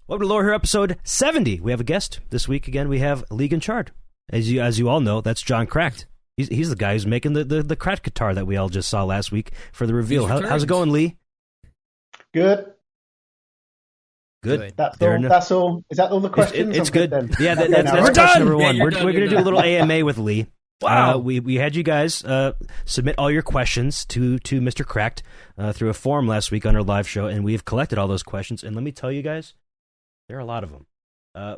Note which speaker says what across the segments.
Speaker 1: Welcome to Lower Here, episode 70. We have a guest this week. Again, we have Lee Guinchard. As you all know, that's John Cracked. He's the guy who's making the Cracked guitar that we all just saw last week for the reveal. How's it going, Lee?
Speaker 2: Good. That's all. Is that all the questions?
Speaker 1: It's good.
Speaker 2: Then.
Speaker 1: Yeah, that's question number one. We're going to do a little AMA with Lee. Wow. We had you guys submit all your questions to Mr. Cracked through a forum last week on our live show, and we've collected all those questions. And let me tell you guys, there are a lot of them.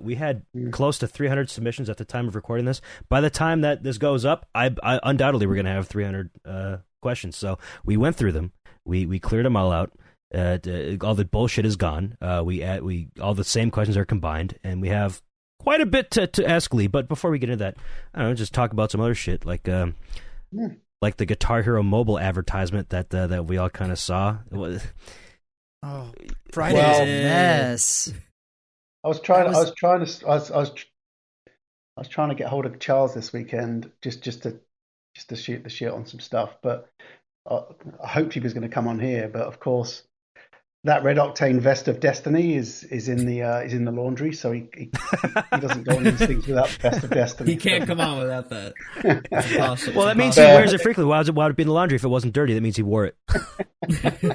Speaker 1: We had close to 300 submissions at the time of recording this. By the time that this goes up, I undoubtedly we're going to have 300 questions. So we went through them. We cleared them all out. All the bullshit is gone. We all the same questions are combined, and we have quite a bit to ask Lee. But before we get into that, I don't know, just talk about some other shit like the Guitar Hero mobile advertisement that we all kind of saw.
Speaker 3: Oh, Friday's mess.
Speaker 2: I was trying to get hold of Charles this weekend just to shoot the shit on some stuff, but I hoped he was going to come on here. But of course, that Red Octane Vest of Destiny is in the laundry, so he doesn't go on these things without the Vest of Destiny.
Speaker 4: He can't come on without that. It's impossible.
Speaker 1: Well, that means he wears it frequently. Why would it be in the laundry if it wasn't dirty? That means he wore it.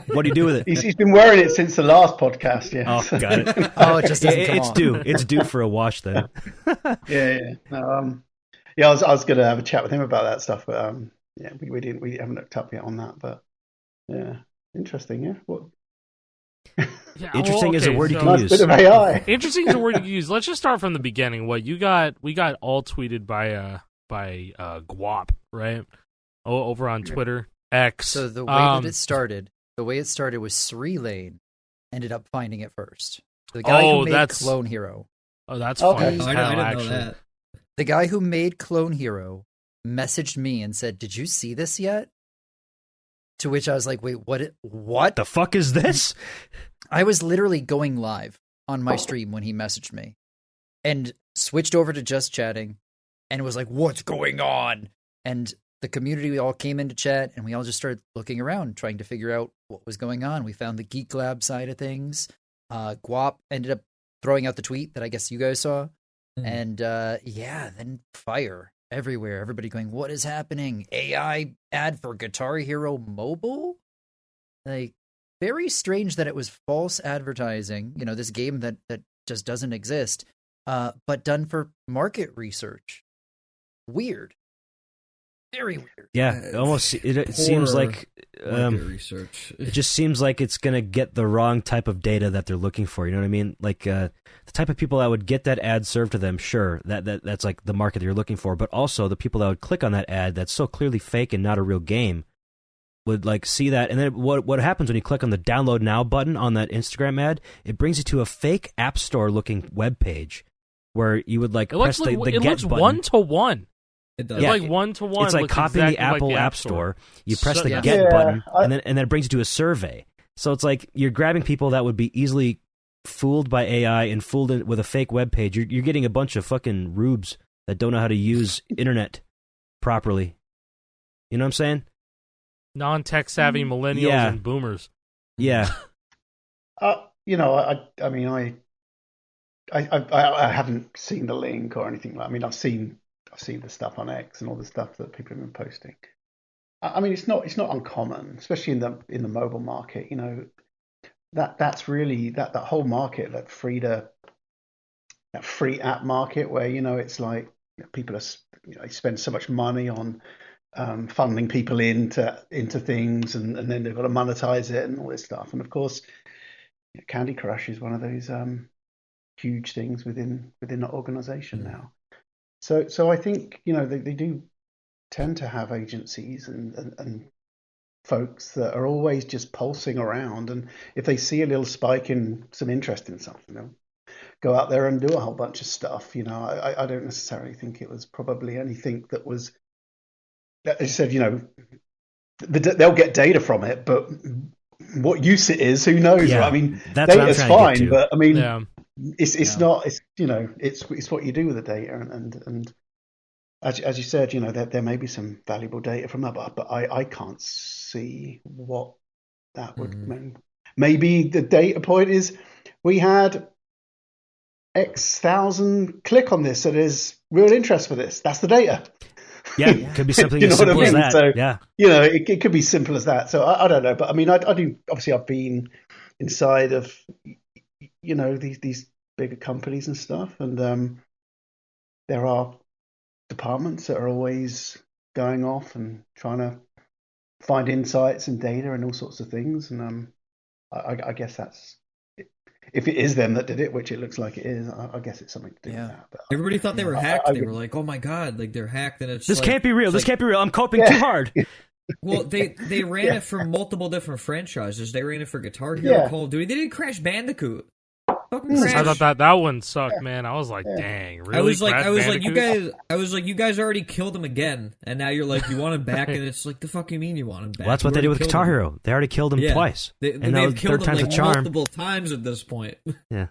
Speaker 1: What do you do with it?
Speaker 2: He's been wearing it since the last podcast. Yeah.
Speaker 1: Oh, got it.
Speaker 3: Oh, it just doesn't come
Speaker 1: it's
Speaker 3: on.
Speaker 1: due. It's due for a wash then.
Speaker 2: Yeah. No, I was going to have a chat with him about that stuff, but we haven't looked up yet on that. But yeah, interesting. Yeah. What?
Speaker 5: Yeah,
Speaker 1: interesting is a word you can
Speaker 2: nice
Speaker 1: use.
Speaker 2: Bit of AI.
Speaker 5: Interesting is a word you can use. Let's just start from the beginning. What we got all tweeted by Guap, right? Over on Twitter, X.
Speaker 3: So the way it started was Sri Lane ended up finding it first. The guy who made Clone Hero.
Speaker 5: Oh, that's
Speaker 2: okay.
Speaker 5: funny.
Speaker 4: I didn't know that.
Speaker 3: The guy who made Clone Hero messaged me and said, "Did you see this yet?" To which I was like, "Wait, what
Speaker 1: The fuck is this?"
Speaker 3: I was literally going live on my stream when he messaged me and switched over to just chatting and was like, "What's going on?" And the community, we all came into chat and we all just started looking around, trying to figure out what was going on. We found the Geek Lab side of things. Guap ended up throwing out the tweet that I guess you guys saw. And then fire everywhere. Everybody going, "What is happening? AI ad for Guitar Hero Mobile?" Like, very strange that it was false advertising, this game that just doesn't exist, but done for market research. Weird. Very weird.
Speaker 1: Yeah, almost. It seems like
Speaker 4: research.
Speaker 1: It just seems like it's gonna get the wrong type of data that they're looking for. You know what I mean? Like the type of people that would get that ad served to them. Sure, that's like the market that you're looking for. But also the people that would click on that ad that's so clearly fake and not a real game would like see that. And then what happens when you click on the download now button on that Instagram ad? It brings you to a fake App Store looking web page where you would press the get button.
Speaker 5: 1-to-1.
Speaker 4: It does.
Speaker 5: It's like 1-to-1.
Speaker 1: It's like copying the Apple App Store. You press the get button, and then it brings you to a survey. So it's like you're grabbing people that would be easily fooled by AI and fooled with a fake web page. You're getting a bunch of fucking rubes that don't know how to use internet properly. You know what I'm saying?
Speaker 5: Non-tech savvy millennials and boomers.
Speaker 1: Yeah.
Speaker 2: I haven't seen the link or anything like. I mean, I've seen the stuff on X and all the stuff that people have been posting. I mean, it's not uncommon, especially in the mobile market. That's really that whole market, that free app market, where it's like people are spend so much money on funneling people into things, and then they've got to monetize it and all this stuff. And of course, Candy Crush is one of those huge things within that organization now. So I think they do tend to have agencies and folks that are always just pulsing around, and if they see a little spike in some interest in something, they'll go out there and do a whole bunch of stuff. I don't necessarily think it was probably anything that was, as you said, they'll get data from it, but what use it is, who knows?
Speaker 1: Yeah,
Speaker 2: right? I mean,
Speaker 1: that's
Speaker 2: data's fine, but I mean, it's not. It's what you do with the data, and as you said, there may be some valuable data from that, but I can't see what that would mean. Maybe the data point is we had X thousand click on this, so there's real interest for this. That's the data.
Speaker 1: Yeah, it could be something
Speaker 2: You
Speaker 1: as
Speaker 2: know what
Speaker 1: simple
Speaker 2: I
Speaker 1: as
Speaker 2: mean?
Speaker 1: that.
Speaker 2: So,
Speaker 1: yeah.
Speaker 2: It could be simple as that. So I don't know, but I mean, I do. Obviously, I've been inside of these bigger companies and stuff, and there are departments that are always going off and trying to find insights and data and all sorts of things. And I guess that's, if it is them that did it, which it looks like it is, I guess it's something to do with that. But
Speaker 4: everybody thought they were hacked. They were like, "Oh my god, like they're hacked!" And it's
Speaker 1: this
Speaker 4: like,
Speaker 1: can't be real. This
Speaker 4: like,
Speaker 1: can't be real. I'm coping too hard.
Speaker 4: Well, they ran it for multiple different franchises. They ran it for Guitar Hero, Call of Duty. They did Crash Bandicoot. Fucking Crash.
Speaker 5: I thought that one sucked, man. I was like, dang, really?
Speaker 4: I was like, you guys already killed him again, and now you're like, you want him back, and it's like, the fuck you mean you want him back?
Speaker 1: Well, that's what they did with Guitar Hero. They already killed him twice, and
Speaker 4: they've killed
Speaker 1: third
Speaker 4: him
Speaker 1: time's a charm.
Speaker 4: multiple times at this point.
Speaker 1: Yeah.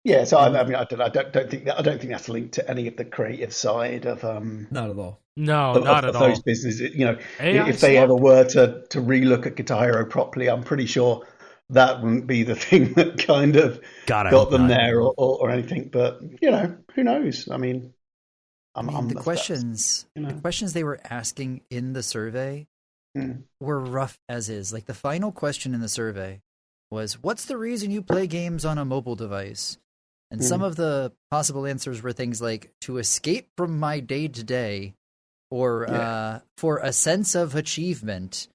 Speaker 2: Yeah, so I mean, I don't think that's linked to any of the creative side of
Speaker 4: not at all.
Speaker 5: No, not at all.
Speaker 2: Those businesses,
Speaker 5: AI
Speaker 2: if they ever were to relook at Guitar Hero properly, I'm pretty sure that wouldn't be the thing that kind of got them there or anything. But who knows? I mean,
Speaker 3: the questions they were asking in the survey were rough as is. Like the final question in the survey was, "What's the reason you play games on a mobile device?" And some of the possible answers were things like, "To escape from my day-to-day," or "for a sense of achievement."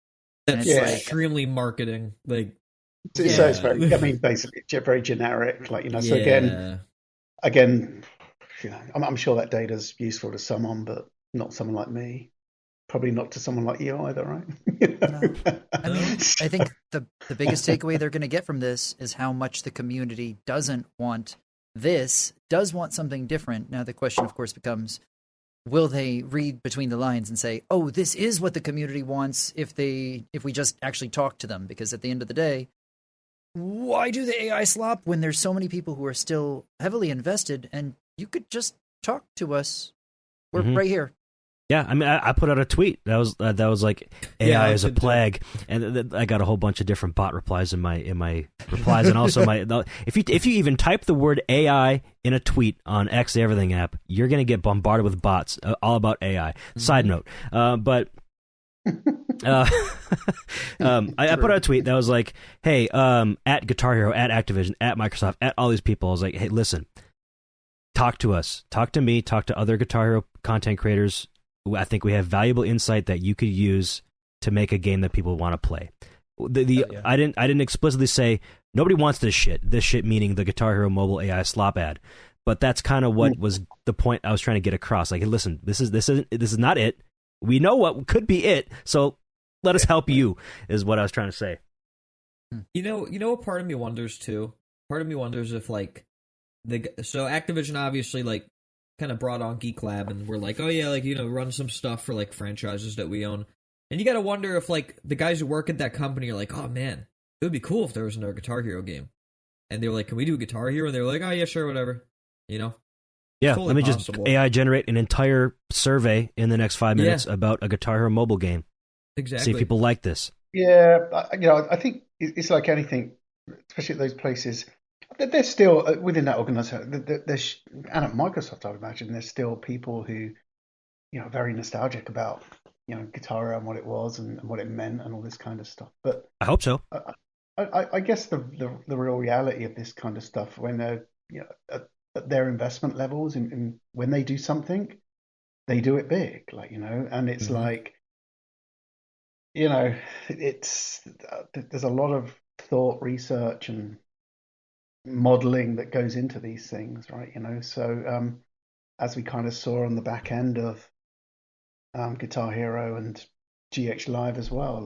Speaker 4: That's extremely marketing. Like,
Speaker 2: so it's very, I mean, basically very generic. Like, so again, I'm sure that data's useful to someone, but not someone like me. Probably not to someone like you either, right?
Speaker 3: No. I mean, I think the biggest takeaway they're going to get from this is how much the community doesn't want this, does want something different. Now the question, of course, becomes, will they read between the lines and say, "Oh, this is what the community wants," if we just actually talk to them? Because at the end of the day, why do the AI slop when there's so many people who are still heavily invested, and you could just talk to us? We're right here.
Speaker 1: Yeah, I mean, I put out a tweet that was like, AI is a plague, and I got a whole bunch of different bot replies in my replies, and also if you even type the word AI in a tweet on X Everything app, you're gonna get bombarded with bots all about AI. Side note, but I put out a tweet that was like, "Hey, at Guitar Hero, at Activision, at Microsoft, at all these people," I was like, "Hey, listen, talk to us, talk to me, talk to other Guitar Hero content creators. I think we have valuable insight that you could use to make a game that people want to play." I didn't explicitly say nobody wants this shit. This shit meaning the Guitar Hero mobile AI slop ad, but that's kind of what was the point I was trying to get across. Like, listen, this is not it. We know what could be it, so let us help you. Is what I was trying to say.
Speaker 4: You know what part of me wonders too. Part of me wonders if so Activision obviously kind of brought on Geek Lab, and we're like, oh yeah, run some stuff for franchises that we own. And you got to wonder if the guys who work at that company are like, oh man, it would be cool if there was another Guitar Hero game. And they were like, can we do a Guitar Hero? And they were like, oh yeah, sure, whatever. Yeah,
Speaker 1: totally let me possible. Just AI generate an entire survey in the next 5 minutes about a Guitar Hero mobile game.
Speaker 4: Exactly.
Speaker 1: See if people like this.
Speaker 2: Yeah, I think it's like anything, especially at those places. There's still within that organization, and at Microsoft, I would imagine there's still people who, are very nostalgic about, Guitar Hero and what it was and what it meant and all this kind of stuff. But
Speaker 1: I hope so.
Speaker 2: I guess the real reality of this kind of stuff, when they're at their investment levels, in when they do something, they do it big, and it's it's there's a lot of thought, research, and modeling that goes into these things, right? So as we kind of saw on the back end of Guitar Hero and GX Live as well,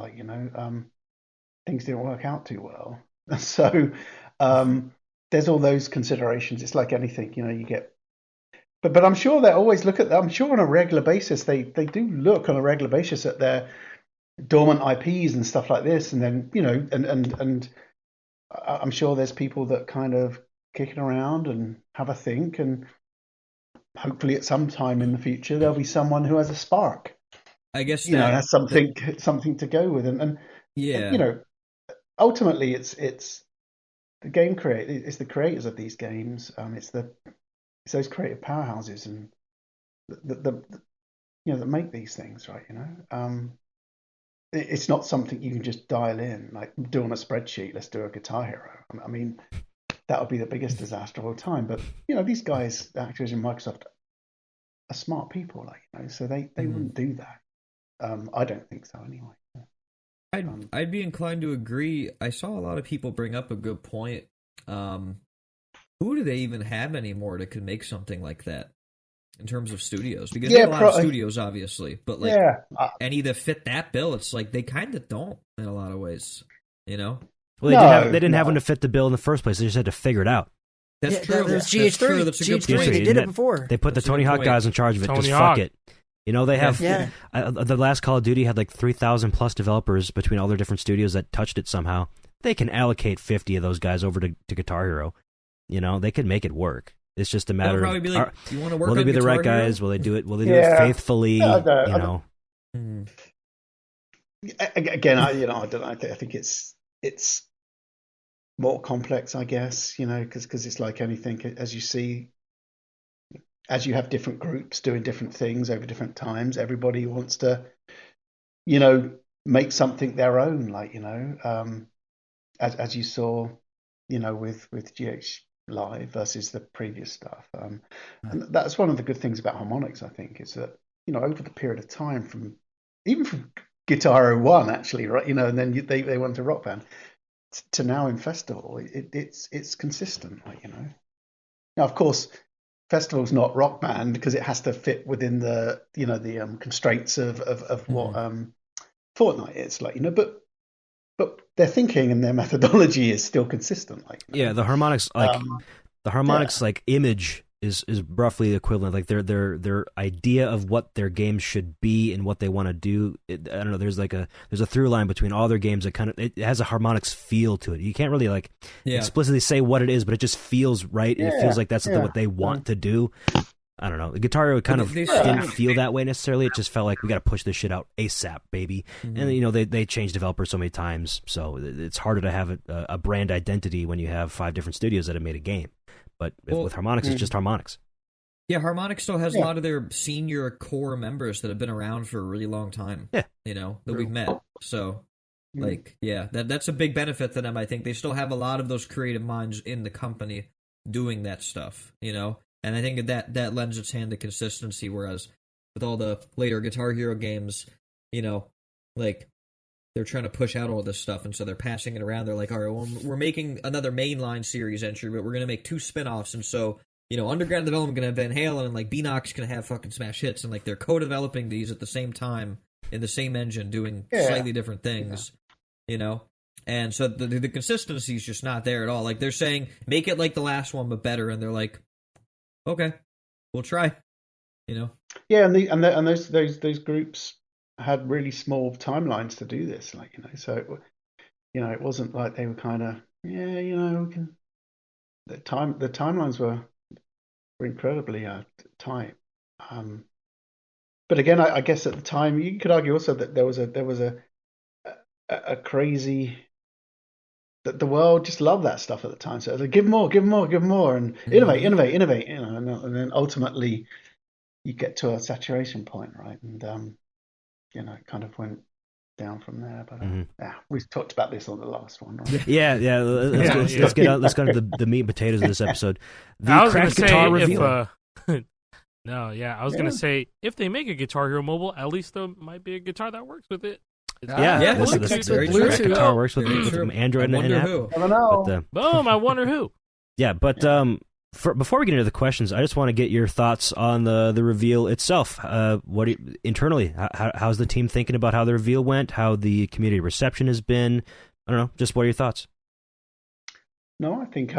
Speaker 2: things didn't work out too well. So there's all those considerations. It's like anything, you get, but I'm sure they always look at. I'm sure on a regular basis they do look on a regular basis at their dormant IPs and stuff like this, and then and I'm sure there's people that kind of kick it around and have a think, and hopefully at some time in the future there'll be someone who has a spark.
Speaker 4: I guess
Speaker 2: has something to go with, and ultimately it's the game it's the creators of these games. It's those creative powerhouses and the that make these things, right? It's not something you can just dial in, like do on a spreadsheet. Let's do a Guitar Hero. I mean, that would be the biggest disaster of all time. But these guys, Activision, Microsoft, are smart people, so they wouldn't do that. I don't think so, anyway.
Speaker 4: I'd be inclined to agree. I saw a lot of people bring up a good point. Who do they even have anymore that could make something like that in terms of studios? Because they have a lot of studios, obviously, but any that fit that bill, it's like they kind of don't in a lot of ways,
Speaker 1: Well, they didn't have one to fit the bill in the first place. They just had to figure it out.
Speaker 4: That's true.
Speaker 3: That's GH3.
Speaker 4: That's a good
Speaker 3: GH3.
Speaker 4: point.
Speaker 3: They did it before.
Speaker 1: They put the Tony Hawk guys in charge of it.
Speaker 5: Tony
Speaker 1: just
Speaker 5: Hawk.
Speaker 1: fuck it. They have the last Call of Duty had like 3,000 plus developers between all their different studios that touched it somehow. They can allocate 50 of those guys over to Guitar Hero. They could make it work. It's just a matter of,
Speaker 4: be like, you want to work
Speaker 1: will they be the
Speaker 4: Guitar
Speaker 1: right
Speaker 4: Hero?
Speaker 1: guys? Will they do it? Will they do it faithfully?
Speaker 2: Again, I don't know. I think it's more complex, I guess. Because it's like anything, as you see. As you have different groups doing different things over different times, everybody wants to, make something their own. As you saw, with GH Live versus the previous stuff. And that's one of the good things about Harmonix, I think, is that over the period of time from Guitar Hero 1, actually, right? And then they went to Rock Band to now in Festival. It's consistent, Now, of course. Festival's not Rock Band because it has to fit within the constraints of what Fortnite is but their thinking and their methodology is still consistent.
Speaker 1: The Harmonix image is roughly the equivalent. Like their idea of what their games should be and what they want to do. I don't know. There's a through line between all their games that it has a Harmonix feel to it. You can't really explicitly say what it is, but it just feels right. And it feels like that's what they want to do. I don't know. The Guitar Hero kind of didn't feel that way necessarily. It just felt like we got to push this shit out ASAP, baby. Mm-hmm. And they changed developers so many times, so it's harder to have a brand identity when you have 5 different studios that have made a game. But with Harmonix, it's just Harmonix.
Speaker 4: Yeah, Harmonix still has a lot of their senior core members that have been around for a really long time. Yeah, that we've met. So, that's a big benefit to them. I think they still have a lot of those creative minds in the company doing that stuff. And I think that lends its hand to consistency. Whereas with all the later Guitar Hero games, they're trying to push out all this stuff, and so they're passing it around. They're like, all right, well, we're making another mainline series entry, but we're going to make 2 spin-offs, and so, Underground Development going to have Van Halen, and, Beanox going to have fucking smash hits, and, they're co-developing these at the same time, in the same engine, doing slightly different things, And so the consistency is just not there at all. They're saying, make it like the last one, but better, and they're like, okay, we'll try,
Speaker 2: Yeah, and those groups had really small timelines to do this, so it wasn't like they were kind of we can. The timelines were incredibly tight. But again, I guess at the time you could argue also that there was a crazy that the world just loved that stuff at the time. So it was like, give more, and innovate, and then ultimately you get to a saturation point, right? And it kind of went down from there. But we've talked about this on the last one, right?
Speaker 1: Yeah. Let's go to the meat and potatoes of this episode.
Speaker 5: I was going to say
Speaker 1: reveal.
Speaker 5: I was going to say if they make a Guitar Hero mobile, at least there might be a guitar that works with it.
Speaker 1: This guitar works with Android and Apple.
Speaker 2: I don't know.
Speaker 5: Boom! I wonder who.
Speaker 1: Yeah, but before we get into the questions, I just want to get your thoughts on the reveal itself. Internally, how's the team thinking about how the reveal went? How the community reception has been? I don't know. Just what are your thoughts?
Speaker 2: No, I think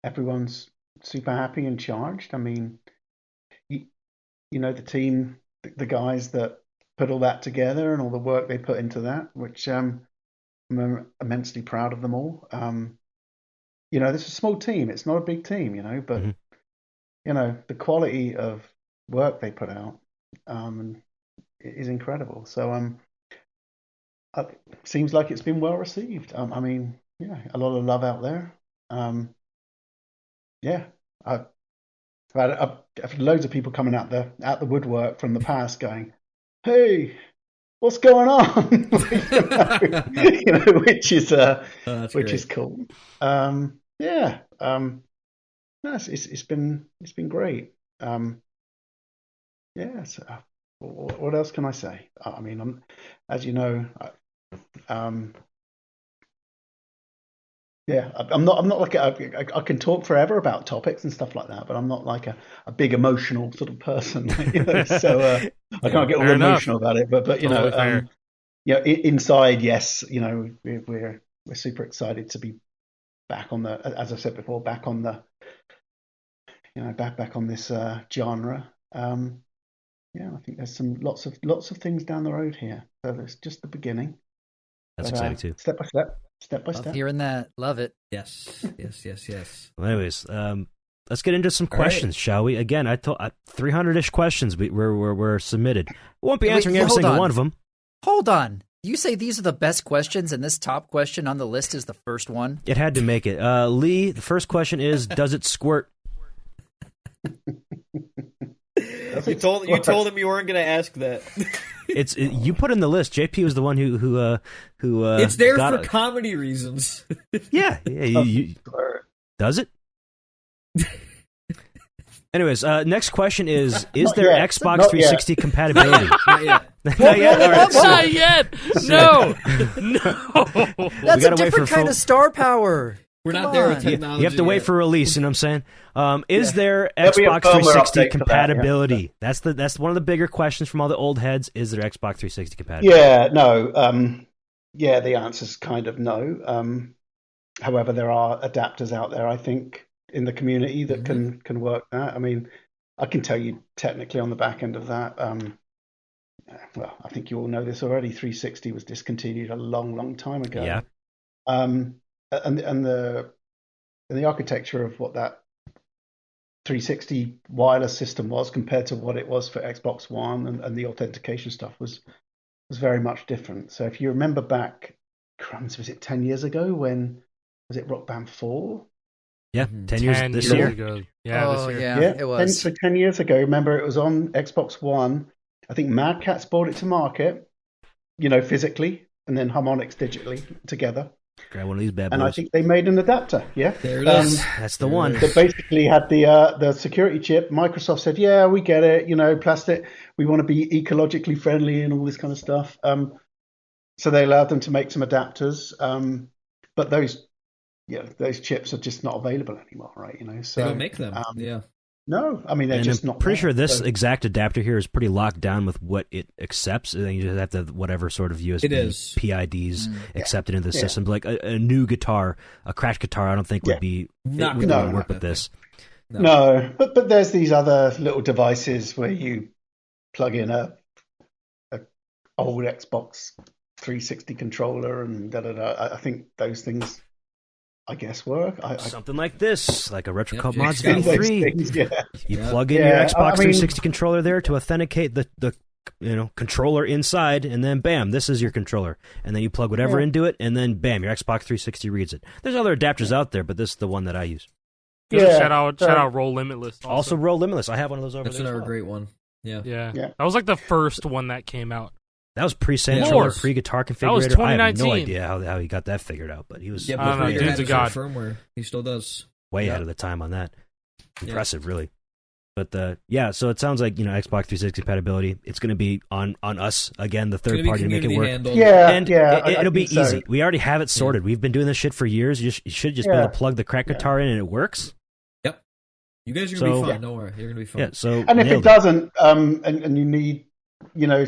Speaker 2: everyone's super happy and charged. I mean, the team, the guys that put all that together and all the work they put into that, which I'm immensely proud of them all. This is a small team. It's not a big team, but, the quality of work they put out is incredible. So it seems like it's been well received. A lot of love out there. Yeah, I've had loads of people coming out the woodwork from the past, going, "Hey, what's going on?" Which is cool. Yeah, no, it's been great. Yeah. So, what else can I say? I mean, as you know, yeah, I'm not like I can talk forever about topics and stuff like that, but I'm not like a big emotional sort of person, so I can't get all emotional about it. But
Speaker 5: Totally
Speaker 2: inside, yes, we're super excited to be back on as I said before, back on back on this genre. Yeah, I think there's lots of things down the road here. So it's just the beginning.
Speaker 1: That's exciting too.
Speaker 2: Step by step.
Speaker 3: Love hearing that. Love it.
Speaker 4: Yes.
Speaker 1: Well, anyways, let's get into some questions, shall we? Again, I told 300-ish questions were submitted. I won't be answering every single one of them.
Speaker 3: Hold on. You say these are the best questions, and this top question on the list is the first one?
Speaker 1: It had to make it. Lee, the first question is, does it squirt?
Speaker 4: You told him you weren't going to ask that.
Speaker 1: You put in the list. JP was the one who
Speaker 4: it's there for comedy reasons. Yeah.
Speaker 1: Does it? Anyways, next question is there Xbox 360 compatibility?
Speaker 4: Not yet.
Speaker 1: Not yet? All right,
Speaker 5: Not yet. No.
Speaker 3: That's a different kind of star power.
Speaker 4: We're not there with technology.
Speaker 1: You have to wait
Speaker 4: yet.
Speaker 1: for release, you know what I'm saying? Is there Xbox 360 compatibility? That's one of the bigger questions from all the old heads. Is there Xbox 360 compatibility?
Speaker 2: Yeah, no. Yeah, the answer's kind of no. However, there are adapters out there, I think, in the community that can work that. I mean, I can tell you technically on the back end of that. Well, I think you all know this already. 360 was discontinued a long time ago.
Speaker 1: Yeah.
Speaker 2: And the architecture of what that 360 wireless system was compared to what it was for Xbox One and the authentication stuff was very much different. So if you remember back, crumbs, was it 10 years ago when was it Rock Band 4?
Speaker 1: Yeah, 10 years this year.
Speaker 5: Ago. Yeah, this year.
Speaker 3: Yeah, it was.
Speaker 2: 10 years ago. Remember, it was on Xbox One. I think Mad Catz brought it to market, physically, and then Harmonix digitally together.
Speaker 1: Grab one of these bad boys.
Speaker 2: And I think they made an adapter. Yeah,
Speaker 4: there it is.
Speaker 1: That's the one.
Speaker 2: That basically had the security chip. Microsoft said, "Yeah, we get it. Plastic. We want to be ecologically friendly and all this kind of stuff." So they allowed them to make some adapters. But those chips are just not available anymore, right? So
Speaker 4: they don't make them. Yeah.
Speaker 2: No, I mean they're just not.
Speaker 1: Pretty sure this exact adapter here is pretty locked down with what it accepts. And then you just have to whatever sort of USB PIDs accepted into the system. Like a new guitar, a cracked guitar, I don't think would work with this.
Speaker 2: No, but there's these other little devices where you plug in a old Xbox 360 controller and I think those things, I guess, work.
Speaker 1: Something like this, like a RetroCult Mods V3. You plug in your Xbox 360 controller there to authenticate the controller inside, and then bam, this is your controller. And then you plug whatever into it, and then bam, your Xbox 360 reads it. There's other adapters out there, but this is the one that I use.
Speaker 5: Shout out Roll Limitless.
Speaker 1: Also Roll Limitless. I have one of those over there.
Speaker 4: That's another great one. Yeah.
Speaker 5: That was like the first one that came out.
Speaker 1: That was pre-Santroller, pre-guitar configurator. That
Speaker 5: was 2019.
Speaker 1: I have no idea how he got that figured out, but he was
Speaker 5: dude's a god.
Speaker 4: Firmware. He still does.
Speaker 1: Way ahead of the time on that. Impressive, really. But so it sounds like Xbox 360 compatibility. It's going to be on us again, the third party to make it work.
Speaker 4: Handled.
Speaker 1: It'll be easy. We already have it sorted. We've been doing this shit for years. You should just be able to plug the crack guitar in and it works.
Speaker 4: Yep. You guys are going to be fine. Don't worry. You're going to be fine.
Speaker 1: Yeah. So
Speaker 2: and if it doesn't, and you need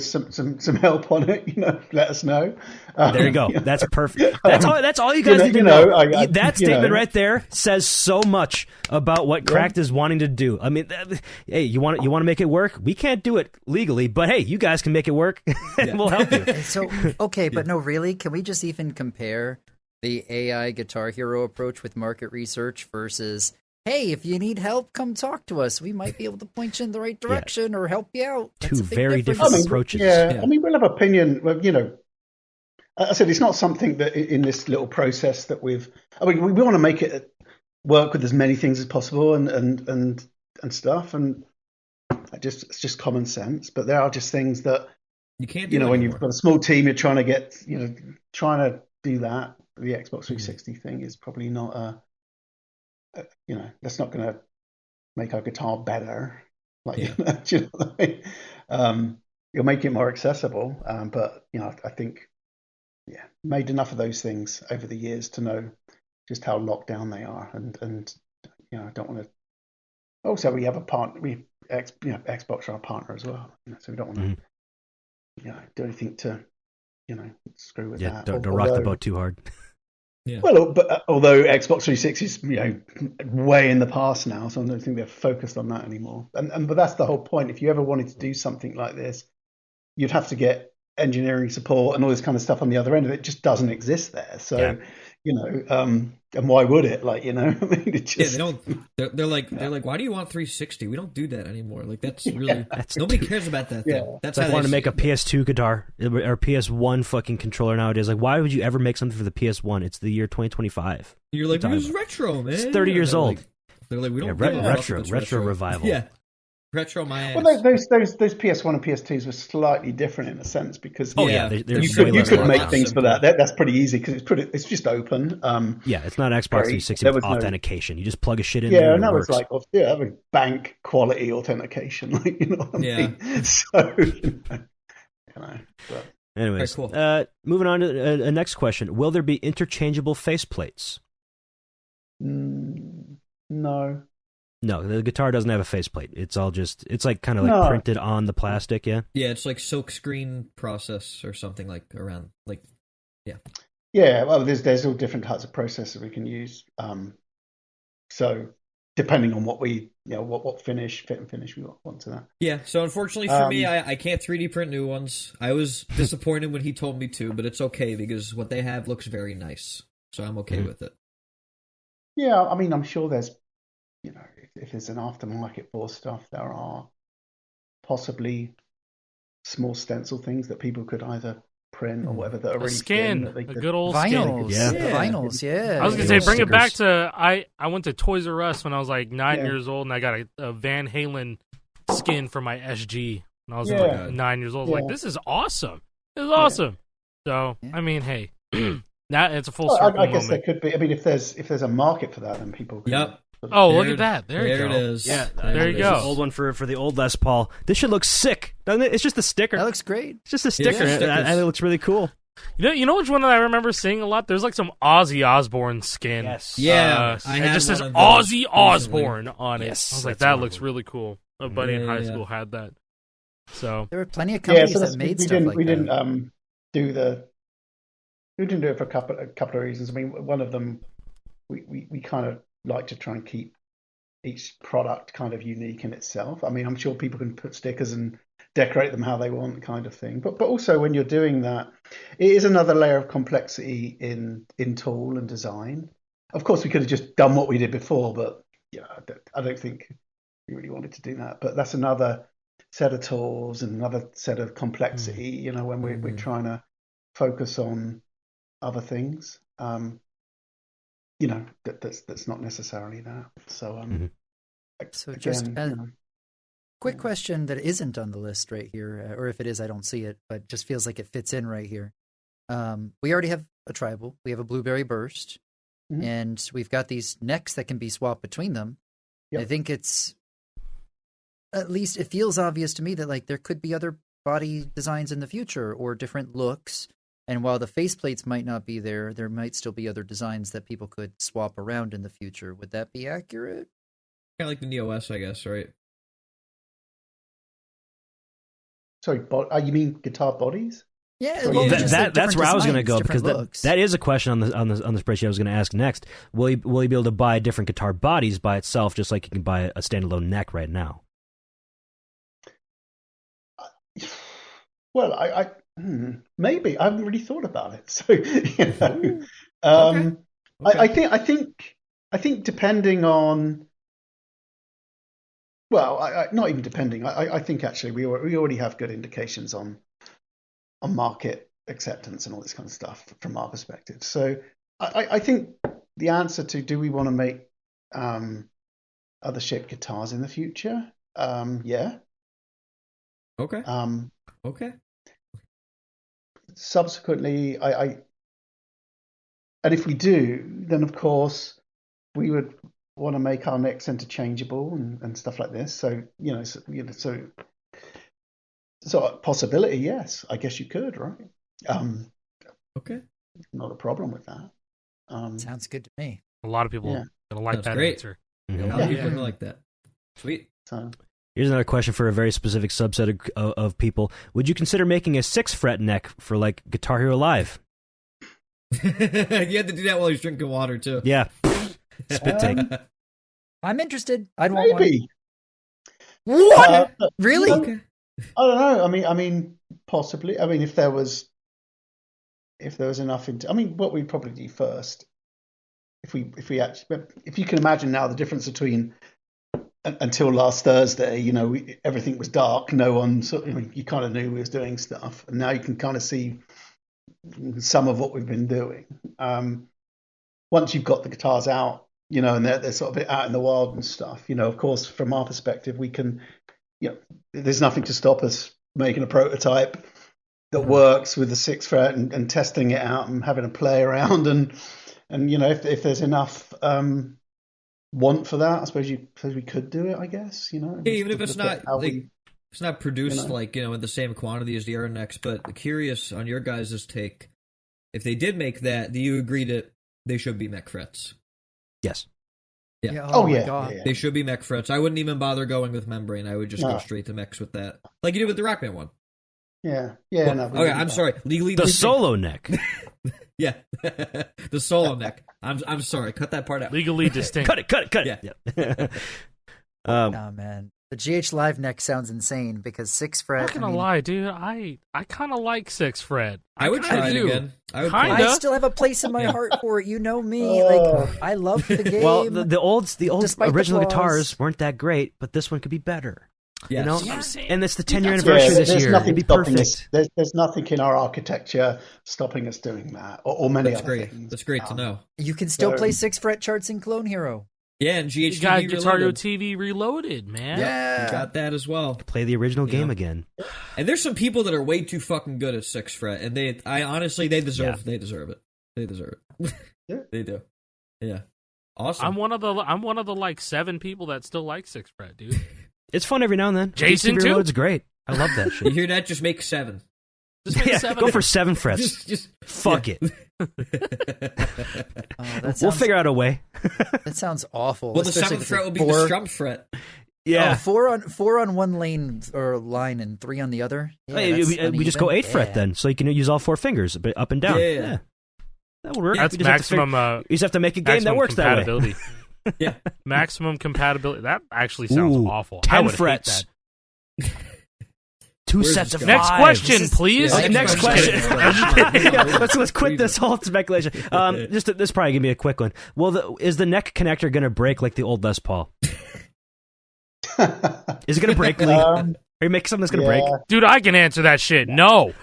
Speaker 2: some help on it, let us know.
Speaker 1: There you go. That's perfect. That's all you guys need to know. That statement right there says so much about what Cracked is wanting to do. I mean, hey, you want to make it work? We can't do it legally, but hey, you guys can make it work, and we'll help you.
Speaker 3: So, okay, but no, really, can we just even compare the AI Guitar Hero approach with market research versus, hey, if you need help, come talk to us. We might be able to point you in the right direction or help you out.
Speaker 1: Two very different approaches.
Speaker 2: Yeah, I mean, we'll have opinion. I said it's not something that in this little process that we want to make it work with as many things as possible and stuff, and it's just common sense. But there are just things that
Speaker 4: You can't do
Speaker 2: when
Speaker 4: anymore.
Speaker 2: you've got a small team, you're trying to do that. The Xbox 360 thing is probably not that's not going to make our guitar better. Like, do you know what I mean? You'll make it more accessible, but I think made enough of those things over the years to know just how locked down they are, and I don't want to. Also, we have a partner. Xbox are our partner as well, so we don't want to do anything to screw with that.
Speaker 1: Don't rock the boat too hard.
Speaker 4: Yeah.
Speaker 2: Well, but although Xbox 360 is way in the past now, so I don't think they're focused on that anymore. But that's the whole point. If you ever wanted to do something like this, you'd have to get engineering support and all this kind of stuff on the other end of it. Just doesn't exist there. So and why would it? Like, I mean, it just,
Speaker 4: they don't. They're like, why do you want 360? We don't do that anymore. Like, that's really nobody cares about that thing.
Speaker 2: Yeah.
Speaker 4: That's
Speaker 1: like
Speaker 4: how
Speaker 1: wanting to make a PS2 guitar or PS1 fucking controller nowadays. Like, why would you ever make something for the PS1? It's the year 2025
Speaker 4: You're like, this is retro, man.
Speaker 1: It's 30 years old.
Speaker 4: They're like, we don't give a fuck if it's
Speaker 1: retro revival.
Speaker 4: Yeah. Retro my ass.
Speaker 2: well, those PS1 and PS2s were slightly different in a sense because
Speaker 1: they're
Speaker 2: you could make things for that. That's pretty easy because it's just open.
Speaker 1: It's not Xbox 360 with authentication. You just plug a shit in.
Speaker 2: Yeah,
Speaker 1: there
Speaker 2: and that
Speaker 1: was
Speaker 2: like bank quality authentication. Like, you know what I mean? So but.
Speaker 1: Anyways,
Speaker 4: cool.
Speaker 1: Moving on to a next question: will there be interchangeable faceplates?
Speaker 2: No.
Speaker 1: No, the guitar doesn't have a faceplate. It's all it's like kind of like printed on the plastic, yeah?
Speaker 4: Yeah, it's like silk screen process or something like around, like, yeah.
Speaker 2: Yeah, well, there's all different types of processors we can use. So depending on what we, what fit and finish we want to that.
Speaker 4: Yeah, so unfortunately for me, I can't 3D print new ones. I was disappointed when he told me to, but it's okay because what they have looks very nice. So I'm okay with it.
Speaker 2: Yeah, I mean, I'm sure there's, if there's an aftermarket for stuff, there are possibly small stencil things that people could either print or whatever that are really
Speaker 5: skin,
Speaker 2: thin,
Speaker 5: a good old
Speaker 3: vinyls,
Speaker 5: skin.
Speaker 3: the vinyls, yeah.
Speaker 5: I was gonna say, bring it back to I went to Toys R Us when I was like 9 years old, and I got a Van Halen skin for my SG, and I was like 9 years old. I was like, this is awesome. This is awesome. So I mean, hey, that it's a full circle
Speaker 2: I guess
Speaker 5: moment.
Speaker 2: there could be. I mean, if there's a market for that, then people. Can,
Speaker 5: Oh, look at that! There you go.
Speaker 4: It is.
Speaker 5: Yeah, there you go.
Speaker 1: Old one for the old Les Paul. This shit looks sick, doesn't it? It's just a sticker.
Speaker 3: That looks great.
Speaker 1: It's just a sticker. And it looks really cool.
Speaker 5: You know which one that I remember seeing a lot? There's like some Ozzy Osbourne skin.
Speaker 1: Yes.
Speaker 4: Yeah.
Speaker 5: It just says Ozzy Osbourne on it.
Speaker 1: Yes,
Speaker 5: I was like, that looks really cool. A buddy in high school had that. So
Speaker 3: there were plenty of companies that made stuff like that.
Speaker 2: We didn't do it for a couple of reasons. I mean, one of them, we kind of like to try and keep each product kind of unique in itself. I mean, I'm sure people can put stickers and decorate them how they want, kind of thing. But also when you're doing that, it is another layer of complexity in tool and design. Of course, we could have just done what we did before, but I don't think we really wanted to do that. But that's another set of tools and another set of complexity. When we're trying to focus on other things. That's not necessarily that. So,
Speaker 3: so just a quick question that isn't on the list right here, or if it is, I don't see it, but just feels like it fits in right here. We already have a tribal. We have a blueberry burst, and we've got these necks that can be swapped between them. Yep. I think it's, at least it feels obvious to me that like there could be other body designs in the future or different looks. And while the faceplates might not be there, there might still be other designs that people could swap around in the future. Would that be accurate?
Speaker 4: Kind of like the Neo S, I guess, right?
Speaker 2: Sorry, you mean guitar bodies?
Speaker 3: Yeah,
Speaker 1: that's where I was going to go, because that is a question on the spreadsheet I was going to ask next. Will you be able to buy different guitar bodies by itself, just like you can buy a standalone neck right now?
Speaker 2: Well, I maybe I haven't really thought about it. So
Speaker 4: Okay.
Speaker 2: I think depending on, well, not even depending. I think actually we already have good indications on market acceptance and all this kind of stuff from our perspective. So I think the answer to do we want to make other shaped guitars in the future. Yeah.
Speaker 4: Okay. Okay.
Speaker 2: Subsequently, I and if we do, then of course we would want to make our necks interchangeable and stuff like this. So so a possibility, yes. I guess you could, right?
Speaker 4: Okay.
Speaker 2: Not a problem with that.
Speaker 3: Sounds good to me.
Speaker 5: A lot of people gonna like
Speaker 4: That's
Speaker 5: that
Speaker 4: great.
Speaker 5: answer.
Speaker 4: A lot of people are gonna like that. Sweet.
Speaker 2: So
Speaker 1: Here's another question for a very specific subset of people. Would you consider making a 6-fret neck for like Guitar Hero Live?
Speaker 4: You had to do that while he's drinking water too.
Speaker 1: Yeah. Spit take.
Speaker 3: I'm interested. I'd want
Speaker 2: maybe.
Speaker 3: one. What? Really?
Speaker 4: Okay.
Speaker 2: I don't know. I mean, possibly. I mean, if there was enough. What we'd probably do first, if you can imagine now the difference between until last Thursday, everything was dark. No one you kind of knew we was doing stuff, and now you can kind of see some of what we've been doing. Once you've got the guitars out, and they're sort of out in the wild and stuff, of course, from our perspective, we can, there's nothing to stop us making a prototype that works with the 6-fret and testing it out and having a play around and if there's enough want for that, I suppose we could do it. I guess
Speaker 4: even if it's not it's not produced in the same quantity as the other necks. But curious on your guys' take, if they did make that, do you agree that they should be mech frets?
Speaker 1: Yes.
Speaker 3: Yeah.
Speaker 2: Yeah.
Speaker 4: They should be mech frets. I wouldn't even bother going with membrane. I would just go straight to mechs with that, like you did with the Rock Band one.
Speaker 2: Yeah.
Speaker 4: Well, okay, I'm sorry. Legally,
Speaker 1: the solo neck.
Speaker 4: Yeah, the solo neck. I'm sorry. Cut that part out.
Speaker 5: Legally distinct.
Speaker 1: Cut it.
Speaker 4: Yeah.
Speaker 3: Nah, man. The GH Live neck sounds insane because 6-fret.
Speaker 5: I'm not gonna lie, dude. I kind of like 6-fret.
Speaker 4: I would try it again.
Speaker 3: I still have a place in my heart for it. You know me. Like I love the game.
Speaker 1: Well, the old original
Speaker 3: the
Speaker 1: guitars weren't that great, but this one could be better.
Speaker 4: Yes.
Speaker 1: And it's the 10-year anniversary this year. It'd be perfect.
Speaker 2: There's nothing in our architecture stopping us doing that, or many other things.
Speaker 4: That's great to know.
Speaker 3: You can still play 6-fret charts in Clone Hero.
Speaker 4: Yeah, and
Speaker 5: You got Guitar Hero TV Reloaded, man.
Speaker 3: Yeah,
Speaker 4: you got that as well.
Speaker 1: Play the original game again.
Speaker 4: And there's some people that are way too fucking good at 6-fret, and they deserve it. They deserve it.
Speaker 2: Yeah.
Speaker 4: They do. Yeah. Awesome.
Speaker 5: I'm one of the like 7 people that still like 6-fret, dude.
Speaker 1: It's fun every now and then.
Speaker 5: Jason too.
Speaker 1: Reload's great. I love that shit.
Speaker 4: You hear that? Just make 7.
Speaker 5: Just make 7.
Speaker 1: Go for 7 frets.
Speaker 4: Just
Speaker 1: fuck it.
Speaker 3: We'll
Speaker 1: figure out a way.
Speaker 3: That sounds awful.
Speaker 4: Well, the 7th fret will be the strum fret.
Speaker 1: Yeah,
Speaker 3: 4 on one lane or line and 3 on the other. Yeah,
Speaker 1: we just go 8-fret then, so you can use all 4 fingers, but up and down. Yeah. That would work.
Speaker 5: That's maximum.
Speaker 1: You just have to make a game that works that way.
Speaker 5: Yeah, maximum compatibility. That actually sounds awful.
Speaker 1: 10 frets. 2 sets of 5.
Speaker 5: Next question, please.
Speaker 1: Next question. Let's quit this whole speculation. This is probably gonna be a quick one. Well, is the neck connector gonna break like the old Les Paul? Is it gonna break, Lee? Are you making something that's gonna break?
Speaker 5: Dude, I can answer that shit. No.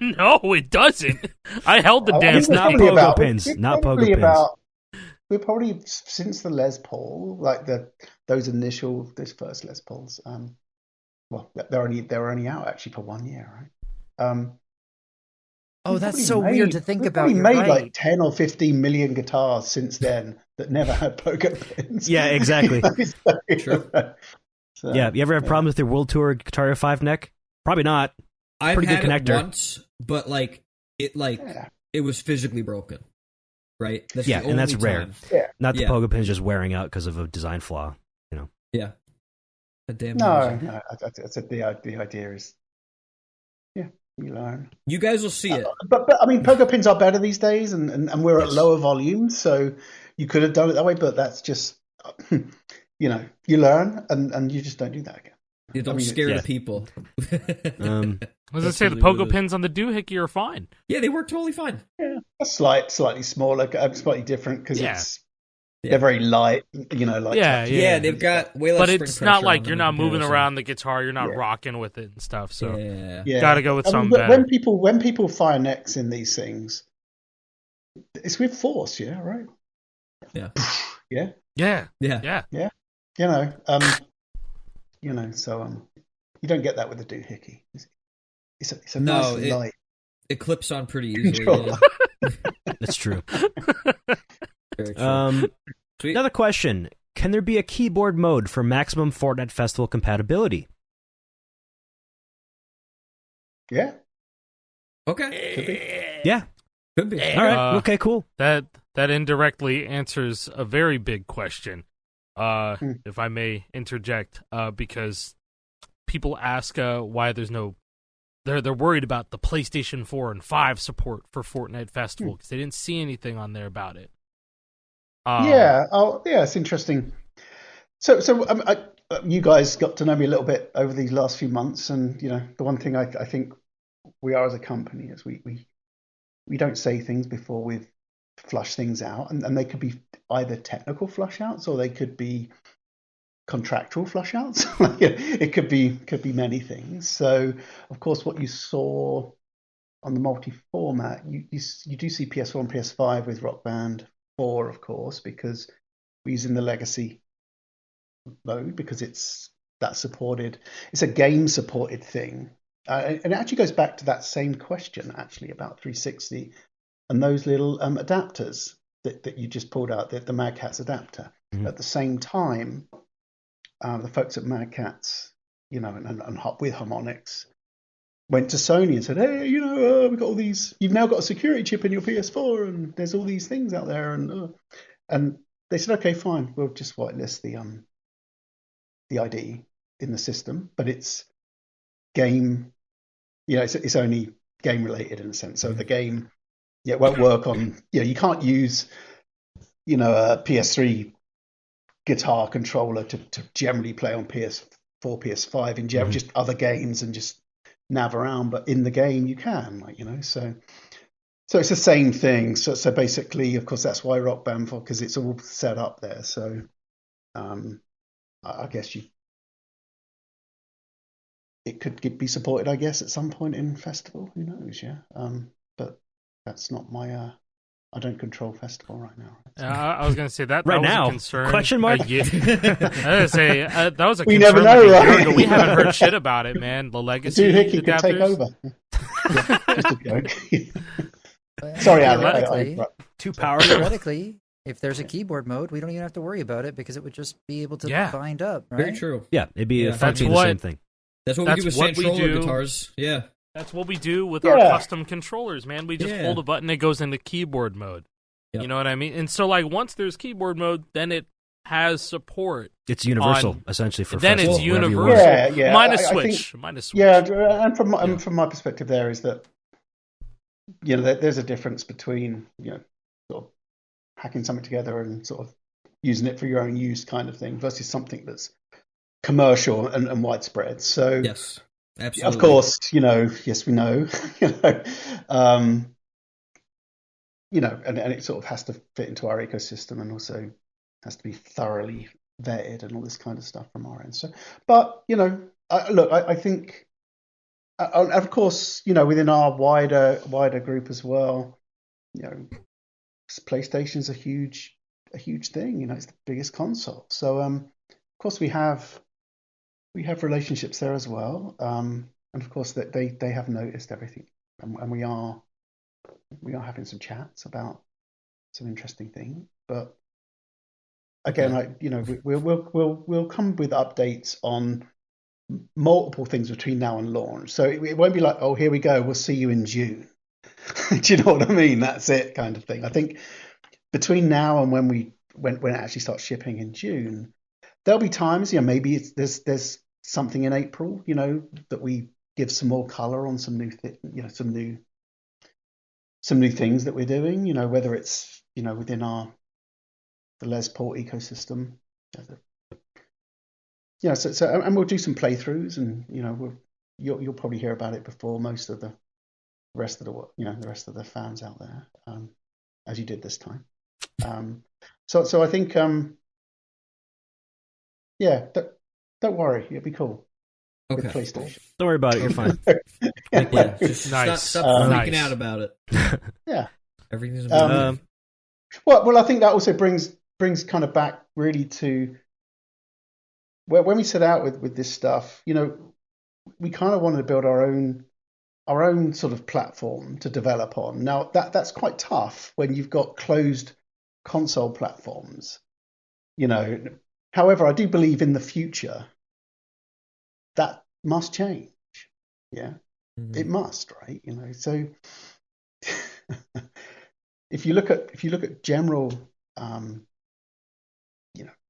Speaker 5: No, it doesn't. I held the damn
Speaker 1: thing. Not pogo pins. Not pogo pins.
Speaker 2: We're probably since the Les Paul, like those first Les Pauls. Well, they're only out actually for 1 year, right?
Speaker 3: That's so weird to think about.
Speaker 2: We made like 10 or 15 million guitars since then that never had pogo pins.
Speaker 1: Yeah, exactly.
Speaker 4: True.
Speaker 2: So,
Speaker 1: yeah, you ever have problems with your World Tour Guitar Hero 5 neck? Probably not.
Speaker 4: I've
Speaker 1: Pretty
Speaker 4: had
Speaker 1: good connector.
Speaker 4: it once, but it was physically broken. Right?
Speaker 1: That's and that's rare.
Speaker 2: Yeah.
Speaker 1: Not the pogo pins just wearing out because of a design flaw.
Speaker 4: Yeah.
Speaker 2: No. I said the idea is, you learn.
Speaker 4: You guys will see it.
Speaker 2: But I mean, pogo pins are better these days, and we're at lower volumes, so you could have done it that way. But that's just, you learn, and you just don't do that again.
Speaker 4: You don't scare the people.
Speaker 5: As I say, the pogo pins on the doohickey are fine.
Speaker 4: Yeah, they work totally fine.
Speaker 2: Yeah, slightly smaller, slightly different because they're very light.
Speaker 4: They've got way less.
Speaker 5: But it's not like you're not moving around the guitar, you're not rocking with it and stuff. So got to go with something better.
Speaker 2: When people fire necks in these things, it's with force, right?
Speaker 4: Yeah.
Speaker 2: Yeah.
Speaker 5: Yeah.
Speaker 2: You know, so you don't get that with the doohickey. It's a nice light.
Speaker 4: It clips on pretty easily. Yeah.
Speaker 1: That's true.
Speaker 4: Very true.
Speaker 1: Another question. Can there be a keyboard mode for maximum Fortnite Festival compatibility?
Speaker 2: Yeah.
Speaker 4: Okay.
Speaker 2: Could be.
Speaker 1: Yeah.
Speaker 4: Could be.
Speaker 1: All right. Okay, cool.
Speaker 5: That indirectly answers a very big question. If I may interject, because people ask why there's no. They're worried about the PlayStation 4 and 5 support for Fortnite Festival because they didn't see anything on there about it.
Speaker 2: It's interesting. So you guys got to know me a little bit over these last few months, and you know, the one thing I think we are as a company is we don't say things before we've flushed things out, and they could be either technical flush outs or they could be contractual flush outs. It could be many things. So of course, what you saw on the multi-format, you do see PS4 and PS5 with Rock Band 4, of course, because we're using the legacy mode because it's supported. It's a game supported thing, and it actually goes back to that same question actually about 360 and those little adapters that you just pulled out, the Mad Catz adapter. Mm-hmm. At the same time, the folks at Mad Catz, you know, and with Harmonix, went to Sony and said, "Hey, you know, we've got all these. You've now got a security chip in your PS4, and there's all these things out there." And they said, "Okay, fine, we'll just whitelist the ID in the system, but it's game. You know, it's only game related in a sense. So the game, it won't work on. You know, you can't use, you know, a PS3 guitar controller to generally play on PS4, PS5 in general, just other games and just nav around, but in the game you can, like, you know, so it's the same thing. So basically, of course, that's why Rock Band 4, because it's all set up there. So I guess it could be supported, I guess, at some point in Festival. Who knows? Yeah, but that's not my. I don't control Festival right now.
Speaker 5: I was going to say that
Speaker 1: right
Speaker 5: that was
Speaker 1: now?
Speaker 5: a concern.
Speaker 1: Question mark?
Speaker 5: I was going to say that was a
Speaker 2: we
Speaker 5: concern.
Speaker 2: Never know, right?
Speaker 5: We haven't heard shit about it, man. The legacy
Speaker 2: Doohickey could take over. Just a joke. Sorry, Ali.
Speaker 1: Too powerful.
Speaker 3: Theoretically, if there's a keyboard mode, we don't even have to worry about it because it would just be able to bind up. Right?
Speaker 4: Very true.
Speaker 1: Yeah, it'd be effectively the same thing.
Speaker 4: That's what we do with Santroller guitars. Yeah.
Speaker 5: That's what we do with our custom controllers, man. We just hold a button, it goes into keyboard mode. Yep. You know what I mean? And so, like, once there's keyboard mode, then it has support.
Speaker 1: It's universal, essentially, for
Speaker 5: then
Speaker 1: Festival.
Speaker 5: It's universal.
Speaker 2: Yeah.
Speaker 5: Minus Switch.
Speaker 2: Yeah, and from my perspective there is that, you know, there's a difference between, you know, sort of hacking something together and sort of using it for your own use kind of thing versus something that's commercial and widespread. So
Speaker 4: yes, absolutely.
Speaker 2: Of course, you know, yes, we know, you know, and it sort of has to fit into our ecosystem and also has to be thoroughly vetted and all this kind of stuff from our end. So, but, you know, I think, of course, you know, within our wider group as well, you know, PlayStation's a huge thing. You know, it's the biggest console. So, of course, we have relationships there as well. And of course, that they have noticed everything, and we are having some chats about some interesting things. But again, you know, we'll come with updates on multiple things between now and launch. So it won't be like, oh, here we go, we'll see you in June. Do you know what I mean? That's it, kind of thing. I think between now and when it actually starts shipping in June, there'll be times, you know, maybe there's something in April, you know, that we give some more color on some new some new things that we're doing, you know, whether it's, you know, within the Les Paul ecosystem. Yeah, so and we'll do some playthroughs, and you know, you'll probably hear about it before most of the rest of the fans out there, as you did this time. So I think, yeah, don't worry, it'll be cool.
Speaker 4: Okay.
Speaker 2: With PlayStation.
Speaker 1: Don't worry about it. You're fine.
Speaker 4: Yeah, just
Speaker 5: Nice.
Speaker 4: stop freaking out about it.
Speaker 2: Yeah.
Speaker 4: Everything's amazing.
Speaker 2: Well, I think that also brings kind of back really to when we set out with this stuff, we kind of wanted to build our own sort of platform to develop on. Now that's quite tough when you've got closed console platforms. However, I do believe in the future that must change. Yeah, it must, right? So if you look at general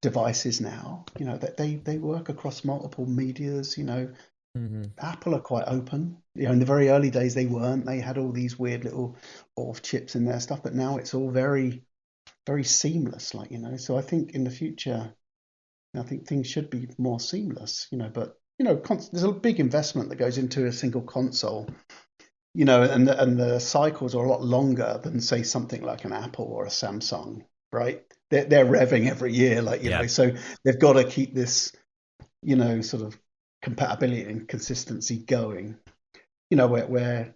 Speaker 2: devices now, that they work across multiple medias. Apple are quite open. In the very early days they weren't. They had all these weird little ORF chips in their stuff, but now it's all very, very seamless. So I think in the future, I think things should be more seamless. But there's a big investment that goes into a single console. And the cycles are a lot longer than, say, something like an Apple or a Samsung, right? They're revving every year, so they've got to keep this, sort of compatibility and consistency going. Where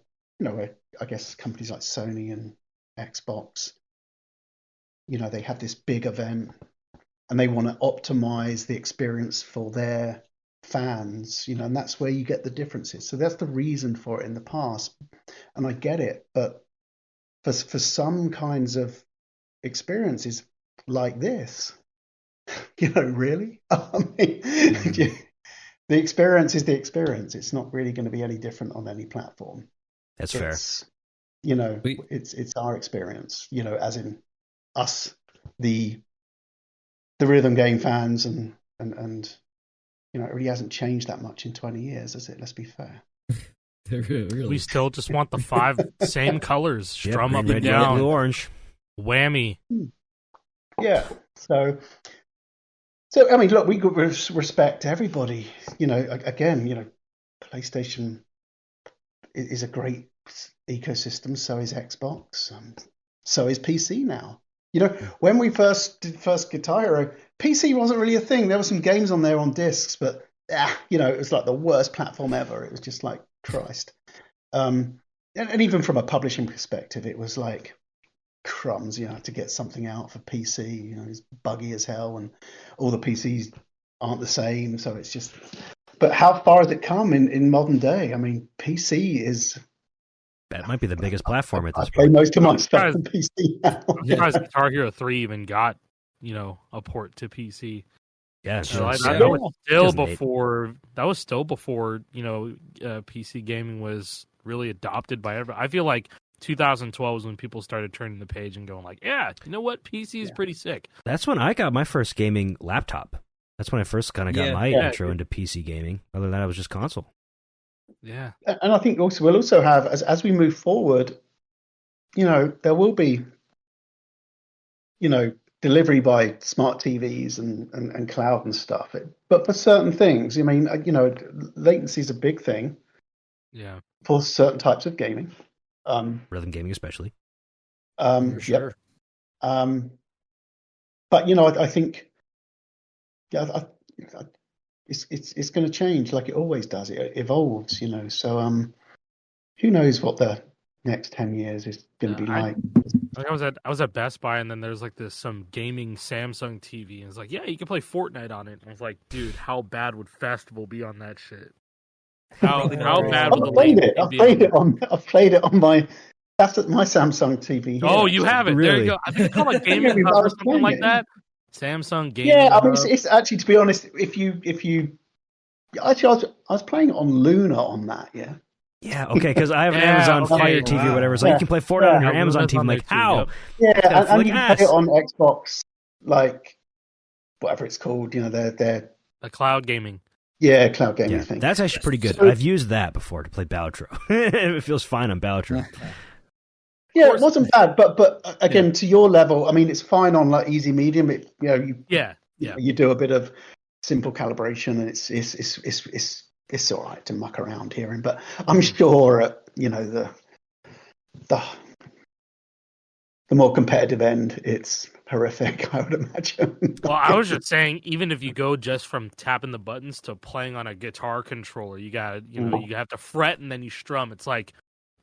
Speaker 2: I guess companies like Sony and Xbox, they have this big event and they want to optimize the experience for their fans, and that's where you get the differences. So that's the reason for it in the past, and I get it. But for some kinds of experiences like this, really, I mean, the experience is the experience. It's not really going to be any different on any platform.
Speaker 1: That's fair.
Speaker 2: It's our experience, as in us, the rhythm game fans, and it really hasn't changed that much in 20 years, has it? Let's be fair.
Speaker 4: Really.
Speaker 5: We still just want the 5 same colors, strum
Speaker 1: green,
Speaker 5: up
Speaker 1: red,
Speaker 5: and
Speaker 1: yellow,
Speaker 5: down,
Speaker 1: blue, orange,
Speaker 5: whammy.
Speaker 2: Yeah. So I mean, look, we respect everybody. Again, PlayStation is a great ecosystem. So is Xbox. So is PC now. When we first did Guitar Hero, PC wasn't really a thing. There were some games on there on discs, but it was like the worst platform ever. It was just like Christ. And even from a publishing perspective, it was like crumbs, to get something out for PC. It's buggy as hell, and all the PCs aren't the same. So it's just. But how far has it come in modern day? I mean, PC is.
Speaker 1: That might be the biggest platform at this
Speaker 2: point. I play most of my stuff on PC now.
Speaker 5: I'm surprised Guitar Hero 3 even got, a port to PC.
Speaker 1: Yeah,
Speaker 5: that was still before PC gaming was really adopted by everybody. I feel like 2012 was when people started turning the page and going like, yeah, you know what, PC is pretty sick.
Speaker 1: That's when I got my first gaming laptop. That's when I first kind of got my intro into PC gaming. Other than that, I was just console.
Speaker 5: Yeah,
Speaker 2: and I think we'll also have as we move forward, there will be, delivery by smart TVs and cloud and stuff. But for certain things, I mean, latency is a big thing.
Speaker 5: Yeah.
Speaker 2: For certain types of gaming,
Speaker 1: rhythm gaming especially.
Speaker 3: For sure.
Speaker 2: Yep. But I think, it's going to change like it always does. It evolves, So who knows what the next 10 years is going to be like.
Speaker 5: I was at Best Buy, and then there's like some gaming Samsung TV, and it's like, yeah, you can play Fortnite on it. And I was like, dude, how bad would Festival be on that shit? How bad would
Speaker 2: I've played it on my Samsung TV. Here.
Speaker 5: Oh, you have it.
Speaker 1: Really?
Speaker 5: There you go. I think it's called like Gaming Hub or something like that. Samsung Gaming.
Speaker 2: Yeah, I mean, it's actually, to be honest, if you actually, I was playing it on Luna on that. Yeah.
Speaker 1: Yeah, okay, because I have an Amazon Fire TV or whatever. It's like you can play Fortnite on your Amazon TV. I'm like, how?
Speaker 2: Yeah, and you can play it on Xbox, like whatever it's called. They're
Speaker 5: the cloud gaming.
Speaker 2: Yeah, cloud gaming thing.
Speaker 1: That's actually pretty good. I've used that before to play Balatro. It feels fine on Balatro.
Speaker 2: Yeah, it wasn't bad, but again, to your level, I mean, it's fine on like easy medium. You do a bit of simple calibration, and it's all right to muck around here. But I'm sure at the more competitive end, it's horrific, I would imagine.
Speaker 5: Well, I was just saying, even if you go just from tapping the buttons to playing on a guitar controller, you got you have to fret and then you strum. It's like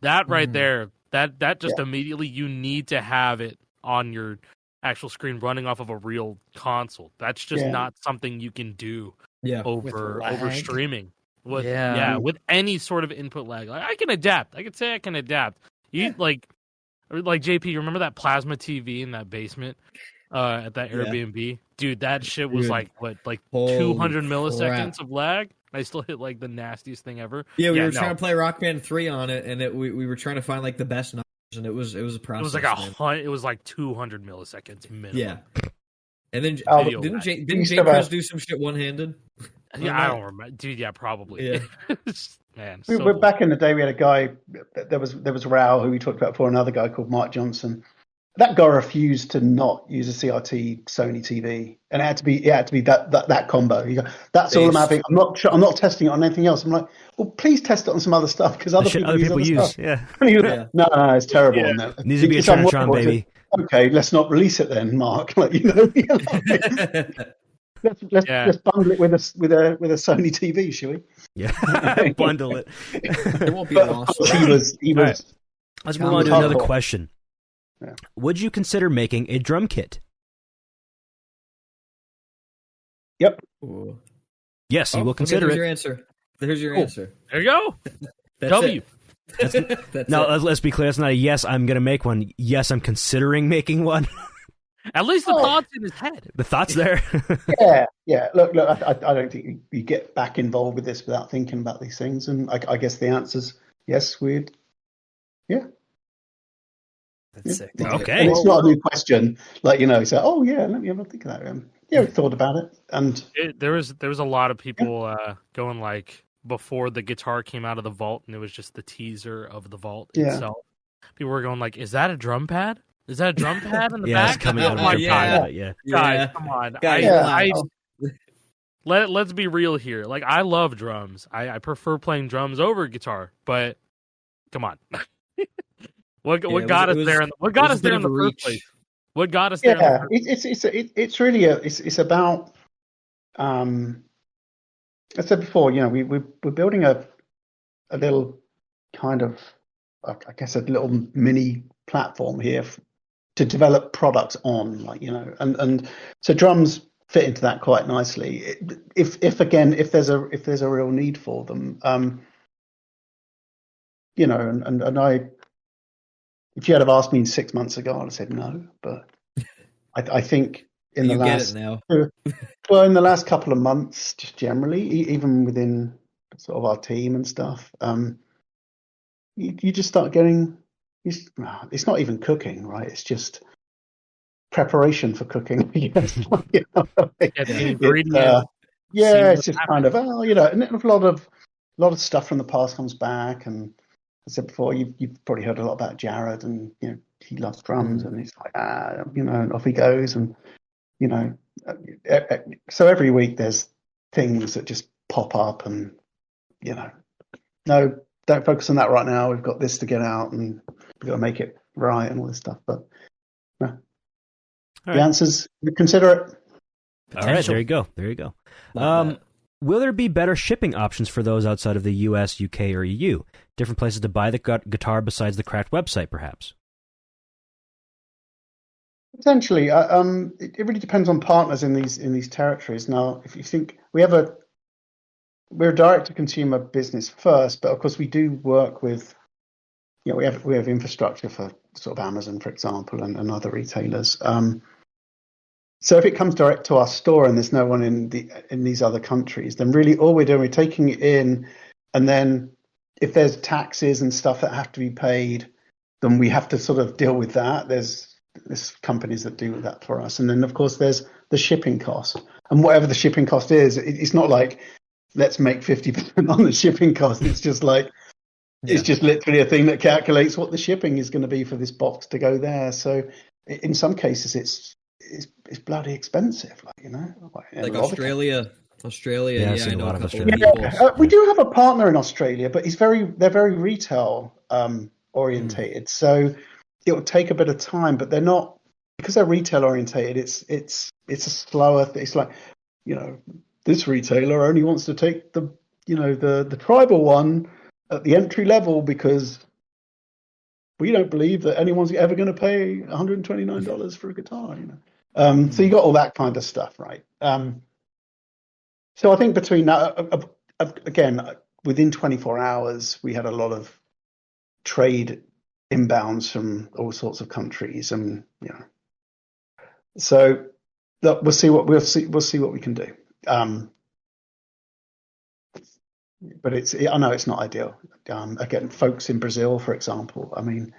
Speaker 5: that right there. That just immediately you need to have it on your actual screen running off of a real console. That's just not something you can do over streaming. With any sort of input lag. Like, I can adapt. I could say I can adapt. You like JP, you remember that plasma TV in that basement at that Airbnb? Dude, that shit was like 200 milliseconds of lag. I still hit like the nastiest thing ever.
Speaker 4: Yeah, we were trying to play Rock Band 3 on it, and we were trying to find like the best numbers, and it was a process.
Speaker 5: It was like 200 milliseconds minimum.
Speaker 4: Yeah. And then didn't J-Press do some shit one-handed?
Speaker 5: Yeah, I don't remember. Dude, yeah, probably.
Speaker 4: Yeah.
Speaker 5: Man,
Speaker 2: we're back in the day, we had a guy, there was Rao, who we talked about before, another guy called Mark Johnson. That guy refused to not use a CRT Sony TV, and it had to be that combo. He go, that's all I'm having. I'm not testing it on anything else. I'm like, well, please test it on some other stuff because other people use.
Speaker 1: Yeah.
Speaker 2: No, it's terrible. On that.
Speaker 1: Needs to be a Trinitron, baby.
Speaker 2: Okay, let's not release it then, Mark. Like, let's bundle it with a Sony TV, shall we?
Speaker 1: Yeah, bundle it.
Speaker 4: It won't be lost.
Speaker 2: He was.
Speaker 1: Right. Let's move on to another question.
Speaker 2: Yeah.
Speaker 1: Would you consider making a drum kit?
Speaker 2: Yep.
Speaker 4: Ooh.
Speaker 1: Yes, you will consider it.
Speaker 4: There's your answer.
Speaker 5: There you go. W.
Speaker 1: Let's be clear. That's not a yes, I'm going to make one. Yes, I'm considering making one.
Speaker 5: At least the thought's in his head.
Speaker 1: The thought's there.
Speaker 2: Yeah. Look. I don't think you get back involved with this without thinking about these things. And I guess the answer's yes.
Speaker 3: That's sick.
Speaker 1: Okay.
Speaker 2: And it's not a new question. Like, say, oh yeah, let me have a think of that. We thought about it, and
Speaker 5: there was a lot of people going like before the guitar came out of the vault, and it was just the teaser of the vault itself. People were going like, "Is that a drum pad? Is that a drum pad in the back?"
Speaker 1: It's coming out of your pocket.
Speaker 5: Guys, come on. Let's be real here. Like, I love drums. I prefer playing drums over guitar, but come on. What got us there in the first place? What got us there?
Speaker 2: Yeah, it's really it's about. I said before, we're building a little kind of, I guess, a little mini platform here to develop products on, and so drums fit into that quite nicely. If there's a real need for them, and I. If you had have asked me 6 months ago, I'd have said no. But I think in the last in the last couple of months, just generally, even within sort of our team and stuff, you just start getting. It's not even cooking, right? It's just preparation for cooking. It's just kind of and a lot of stuff from the past comes back. And I said before, you've probably heard a lot about Jared, and he loves drums, and he's like, and off he goes, and so every week there's things that just pop up, and no, don't focus on that right now. We've got this to get out, and we've got to make it right, and all this stuff. But the answers, consider it.
Speaker 1: All right, there you go. Will there be better shipping options for those outside of the US, UK, or EU? Different places to buy the guitar besides the Cracked website, perhaps?
Speaker 2: Potentially. It really depends on partners in these territories. Now, if you think we're a direct-to-consumer business first, but of course we do work with, we have infrastructure for sort of Amazon, for example, and other retailers. So if it comes direct to our store and there's no one in these other countries, then really all we're doing, we're taking it in, and then if there's taxes and stuff that have to be paid, then we have to sort of deal with that. There's companies that do that for us, and then of course there's the shipping cost, and whatever the shipping cost is, it's not like let's make 50% on the shipping cost. It's just like it's just literally a thing that calculates what the shipping is going to be for this box to go there. So in some cases it's bloody expensive,
Speaker 4: like Australia. Yeah,
Speaker 1: I know a couple of
Speaker 2: people. We do have a partner in Australia, but they're very retail orientated. So it will take a bit of time, but they're not, because they're retail orientated. It's a slower. It's like this retailer only wants to take the tribal one at the entry level because we don't believe that anyone's ever going to pay $129 for a guitar. So you got all that kind of stuff, right? So I think between that, again, within 24 hours, we had a lot of trade inbounds from all sorts of countries, and so look, we'll see what we can do. But I know it's not ideal. Again, folks in Brazil, for example, I mean,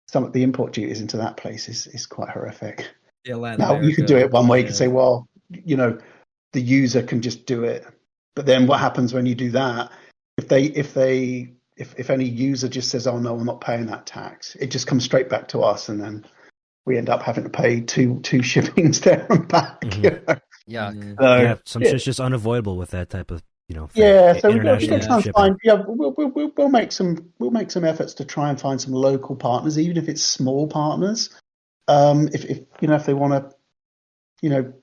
Speaker 2: some of the import duties into that place is quite horrific.
Speaker 4: Yeah,
Speaker 2: now you could do it one way. You could say, well, the user can just do it. But then what happens when you do that? If any user just says, "Oh no, I'm not paying that tax," it just comes straight back to us, and then we end up having to pay two shippings there and back.
Speaker 1: Mm-hmm.
Speaker 3: Yeah.
Speaker 1: Some shit's just unavoidable with that type of
Speaker 2: so we're going
Speaker 1: international
Speaker 2: to try and
Speaker 1: shipping.
Speaker 2: find. We'll make some efforts to try and find some local partners, even if it's small partners. If they want to,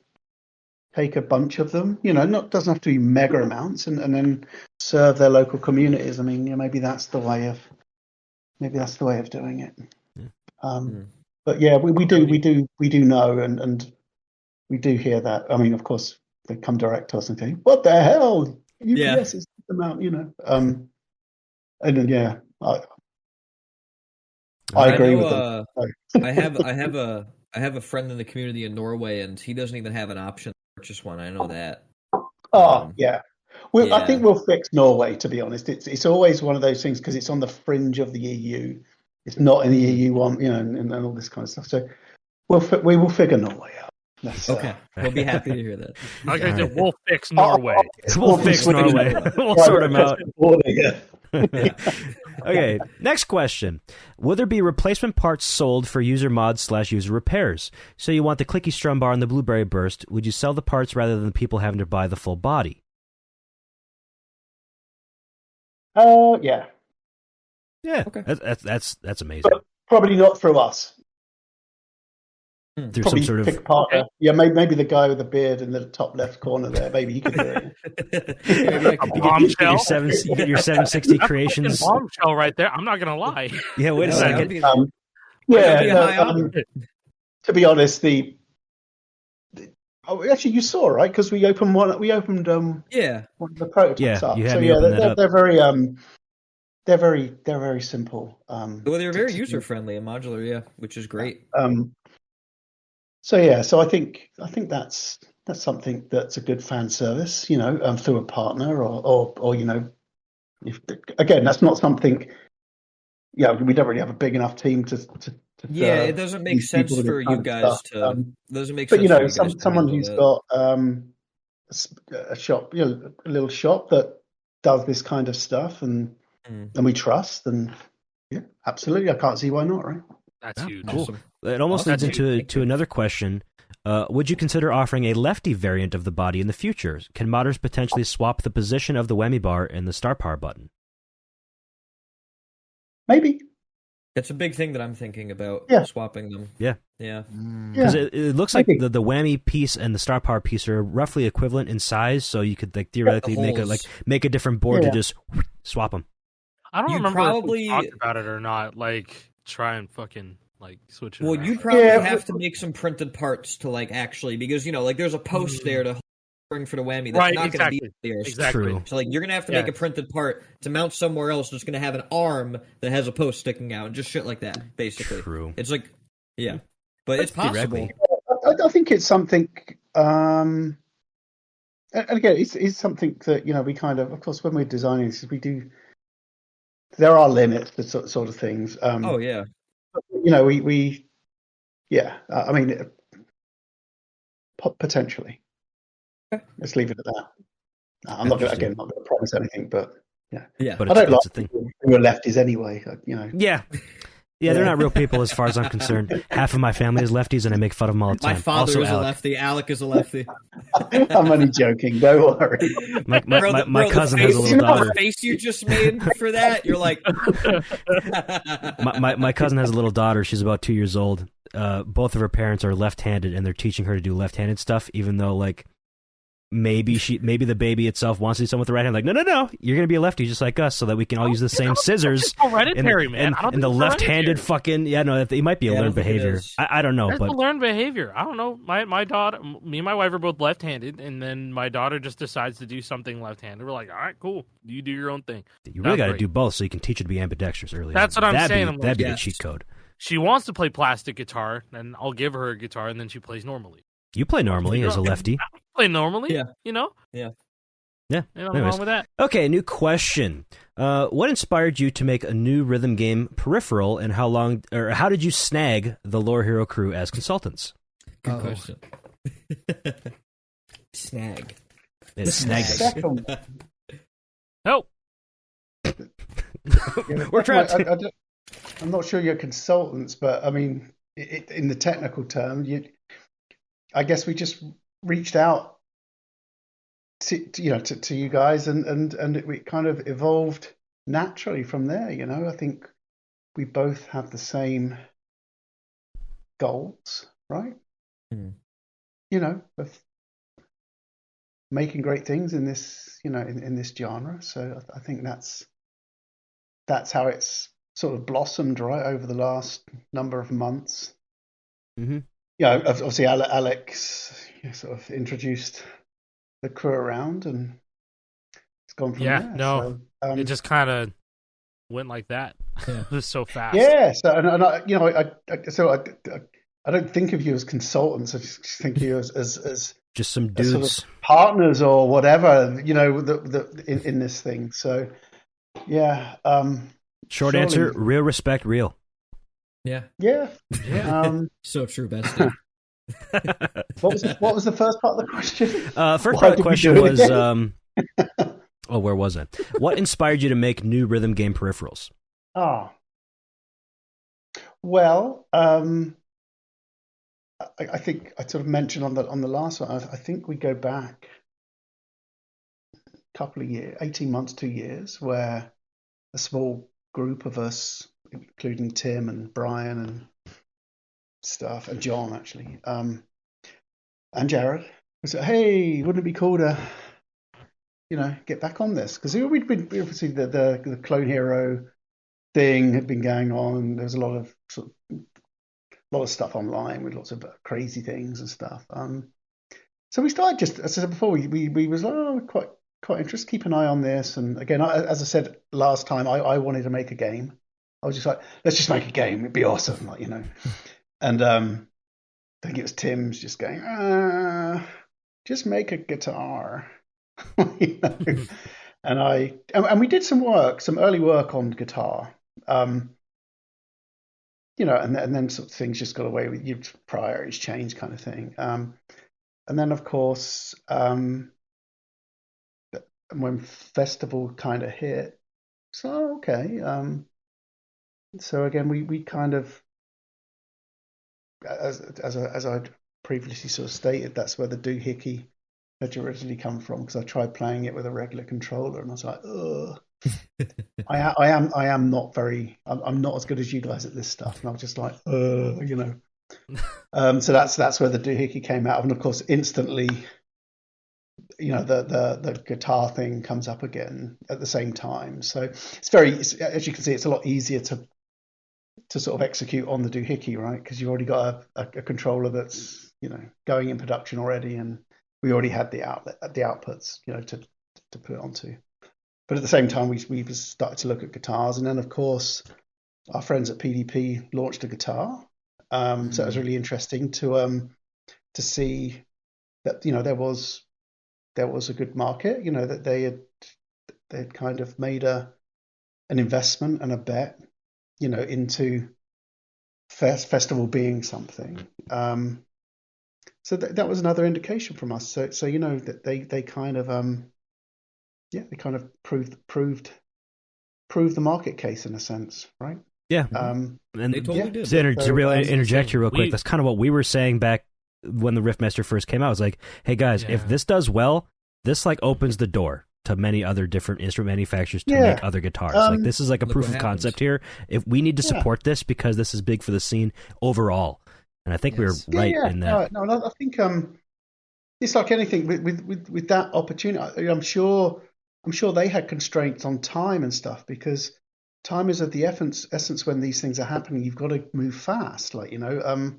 Speaker 2: take a bunch of them, doesn't have to be mega amounts, and then serve their local communities. I mean, maybe that's the way of doing it. But yeah, we do know, and we do hear that. I mean, of course, they come direct to us and say, "What the hell? UPS is the amount," and then I agree with them.
Speaker 4: I have a friend in the community in Norway, and he doesn't even have an option to purchase one. I know that.
Speaker 2: I think we'll fix Norway. To be honest, it's always one of those things because it's on the fringe of the EU. It's not in the EU one, and all this kind of stuff. So we will figure Norway out.
Speaker 4: Okay, we'll be happy to hear that.
Speaker 5: Like I said, we'll fix Norway.
Speaker 1: We'll fix Norway. We'll sort them out. Okay, next question. Will there be replacement parts sold for user mods / user repairs? So you want the clicky strum bar and the blueberry burst. Would you sell the parts rather than people having to buy the full body?
Speaker 2: Yeah.
Speaker 1: Yeah,
Speaker 4: okay.
Speaker 1: That's amazing.
Speaker 2: But probably not through us.
Speaker 1: Through
Speaker 2: Probably
Speaker 1: some sort of
Speaker 2: partner. Yeah, maybe the guy with the beard in the top left corner there. Maybe he could do it.
Speaker 5: Bombshell.
Speaker 1: You get your 760 creations.
Speaker 5: Bombshell right there. I'm not gonna lie.
Speaker 1: Yeah, wait a second.
Speaker 2: To be honest, actually you saw, right? Because we opened one of the prototypes up.
Speaker 1: You had me open that up.
Speaker 2: They're very simple.
Speaker 4: Well, they're very user friendly and modular, which is great.
Speaker 2: So I think that's something that's a good fan service, through a partner or again, that's not something. Yeah, we don't really have a big enough team to
Speaker 4: it doesn't make sense for you guys to. Doesn't make sense.
Speaker 2: But someone who's got a shop, a little shop that does this kind of stuff, and we trust, then absolutely, I can't see why not, right?
Speaker 5: That's huge.
Speaker 1: Cool.
Speaker 5: Awesome.
Speaker 1: It almost leads into another question. Would you consider offering a lefty variant of the body in the future? Can modders potentially swap the position of the whammy bar and the star power button?
Speaker 2: Maybe.
Speaker 4: It's a big thing that I'm thinking about, swapping them. Yeah.
Speaker 1: Because it looks like the whammy piece and the star power piece are roughly equivalent in size, so you could theoretically make a different board to just swap them.
Speaker 5: I don't remember if we talked about it or not. Try and fucking switch it.
Speaker 4: Well, you probably have to make some printed parts to actually, because there's a post there to bring for the whammy. That's not going to be there.
Speaker 5: Exactly.
Speaker 1: True.
Speaker 4: So you're going to have to make a printed part to mount somewhere else that's going to have an arm that has a post sticking out, and just shit like that. Basically,
Speaker 1: true.
Speaker 4: It's but it's possible.
Speaker 2: I think it's something. And again, it's something that we kind of course, when we're designing this, we do. There are limits to sort of things. I mean, potentially. Let's leave it at that. I'm not going to promise anything, but
Speaker 1: but
Speaker 2: I don't like
Speaker 1: a thing.
Speaker 2: who are lefties anyway.
Speaker 1: Yeah, they're not real people as far as I'm concerned. Half of my family is lefties, and I make fun of them all the time.
Speaker 4: My father is a lefty. Alec is a lefty.
Speaker 2: I'm only joking. Don't worry.
Speaker 1: My cousin has a little daughter.
Speaker 4: The face you just made for that, you're like.
Speaker 1: my cousin has a little daughter. She's about 2 years old. Both of her parents are left-handed, and they're teaching her to do left-handed stuff, even though maybe the baby itself wants to do something with the right hand. Like, no, you're gonna be a lefty just like us, so that we can all use the same scissors.
Speaker 5: It's hereditary, man.
Speaker 1: And the left-handed fucking it might be a learned behavior. I don't know,
Speaker 5: That's
Speaker 1: but
Speaker 5: a learned behavior. I don't know. My daughter, me and my wife are both left-handed, and then my daughter just decides to do something left-handed. We're like, all right, cool. You do your own thing.
Speaker 1: You really got to do both so you can teach her to be ambidextrous early.
Speaker 5: That's what I'm saying.
Speaker 1: That'd be the cheat code.
Speaker 5: She wants to play plastic guitar, and I'll give her a guitar, and then she plays normally.
Speaker 1: You play normally as a lefty.
Speaker 5: I play normally,
Speaker 4: Yeah.
Speaker 5: Yeah.
Speaker 1: Nothing
Speaker 5: wrong with that.
Speaker 1: Okay, new question. What inspired you to make a new rhythm game peripheral, and how did you snag the Lore Hero crew as consultants?
Speaker 4: Good question. Snag.
Speaker 1: Snag.
Speaker 2: Second.
Speaker 5: Oh.
Speaker 1: We're trying
Speaker 2: I'm not sure you're consultants, but I mean, in the technical term, I guess we just reached out to you guys, and it kind of evolved naturally from there. I think we both have the same goals, right? Of making great things in this, in this genre. So I think that's how it's sort of blossomed, right, over the last number of months.
Speaker 1: Mm-hmm.
Speaker 2: Yeah, obviously Alex sort of introduced the crew around, and it's gone from there.
Speaker 5: No, it just kind of went like that. It was so fast.
Speaker 2: Yeah, so I don't think of you as consultants. I just think of you as
Speaker 1: just some dudes,
Speaker 2: sort of partners or whatever, in this thing. So yeah.
Speaker 1: Short answer: real respect, real.
Speaker 4: Yeah. So true, bestie.
Speaker 2: What was the first part of the question?
Speaker 1: First part of the question was, where was I? What inspired you to make new rhythm game peripherals?
Speaker 2: Well, I think I sort of mentioned on the last one. I think we go back a couple of years, 18 months, 2 years, where a small group of us, including Tim and Brian and stuff, and John actually, and Jared, we said, "Hey, wouldn't it be cool to, get back on this?" Because we'd been obviously the Clone Hero thing had been going on. There was a lot of stuff online with lots of crazy things and stuff. So we started, just as I said before, we was like, quite interested. Keep an eye on this. And again, as I said last time, I wanted to make a game. I was just like, let's just make a game. It'd be awesome, And I think it was Tim's just going, just make a guitar. And we did some early work on guitar. And then sort of things just got away with your priorities change kind of thing. And then of course, when festival kind of hit, so okay. So again, we kind of, as I'd previously sort of stated, that's where the doohickey had originally come from, because I tried playing it with a regular controller and I was like, ugh. I am not very. I'm not as good as you guys at this stuff, and I was just like, So that's where the doohickey came out of, and of course, instantly, the guitar thing comes up again at the same time. So as you can see, it's a lot easier to sort of execute on the doohickey, right? Because you've already got a controller that's going in production already, and we already had the outputs, to put it onto. But at the same time, we started to look at guitars, and then of course, our friends at PDP launched a guitar. So it was really interesting to see that there was a good market. That they had kind of made an investment and a bet, into festival being something. So that was another indication from us. So that they kind of they kind of proved the market case in a sense, right?
Speaker 1: Yeah.
Speaker 4: And they totally did.
Speaker 1: To interject here real quick, that's kind of what we were saying back when the Riffmaster first came out. I was like, hey guys, if this does well, this like opens the door to many other different instrument manufacturers to make other guitars. This is like a proof of concept here. If we need to support this because this is big for the scene overall. And I think we were right in that.
Speaker 2: No, I think it's like anything with that opportunity. I'm sure they had constraints on time and stuff, because time is of the essence when these things are happening. You've got to move fast, like, you know.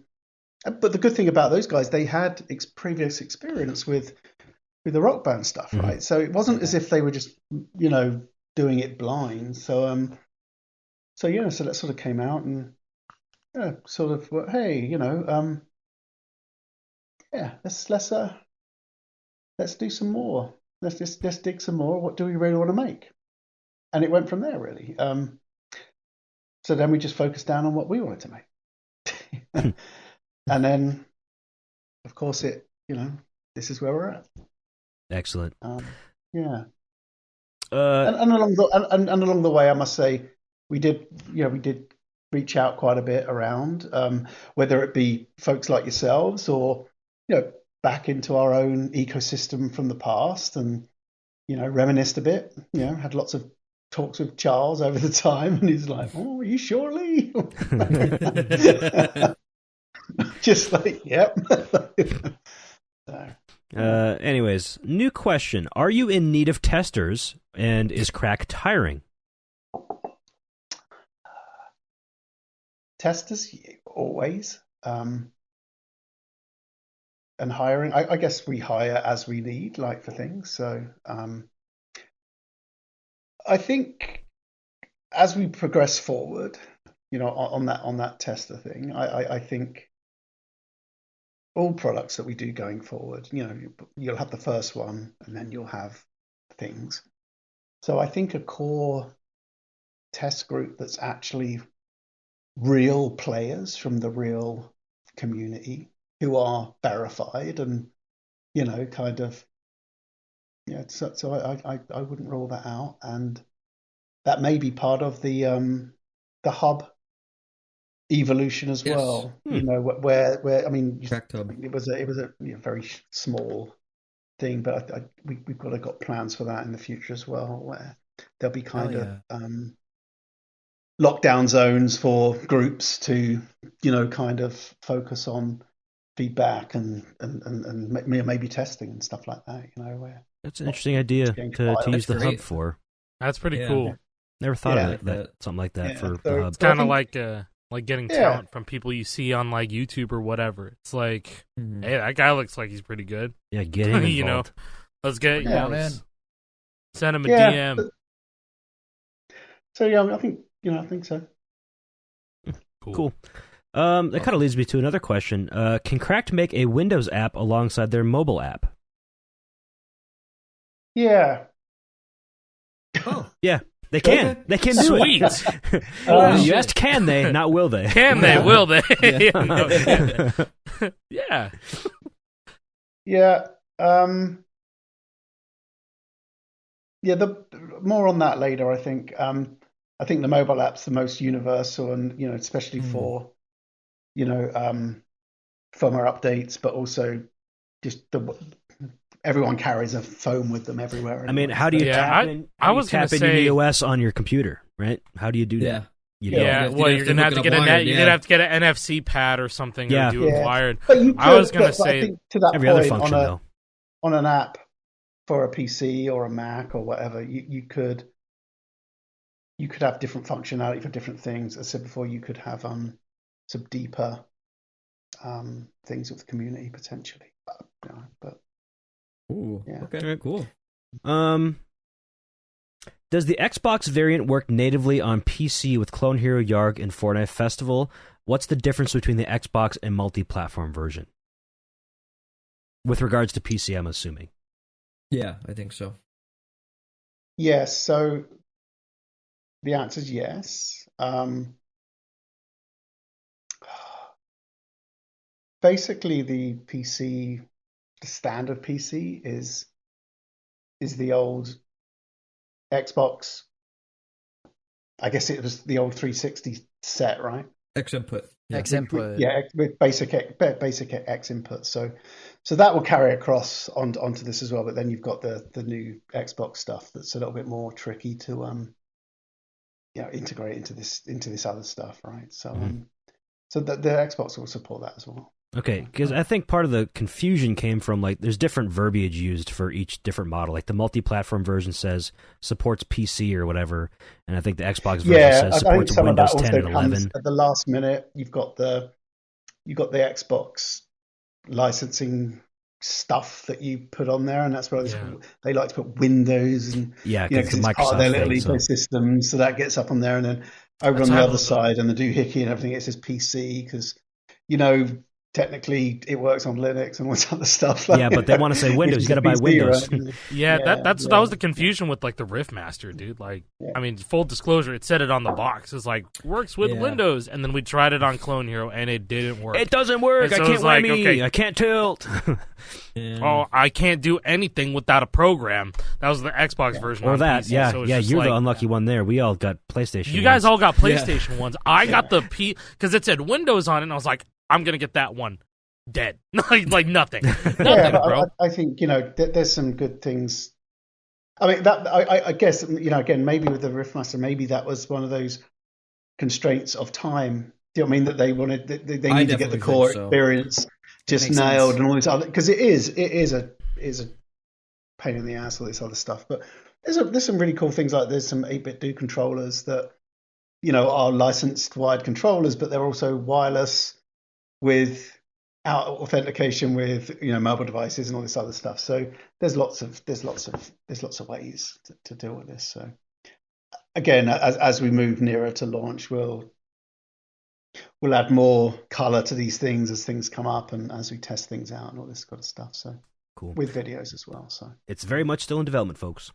Speaker 2: But the good thing about those guys, they had previous experience with the Rock Band stuff, right? So it wasn't as if they were just, you know, doing it blind. So so that sort of came out, and sort of, well, hey, you know, let's do some more. Let's dig some more. What do we really want to make? And it went from there, really. So then we just focused down on what we wanted to make. And then, of course, this is where we're at.
Speaker 1: Excellent.
Speaker 2: Yeah. And along the way, I must say, we did reach out quite a bit around, whether it be folks like yourselves or, you know, back into our own ecosystem from the past, and, you know, reminisced a bit. You know, had lots of talks with Charles over the time, and he's like, "Oh, are you sure, Lee?" Just like, yep. So.
Speaker 1: Anyways, new question. Are you in need of testers, and is Crack hiring?
Speaker 2: Testers, always. And hiring, I guess we hire as we need, like, for things. So I think as we progress forward, you know, on that tester thing, I think all products that we do going forward, you know, you'll have the first one, and then you'll have things. So I think a core test group that's actually real players from the real community who are verified, and, you know, kind of, yeah. So I wouldn't rule that out, and that may be part of the hub evolution as well. You know, where I mean, it was a very small thing, but we've got plans for that in the future as well, where there'll be kind of lockdown zones for groups to, you know, kind of focus on feedback and maybe testing and stuff like that. You know, where
Speaker 1: that's an interesting idea to use the hub for.
Speaker 5: That's pretty cool.
Speaker 1: Never thought of that something like that for the hub.
Speaker 5: It's kind of like getting talent from people you see on, like, YouTube or whatever. It's like, hey, that guy looks like he's pretty good.
Speaker 1: Yeah, get him involved.
Speaker 5: You know, let's get send him a DM.
Speaker 2: So I think so.
Speaker 1: Cool. That kind of leads me to another question. Can Cracked make a Windows app alongside their mobile app?
Speaker 2: Yeah.
Speaker 1: Oh. Yeah, they can. Okay. They can do it. Sweet. You asked, can they? Not will they?
Speaker 5: Can they? Will they? Yeah.
Speaker 2: Yeah. Yeah. The more on that later, I think. I think the mobile app's the most universal, and, you know, especially for, you know, firmware updates, but also just everyone carries a phone with them everywhere. Anyway.
Speaker 1: I mean, how do you tap in your OS on your computer, right? How do you do that?
Speaker 5: Well, you're gonna have to get an NFC pad or something, or do it wired.
Speaker 2: I
Speaker 5: was gonna say,
Speaker 2: I think to that
Speaker 1: every
Speaker 2: point,
Speaker 1: other function
Speaker 2: on an app for a PC or a Mac or whatever, you could have different functionality for different things. As I said before, you could have some deeper things with the community potentially.
Speaker 4: Ooh, yeah. Okay, cool.
Speaker 1: Does the Xbox variant work natively on PC with Clone Hero Yarg and Fortnite Festival? What's the difference between the Xbox and multi-platform version? With regards to PC, I'm assuming.
Speaker 4: Yeah, I think so.
Speaker 2: Yes, so the answer is yes. Basically, the standard PC is the old Xbox. I guess it was the old 360 set, right?
Speaker 4: X input.
Speaker 3: X input.
Speaker 2: Yeah, with basic X input. So that will carry across onto this as well. But then you've got the new Xbox stuff that's a little bit more tricky to integrate into this other stuff, right? So so the Xbox will support that as well.
Speaker 1: Okay, because I think part of the confusion came from, like, there's different verbiage used for each different model. Like, the multi-platform version says supports PC or whatever, and I think the Xbox version says supports Windows 10 and 11.
Speaker 2: At the last minute, you've got the Xbox licensing stuff that you put on there, and that's where they like to put Windows and
Speaker 1: because
Speaker 2: it's part of their little ecosystem, so that gets up on there, and then over on the other side and the doohickey and everything, it says PC because technically it works on Linux and all this other stuff.
Speaker 1: But they want to say Windows. You got to buy Windows.
Speaker 5: Right? That was the confusion with like the Riffmaster, dude. Like, I mean, full disclosure, it said it on the box. It's like works with Windows, and then we tried it on Clone Hero, and it didn't work.
Speaker 1: It doesn't work. So I can't I can't tilt.
Speaker 5: Oh, I can't do anything without a program. That was the Xbox version.
Speaker 1: Or
Speaker 5: on
Speaker 1: that,
Speaker 5: PC,
Speaker 1: you're the unlucky one there. We all got PlayStation.
Speaker 5: You guys all got PlayStation ones. I got the because it said Windows on it, and I was like, I'm gonna get that one. Dead. like nothing. Bro.
Speaker 2: I think, there's some good things. I mean, that I guess, again, maybe with the Riffmaster, maybe that was one of those constraints of time. Do you know what I mean? That they wanted, they need to get the core experience just nailed and all this other, because it is a pain in the ass, all this other stuff. But there's some really cool things, like there's some 8-bit do controllers that, are licensed wired controllers, but they're also wireless with authentication with mobile devices and all this other stuff. So there's lots of ways to deal with this. So again, as we move nearer to launch, we'll add more color to these things as things come up and as we test things out and all this kind of stuff. So
Speaker 1: cool, with
Speaker 2: videos as well. So
Speaker 1: it's very much still in development, folks.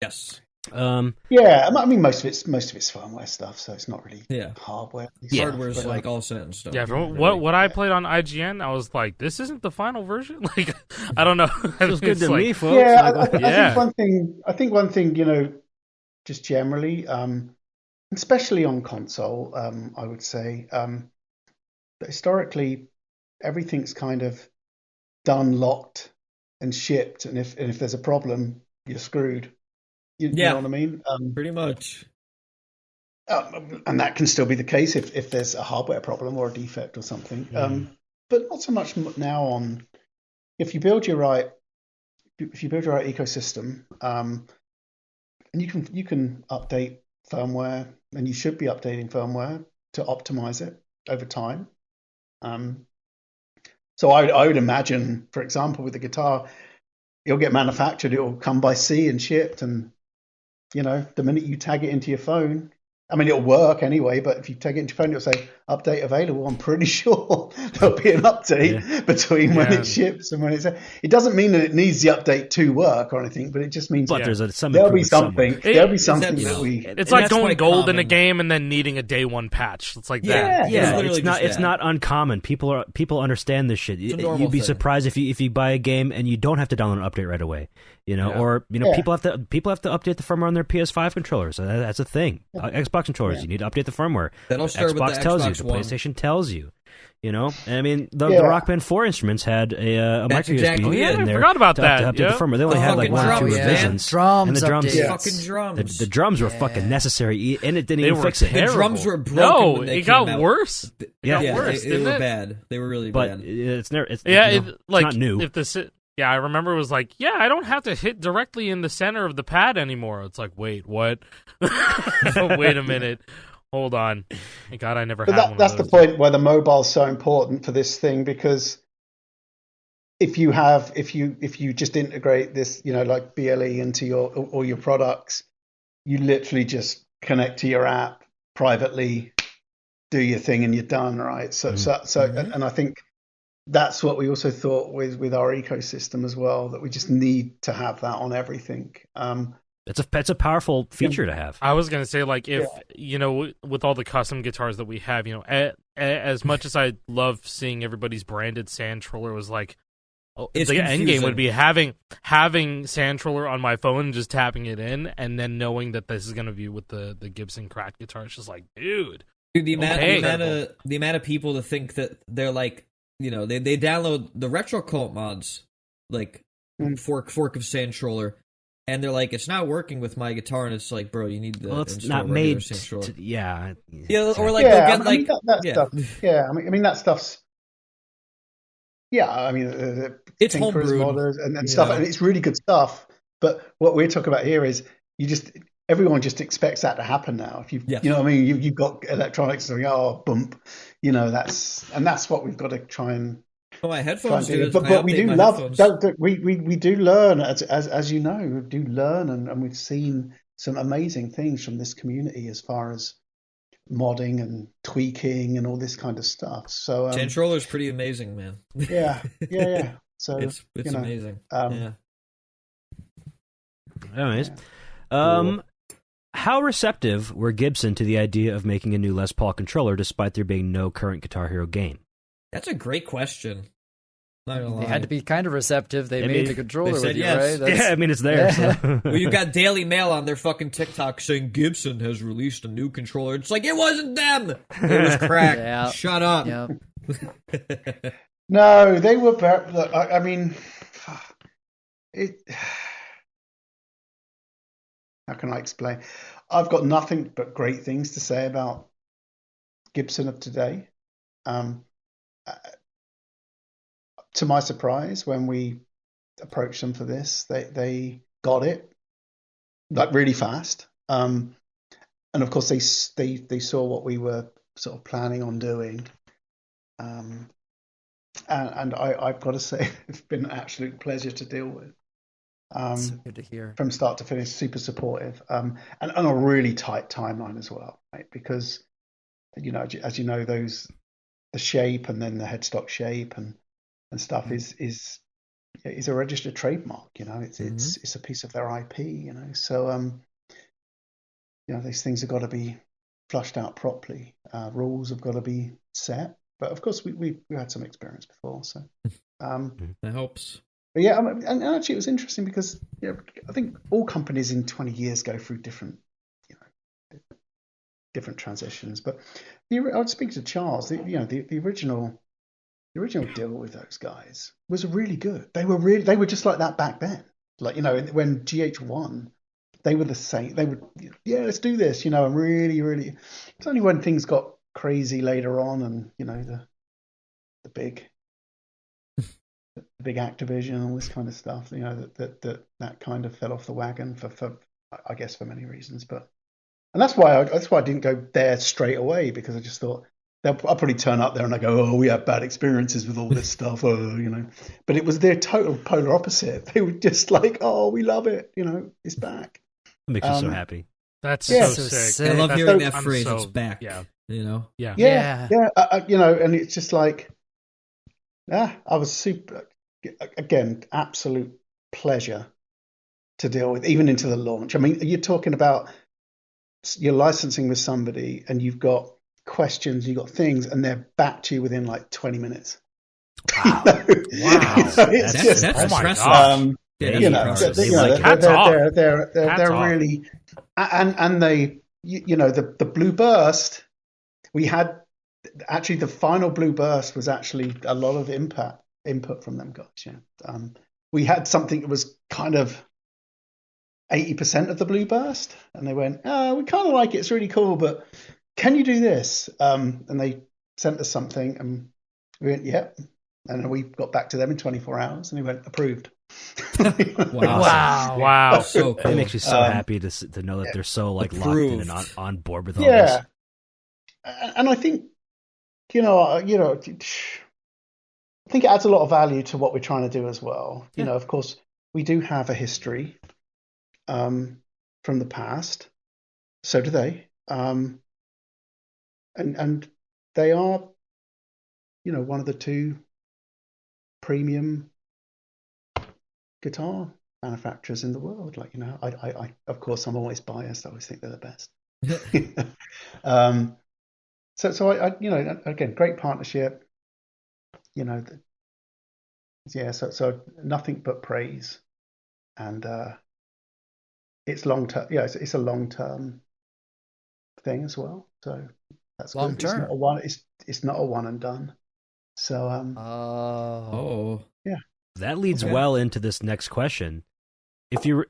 Speaker 4: Yes.
Speaker 2: I mean, most of it's firmware stuff, so it's not really hardware.
Speaker 4: Hardware's like all set and stuff.
Speaker 5: Yeah, from what I played on IGN, I was like, this isn't the final version. Like, I don't know.
Speaker 1: Feels good to me, folks.
Speaker 2: Yeah, I think one thing, just generally, especially on console, I would say, that historically everything's kind of done, locked, and shipped, and if there's a problem, you're screwed. You know what I mean?
Speaker 4: Pretty much.
Speaker 2: And that can still be the case if there's a hardware problem or a defect or something. But not so much now on if you build your right ecosystem, and you can update firmware, and you should be updating firmware to optimize it over time. So I would imagine, for example, with the guitar, it'll get manufactured, it'll come by sea and shipped, and the minute you tag it into your phone, I mean, it'll work anyway, but if you tag it into your phone, it'll say update available. I'm pretty sure there'll be an update between when it ships and when it's. It doesn't mean that it needs the update to work or anything, but it just means there'll be something. There'll be something that we.
Speaker 5: It's like going gold in a game and then needing a day one patch. It's like that.
Speaker 1: Yeah, it's not uncommon. People understand this shit. You'd be surprised if you buy a game and you don't have to download an update right away. Or people have to update the firmware on their PS5 controllers. That's a thing. Xbox controllers, you need to update the firmware.
Speaker 4: That'll start
Speaker 1: Xbox
Speaker 4: with the
Speaker 1: tells
Speaker 4: Xbox
Speaker 1: you, the
Speaker 4: One.
Speaker 1: PlayStation tells you. And I mean, the Rock Band 4 instruments had a micro USB in there.
Speaker 5: I forgot about that.
Speaker 1: To update the firmware. They only had like 1 or 2 revisions.
Speaker 3: Drums,
Speaker 1: and the drums,
Speaker 4: fucking drums.
Speaker 1: The drums were fucking necessary, and it didn't even fix it.
Speaker 4: The drums were broken.
Speaker 5: No,
Speaker 4: when they
Speaker 5: it got
Speaker 4: came
Speaker 5: worse.
Speaker 4: They were bad. They were really bad.
Speaker 1: But it's
Speaker 5: it's
Speaker 1: not new.
Speaker 5: I remember it was like, I don't have to hit directly in the center of the pad anymore. It's like, wait, what? Wait a minute. Hold on. Thank God I never had one of those.
Speaker 2: That's the point where the mobile's so important for this thing, because if you just integrate this, like BLE into all your products, you literally just connect to your app privately, do your thing, and you're done, right? So and I think that's what we also thought with our ecosystem as well, that we just need to have that on everything.
Speaker 1: It's a powerful feature to have.
Speaker 5: I was gonna say, like, if with all the custom guitars that we have, as much as I love seeing everybody's branded Sandtroller, was like, the end game would be having Sandtroller on my phone and just tapping it in, and then knowing that this is gonna be with the Gibson cracked guitar. It's just like, dude,
Speaker 4: the amount of people to think that they're like, they download the retro cult mods, like fork of Sandtroller. And they're like, it's not working with my guitar, and it's like, bro, you need the.
Speaker 1: Well, it's not made. Or like
Speaker 2: they'll get stuff. Yeah, I mean that stuff's. Yeah, I mean,
Speaker 4: It's
Speaker 2: tinkerers,
Speaker 4: homebrewed,
Speaker 2: modders, and stuff, and it's really good stuff. But what we're talking about here is everyone just expects that to happen now. If you know what I mean, you've got electronics and bump, that's what we've got to try and.
Speaker 4: Well, my headphones do.
Speaker 2: But we do love. We do learn as you know, we do learn, and we've seen some amazing things from this community as far as modding and tweaking and all this kind of stuff. So
Speaker 4: Chantroller's pretty amazing, man.
Speaker 2: Yeah. So
Speaker 4: it's amazing. Yeah.
Speaker 1: Anyways, how receptive were Gibson to the idea of making a new Les Paul controller, despite there being no current Guitar Hero game?
Speaker 4: That's a great question. Not gonna lie.
Speaker 3: They had to be kind of receptive. They made the controller
Speaker 4: they said
Speaker 3: with you,
Speaker 4: yes.
Speaker 3: right?
Speaker 1: Yeah, I mean, it's there. So.
Speaker 4: Well, you got Daily Mail on their fucking TikTok saying Gibson has released a new controller. It's like, it wasn't them. It was crack.
Speaker 3: Yeah.
Speaker 4: Shut up.
Speaker 3: Yeah.
Speaker 2: No, they were. Look, I mean, it. How can I explain? I've got nothing but great things to say about Gibson of today. To my surprise, when we approached them for this, they got it like really fast. And of course, they saw what we were sort of planning on doing. And I've got to say, it's been an absolute pleasure to deal with.
Speaker 3: So good to hear.
Speaker 2: From start to finish, super supportive, and a really tight timeline as well, right? Because as you know, the shape and then the headstock shape and stuff is a registered trademark. It's a piece of their IP. So these things have got to be flushed out properly. Rules have got to be set. But of course, we had some experience before, so
Speaker 4: that helps.
Speaker 2: But yeah, and actually, it was interesting because I think all companies in 20 years go through different transitions. But I would speak to Charles. The original deal with those guys was really good. They were just like that back then. Like when GH1, they were the same. They would let's do this. And really, really. It's only when things got crazy later on, and the big Activision and all this kind of stuff, that kind of fell off the wagon for I guess for many reasons, and that's why I didn't go there straight away, because I just thought I'll probably turn up there and I go, oh, we have bad experiences with all this stuff, but it was their total polar opposite. They were just like, oh, we love it, it's back.
Speaker 1: It makes you so happy.
Speaker 5: That's so sick.
Speaker 4: I love hearing that phrase. It's back.
Speaker 5: Yeah.
Speaker 2: Yeah. And it's just like, I was super, again, absolute pleasure to deal with, even into the launch. I mean, you're talking about you're licensing with somebody and you've got questions, you've got things, and they're back to you within like 20 minutes.
Speaker 1: Wow.
Speaker 2: It's just,
Speaker 4: that's
Speaker 5: impressive.
Speaker 2: They're really, and they, the blue burst, we had, actually the final blue burst was actually a lot of input from them guys. We had something that was kind of 80% of the blue burst, and they went, we kind of like it, it's really cool, but can you do this? And they sent us something, and we went, yep. And we got back to them in 24 hours, and we went, approved.
Speaker 5: Wow.
Speaker 4: So cool.
Speaker 1: It makes me so happy to know that they're so locked in and on board with all
Speaker 2: this.
Speaker 1: Yeah.
Speaker 2: And I think, I think it adds a lot of value to what we're trying to do as well. Of course, we do have a history from the past. So do they. And they are, one of the two premium guitar manufacturers in the world. I of course, I'm always biased. I always think they're the best. So I again, great partnership. So nothing but praise, and it's long term. Yeah, it's a long term thing as well. So that's
Speaker 3: long
Speaker 2: good.
Speaker 3: term.
Speaker 2: It's not a one and done. So yeah.
Speaker 1: That leads well into this next question. If you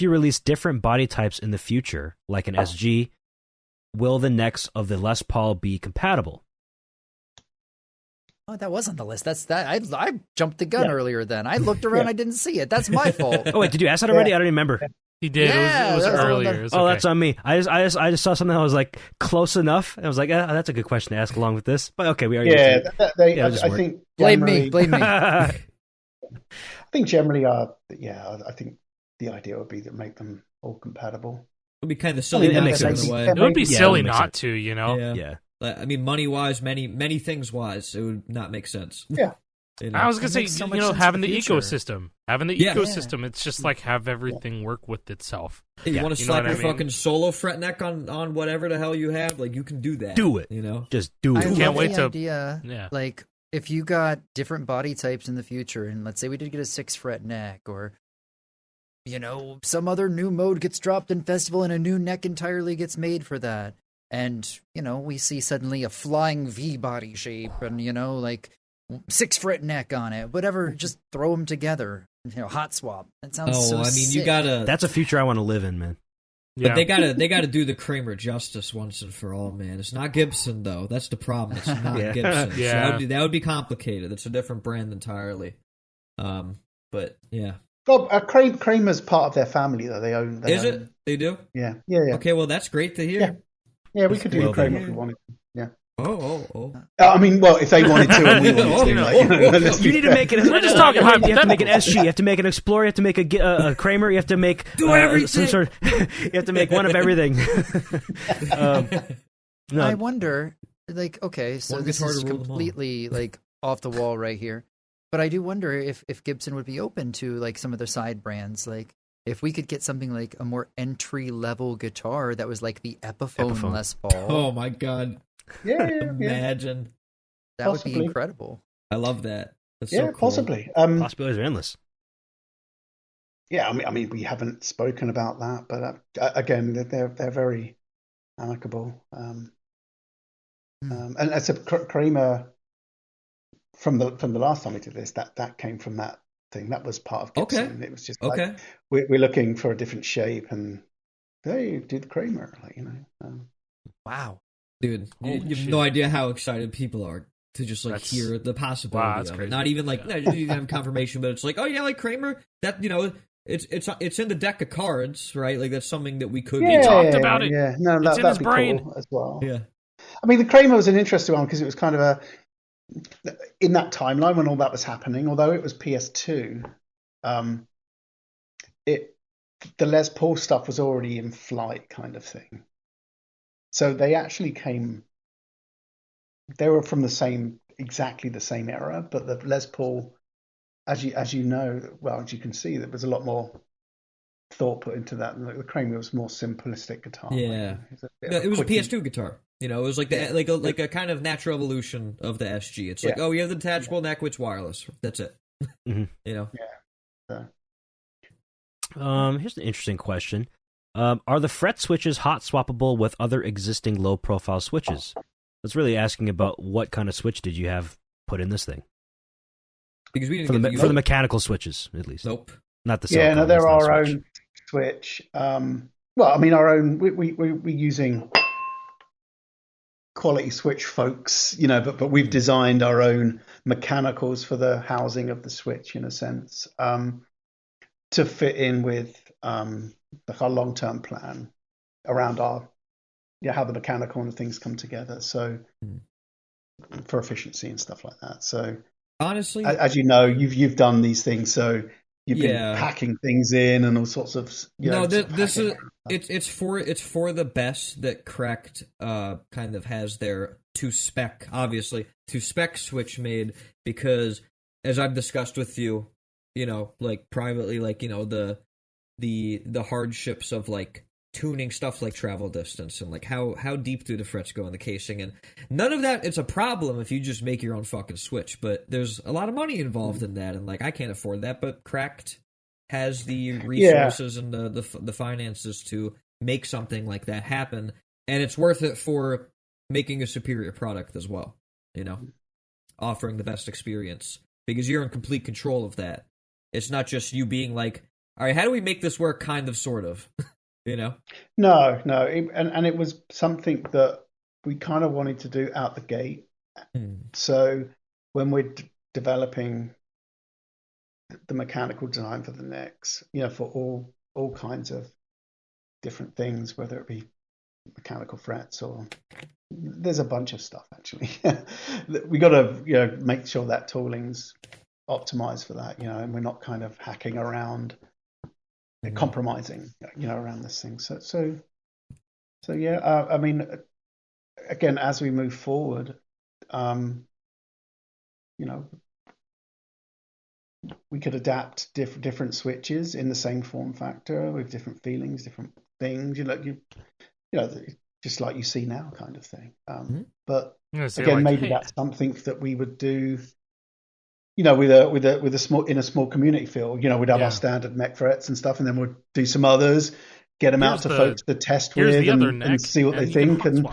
Speaker 1: release different body types in the future, like an SG, will the necks of the Les Paul be compatible?
Speaker 3: Oh, that was on the list. That's that. I jumped the gun earlier. Then I looked around. I didn't see it. That's my fault.
Speaker 1: Oh wait, did you ask that already? I don't remember.
Speaker 5: He did.
Speaker 3: Yeah,
Speaker 5: it was
Speaker 3: that was
Speaker 5: earlier.
Speaker 1: Oh, that's on me. I just saw something that was like close enough. I was like, that's a good question to ask along with this. But okay, we already.
Speaker 2: I think
Speaker 3: blame me.
Speaker 2: I think generally, I think the idea would be to make them all compatible.
Speaker 4: It would be kind of silly not to, in a way.
Speaker 5: It would be silly not to, you know?
Speaker 1: Yeah.
Speaker 4: I mean, money-wise, many things-wise, it would not make sense.
Speaker 2: Yeah.
Speaker 4: You know?
Speaker 5: I was going to say, having the ecosystem. Having the ecosystem, it's just like have everything work with itself.
Speaker 4: Hey, you want to slap your fucking solo fret neck on whatever the hell you have? Like, you can do that.
Speaker 1: Do it.
Speaker 4: You know?
Speaker 1: Just do it.
Speaker 3: I
Speaker 5: can't
Speaker 3: love
Speaker 5: wait
Speaker 3: the
Speaker 5: to...
Speaker 3: idea, like, if you got different body types in the future, and let's say we did get a 6-fret neck, or... some other new mode gets dropped in Festival and a new neck entirely gets made for that. And, we see suddenly a flying V body shape and, like 6-fret neck on it. Whatever, just throw them together. Hot swap. That sounds so sick.
Speaker 4: You gotta...
Speaker 1: That's a future I want to live in, man.
Speaker 4: But they gotta do the Kramer justice once and for all, man. It's not Gibson, though. That's the problem. It's not Gibson.
Speaker 5: Yeah.
Speaker 4: So that would be complicated. It's a different brand entirely. But, yeah.
Speaker 2: Well, Kramer's part of their family, though. They own.
Speaker 4: Is it? They do?
Speaker 2: Yeah.
Speaker 4: Okay, well, that's great to hear.
Speaker 2: Yeah, we could do the Kramer if we wanted to. Yeah.
Speaker 4: Oh.
Speaker 2: I mean, well, if they wanted to and we wanted to.
Speaker 1: You need to make it.
Speaker 5: We're just talking hypothetical.
Speaker 1: You have to make an SG. You have to make an Explorer. You have to make a Kramer. You have to make some sort. You have to make one of everything. No.
Speaker 3: I wonder, okay, so this is completely off the wall right here. But I do wonder if Gibson would be open to some of their side brands. If we could get something like a more entry-level guitar that was like the Epiphone Les Paul.
Speaker 4: Oh, my God.
Speaker 2: Yeah.
Speaker 4: Imagine.
Speaker 3: That would be incredible.
Speaker 4: I love that. That's so cool.
Speaker 2: Possibly.
Speaker 1: Possibilities are endless.
Speaker 2: Yeah, I mean, we haven't spoken about that, but again, they're very amicable. And as a Kramer, from the last time we did this, that came from that thing. That was part of Gibson.
Speaker 4: Okay.
Speaker 2: It was just we're looking for a different shape, and they do the Kramer,
Speaker 3: Wow,
Speaker 4: dude, you have no idea how excited people are to just hear the possibility of it. Not even you didn't have confirmation, but it's Kramer. That it's in the deck of cards, right? That's something that we could.
Speaker 5: He talked about it.
Speaker 2: Yeah, no,
Speaker 5: it's in his
Speaker 2: be
Speaker 5: brain
Speaker 2: cool as well.
Speaker 4: Yeah,
Speaker 2: I mean, the Kramer was an interesting one because it was kind of in that timeline when all that was happening. Although it was PS2, the Les Paul stuff was already in flight, kind of thing. So they actually they were from exactly the same era, but the Les Paul, as you can see, there was a lot more thought put into that. The Kramer was more simplistic guitar.
Speaker 4: Yeah, it was a PS2 guitar. It was like a kind of natural evolution of the SG. It's you have the detachable neck, it's wireless. That's it.
Speaker 1: Mm-hmm.
Speaker 2: Yeah.
Speaker 1: Here's an interesting question. Are the fret switches hot swappable with other existing low profile switches? That's really asking about what kind of switch did you have put in this thing?
Speaker 4: Because we didn't
Speaker 1: for the mechanical switches, at least.
Speaker 4: Nope.
Speaker 1: Not the
Speaker 2: silicone. Yeah, no, they're our own switch. Well, I mean, our own. We're using quality switch folks, but we've designed our own mechanicals for the housing of the switch, in a sense, to fit in with our long-term plan around how the mechanical and things come together. So for efficiency and stuff like that. So
Speaker 4: honestly,
Speaker 2: as you know, you've done these things, so you've been packing things in and all sorts of.
Speaker 4: It's for the best that Correct kind of has their to spec switch made, because as I've discussed with you, privately, the hardships of tuning stuff like travel distance and how deep do the frets go in the casing, and none of that. It's a problem if you just make your own fucking switch, but there's a lot of money involved in that, and I can't afford that. But Cracked has the resources and the finances to make something like that happen, and it's worth it for making a superior product as well. Offering the best experience, because you're in complete control of that. It's not just you being all right, how do we make this work? Kind of, sort of. No, and it was something that we kind of wanted to do out the gate. So
Speaker 2: when we're developing the mechanical design for the necks, for all kinds of different things, whether it be mechanical frets or there's a bunch of stuff actually. We got to make sure that tooling's optimized for that, and we're not kind of hacking around, compromising, around this thing. So yeah. I mean, again, as we move forward, we could adapt different switches in the same form factor with different feelings, different things. Just like you see now, kind of thing. But again, maybe that's something that we would do. With a small community feel. We'd have our standard mech frets and stuff, and then we'd do some others, get them out to folks to test with, and see what they think, and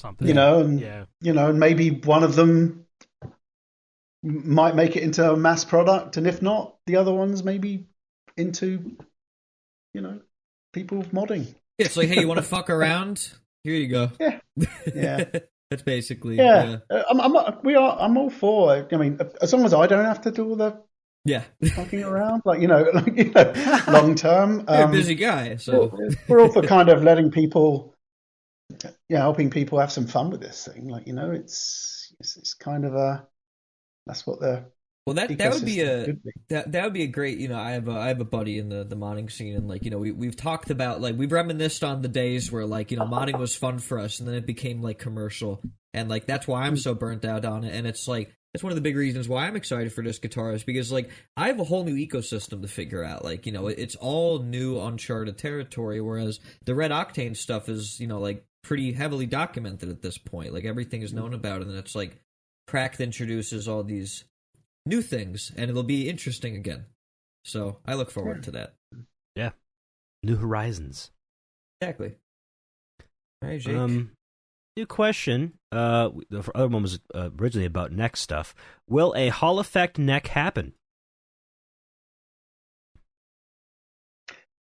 Speaker 2: and maybe one of them might make it into a mass product, and if not, the other ones maybe into people modding.
Speaker 4: It's like, hey, you want to fuck around? Here you go.
Speaker 2: Yeah.
Speaker 4: That's basically.
Speaker 2: Yeah. I'm all for it. I mean, as long as I don't have to do all the fucking around, long term.
Speaker 4: You're a busy guy, so
Speaker 2: we're all for kind of letting people, helping people have some fun with this thing. It's kind of that's what the.
Speaker 4: Well, that would be that would be a great. I have a buddy in the modding scene, and we've talked about we've reminisced on the days where modding was fun for us, and then it became commercial, and that's why I'm so burnt out on it, and it's that's one of the big reasons why I'm excited for this guitar is because I have a whole new ecosystem to figure out. It's all new, uncharted territory, whereas the Red Octane stuff is pretty heavily documented at this point. Everything is known about it, and it's Cracked introduces all these new things, and it'll be interesting again. So I look forward to that.
Speaker 1: Yeah. New horizons.
Speaker 4: Exactly. All right, Jake.
Speaker 1: New question. The other one was originally about neck stuff. Will a Hall effect neck happen?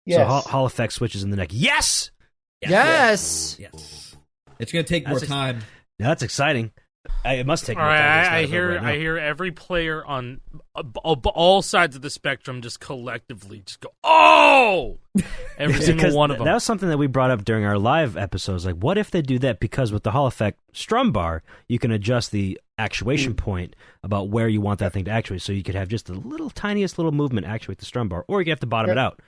Speaker 2: Yes.
Speaker 1: So Hall effect switches in the neck. Yes!
Speaker 3: Yes!
Speaker 4: Yes. It's going to take more time.
Speaker 1: That's exciting. It must take.
Speaker 5: All right, I hear every player on all sides of the spectrum just collectively just go, oh! Every single one of them.
Speaker 1: That was something that we brought up during our live episodes. What if they do that? Because with the Hall effect strum bar, you can adjust the actuation point about where you want that thing to actuate. So you could have just the tiniest little movement actuate the strum bar, or you have to bottom it out.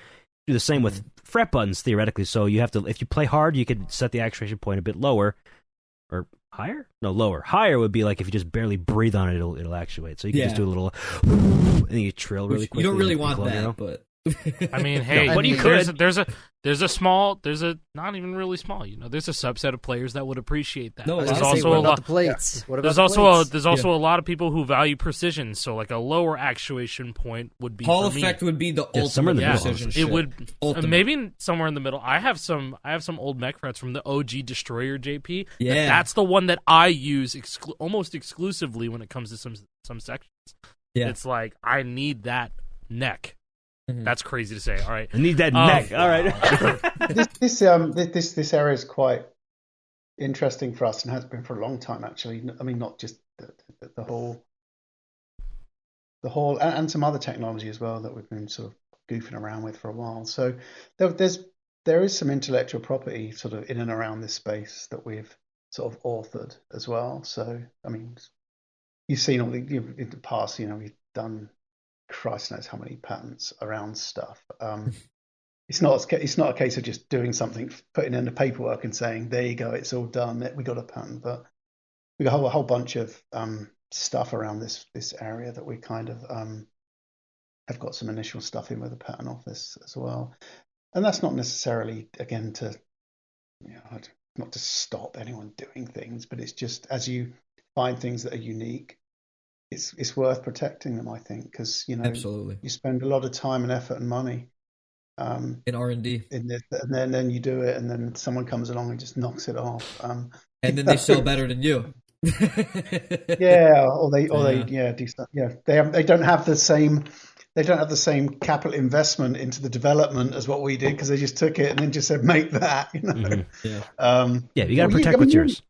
Speaker 1: Do the same with fret buttons theoretically. So you have to, if you play hard, you could set the actuation point a bit lower. Or higher? No, lower. Higher would be if you just barely breathe on it, it'll actuate. So you can just do a little, and then you trill really quickly.
Speaker 4: You don't really want that, but
Speaker 5: I mean, hey,
Speaker 1: but you could.
Speaker 5: There's a not even really small. There's a subset of players that would appreciate that.
Speaker 3: No,
Speaker 5: there's
Speaker 3: also a lot. The plates. What about
Speaker 5: there's also a lot of people who value precision. So a lower actuation point would be
Speaker 4: Hall effect would be the ultimate precision.
Speaker 5: It would maybe somewhere in the middle. I have some old mech frets from the OG Destroyer JP.
Speaker 4: Yeah,
Speaker 5: that's the one that I use almost exclusively when it comes to some sections. Yeah, it's I need that neck. Mm-hmm. That's crazy to say. All right,
Speaker 1: I need that neck. All right.
Speaker 2: This area is quite interesting for us and has been for a long time. Actually, I mean, not just the whole, and some other technology as well that we've been sort of goofing around with for a while. So there is some intellectual property sort of in and around this space that we've sort of authored as well. So I mean, you've seen all in the past. We've done. Christ knows how many patents around stuff. It's not a case of just doing something, putting in the paperwork and saying, there you go, it's all done, we got a patent. But we got a whole bunch of stuff around this area that we kind of have got some initial stuff in with the patent office as well. And that's not necessarily, again, not to stop anyone doing things, but it's just as you find things that are unique, it's worth protecting them, I think, because
Speaker 4: absolutely
Speaker 2: you spend a lot of time and effort and money
Speaker 4: in R&D
Speaker 2: in this, and then you do it, and then someone comes along and just knocks it off,
Speaker 4: and then they sell better than you.
Speaker 2: or they do stuff. Yeah, they don't have the same capital investment into the development as what we did, because they just took it and then just said make that.
Speaker 1: Mm-hmm. Yeah, you got to protect what's yours.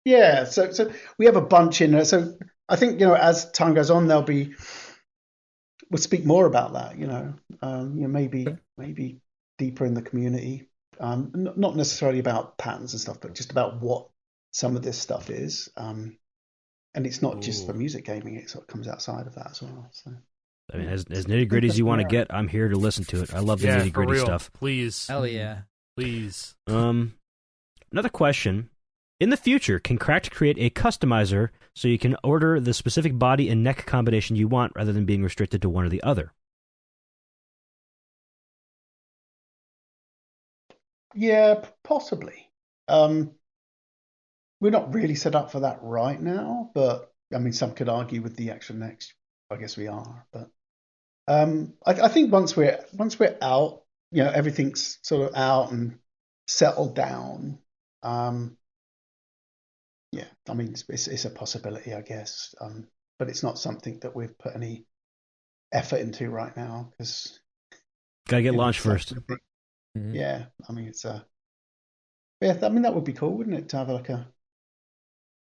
Speaker 2: Yeah, so we have a bunch in there. So I think, as time goes on, we'll speak more about that. Maybe deeper in the community, not necessarily about patterns and stuff, but just about what some of this stuff is. And it's not just for music gaming; it sort of comes outside of that as well. So.
Speaker 1: I mean, as nitty gritty as you want to get, I'm here to listen to it. I love the nitty gritty stuff.
Speaker 5: Please,
Speaker 3: hell yeah,
Speaker 5: please.
Speaker 1: Another question: in the future, can Cracked create a customizer so you can order the specific body and neck combination you want, rather than being restricted to one or the other?
Speaker 2: Yeah, possibly. We're not really set up for that right now, but I mean, some could argue with the actual next. I guess we are, but I think once we're out, everything's sort of out and settled down. Yeah, I mean, it's a possibility, I guess, but it's not something that we've put any effort into right now because
Speaker 1: gotta get launched first.
Speaker 2: Mm-hmm. Yeah, I mean, I mean, that would be cool, wouldn't it, to have like a.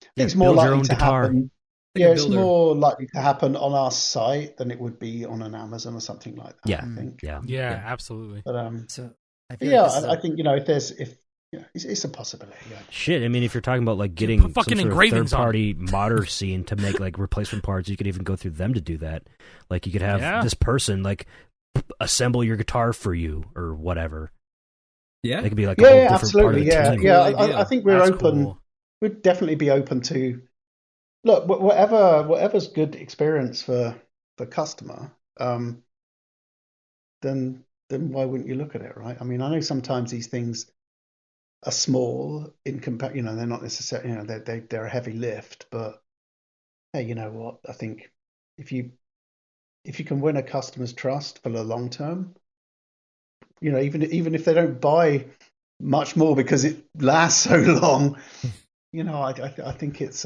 Speaker 2: I think it's more likely to happen. Yeah, it's more likely to happen on our site than it would be on an Amazon or something like that.
Speaker 1: Yeah,
Speaker 2: I think.
Speaker 5: Yeah, absolutely.
Speaker 2: But
Speaker 3: so
Speaker 2: I think it's a possibility. Yeah.
Speaker 1: Shit, I mean, if you're talking about like getting some
Speaker 5: fucking
Speaker 1: sort of
Speaker 5: engravings
Speaker 1: third-party modder scene to make like replacement parts, you could even go through them to do that. Like you could have this person like assemble your guitar for you or whatever.
Speaker 4: Yeah,
Speaker 1: it could be like a whole different
Speaker 2: absolutely.
Speaker 1: Part of the team.
Speaker 2: I think we're open.
Speaker 5: Cool.
Speaker 2: We'd definitely be open to. Look, whatever's good experience for the customer, then why wouldn't you look at it, right? I mean, I know sometimes these things are small in comparison. They're not necessarily, they're a heavy lift, but hey, you know what? I think if you can win a customer's trust for the long term, even if they don't buy much more because it lasts so long, I think it's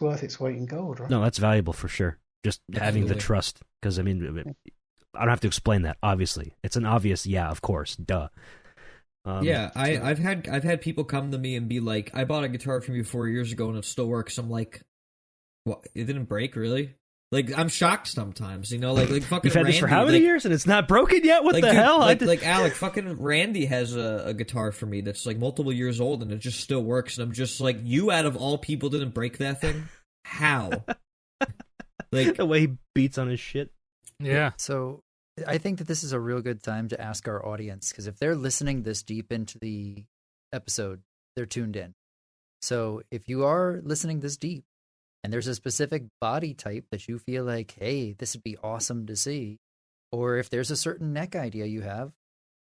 Speaker 2: worth its weight in gold, right?
Speaker 1: No, that's valuable for sure. Just having the trust, because I mean, I don't have to explain that. Obviously, it's an obvious, of course, duh.
Speaker 4: I've had people come to me and be like, "I bought a guitar from you 4 years ago and it still works." I'm like, "What? It didn't break, really?" Like, I'm shocked sometimes, like fucking.
Speaker 1: You've had
Speaker 4: Randy,
Speaker 1: this for how many years and it's not broken yet? What the hell?
Speaker 4: Like Alec, fucking Randy has a guitar for me that's like multiple years old and it just still works, and I'm just like, you out of all people didn't break that thing? How? Like
Speaker 1: the way he beats on his shit.
Speaker 5: Yeah.
Speaker 3: So I think that this is a real good time to ask our audience, because if they're listening this deep into the episode, they're tuned in. So if you are listening this deep, and there's a specific body type that you feel like, hey, this would be awesome to see, or if there's a certain neck idea you have,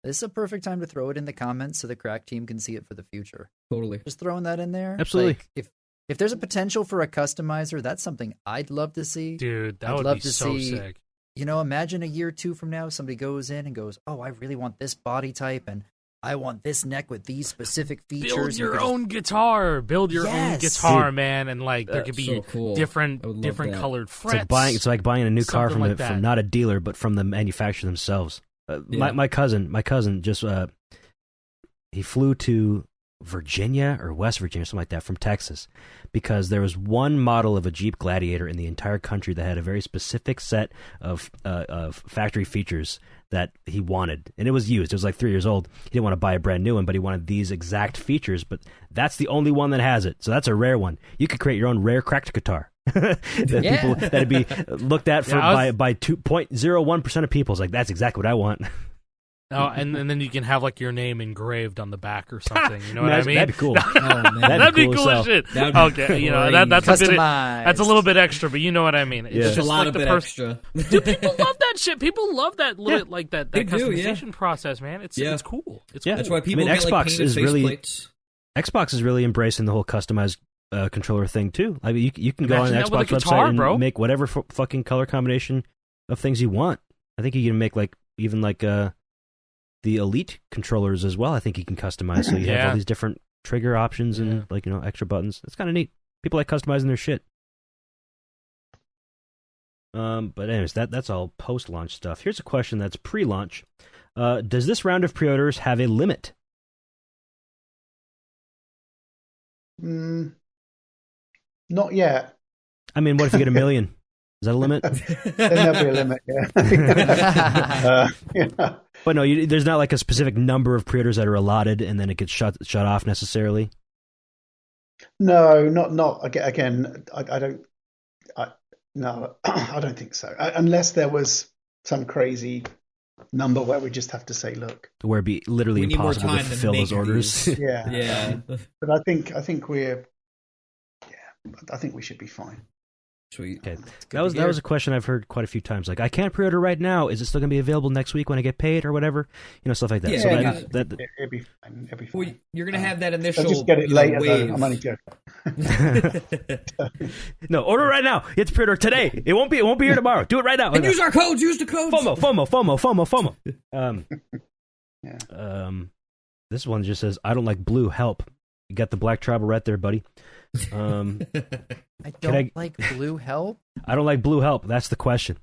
Speaker 3: this is a perfect time to throw it in the comments so the Crack team can see it for the future.
Speaker 4: Totally.
Speaker 3: Just throwing that in there.
Speaker 1: Absolutely.
Speaker 3: Like, if there's a potential for a customizer, that's something I'd love to see.
Speaker 5: Dude, that
Speaker 3: I'd
Speaker 5: would
Speaker 3: love
Speaker 5: be
Speaker 3: to
Speaker 5: so
Speaker 3: see,
Speaker 5: sick.
Speaker 3: Imagine a year or two from now, somebody goes in and goes, oh, I really want this body type, and I want this neck with these specific features.
Speaker 5: Build your own guitar. Build your own guitar, man, and like there could be
Speaker 4: so cool.
Speaker 5: different colored frets.
Speaker 1: It's like buying a new car from
Speaker 5: like
Speaker 1: from not a dealer, but from the manufacturer themselves. My cousin just he flew to Virginia or West Virginia, something like that, from Texas, because there was one model of a Jeep Gladiator in the entire country that had a very specific set of factory features that he wanted, and it was used. It was like 3 years old. He didn't want to buy a brand new one, but he wanted these exact features. But that's the only one that has it, so that's a rare one. You could create your own rare Cracked guitar. That'd be looked at by 2.01% of people. It's like, that's exactly what I want.
Speaker 5: Oh, and then you can have like your name engraved on the back or something. You know what I mean?
Speaker 1: That'd be cool.
Speaker 5: That'd be cool as shit. Okay, that's a little bit extra, but you know what I mean.
Speaker 4: It's just a lot of bit extra.
Speaker 5: Dude, people love that shit. People love that like that customization process, man. It's cool. It's cool.
Speaker 4: That's why people get like painted faceplates.
Speaker 1: Xbox is really embracing the whole customized controller thing too. I mean, you can go on the Xbox website and make whatever fucking color combination of things you want. I think you can make even the Elite controllers as well. I think you can customize, so you have all these different trigger options and extra buttons. It's kind of neat. People like customizing their shit. But anyways, that's all post-launch stuff. Here's a question that's pre-launch. Does this round of pre-orders have a limit?
Speaker 2: Not yet.
Speaker 1: I mean, what if you get 1 million? Is that a limit?
Speaker 2: Then there'll be a limit, yeah. Yeah.
Speaker 1: But no, there's not like a specific number of pre-orders that are allotted and then it gets shut off necessarily.
Speaker 2: No, not again. I don't. No, I don't think so. Unless there was some crazy number where we just have to say, look,
Speaker 1: where it'd be literally impossible to fulfill those orders.
Speaker 2: Yeah,
Speaker 4: yeah.
Speaker 2: But I think we should be fine.
Speaker 4: Sweet.
Speaker 1: Okay, that was a question I've heard quite a few times. Like, I can't pre-order right now. Is it still going to be available next week when I get paid or whatever? Stuff like that.
Speaker 2: Yeah,
Speaker 1: so
Speaker 2: it'd be fine. It'd be fine.
Speaker 4: Well, you're going to have that initial.
Speaker 2: I'll just get it later.
Speaker 4: Wave.
Speaker 2: I'm only joking.
Speaker 1: No, order right now. You have to pre-order today. It won't be here tomorrow. Do it right now.
Speaker 4: And use our codes. Use the codes.
Speaker 1: FOMO.
Speaker 2: Yeah.
Speaker 1: This one just says, "I don't like blue. Help." You got the Black Tribal right there, buddy.
Speaker 3: I don't like blue. Help.
Speaker 1: I don't like blue. Help. That's the question.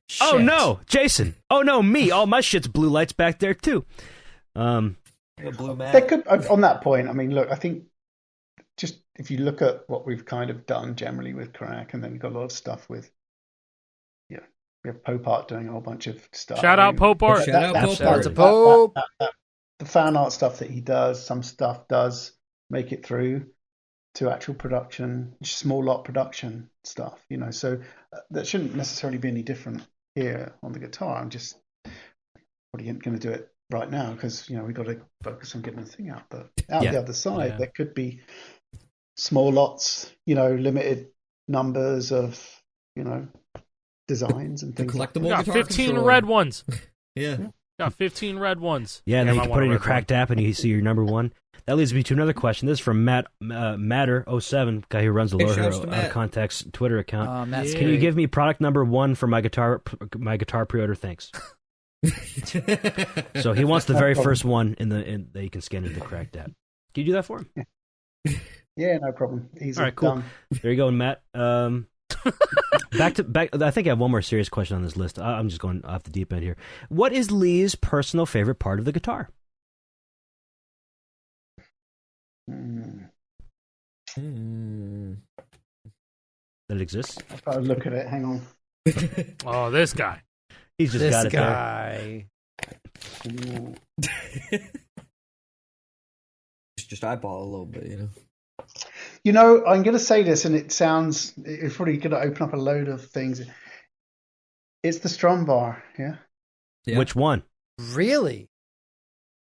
Speaker 3: Shit.
Speaker 1: Oh no, Jason. Oh no, me. All my shit's blue lights back there too.
Speaker 4: Blue
Speaker 2: There could, on that point. I mean, look. I think just if you look at what we've kind of done generally with Crack, and then we've got a lot of stuff with. We have Pope Art doing a whole bunch of stuff.
Speaker 5: Shout out Pope Art.
Speaker 4: Shout out Pope Art.
Speaker 3: It's a Pope.
Speaker 2: The fan art stuff that he does, some stuff does make it through to actual production, small lot production stuff, so that shouldn't necessarily be any different here on the guitar. I'm just probably going to do it right now because, we've got to focus on getting the thing out. But the other side, there could be small lots, limited numbers of, designs and things.
Speaker 4: Collectible.
Speaker 5: Got 15 red ones.
Speaker 4: Yeah.
Speaker 5: Got 15 red ones.
Speaker 1: Yeah, and then you can put it in your Cracked app and you see your number one. That leads me to another question. This is from Matter07, guy who runs the Lower Hero Out of Context Twitter account. Can you give me product number 1 for my guitar pre-order? Thanks. So he wants the very first one that you can scan into the Cracked app. Can you do that for him?
Speaker 2: Yeah, no problem. Easy.
Speaker 1: All right, cool.
Speaker 2: Done.
Speaker 1: There you go, Matt. Back. I think I have one more serious question on this list. I'm just going off the deep end here. What is Lee's personal favorite part of the guitar?
Speaker 2: Mm.
Speaker 1: That it exists?
Speaker 2: I'll look at it. Hang on.
Speaker 5: Oh, this guy.
Speaker 1: He's just got it there.
Speaker 4: Just eyeball a little bit,
Speaker 2: I'm going to say this, and it's probably going to open up a load of things. It's the strum bar, yeah?
Speaker 1: Which one?
Speaker 3: Really?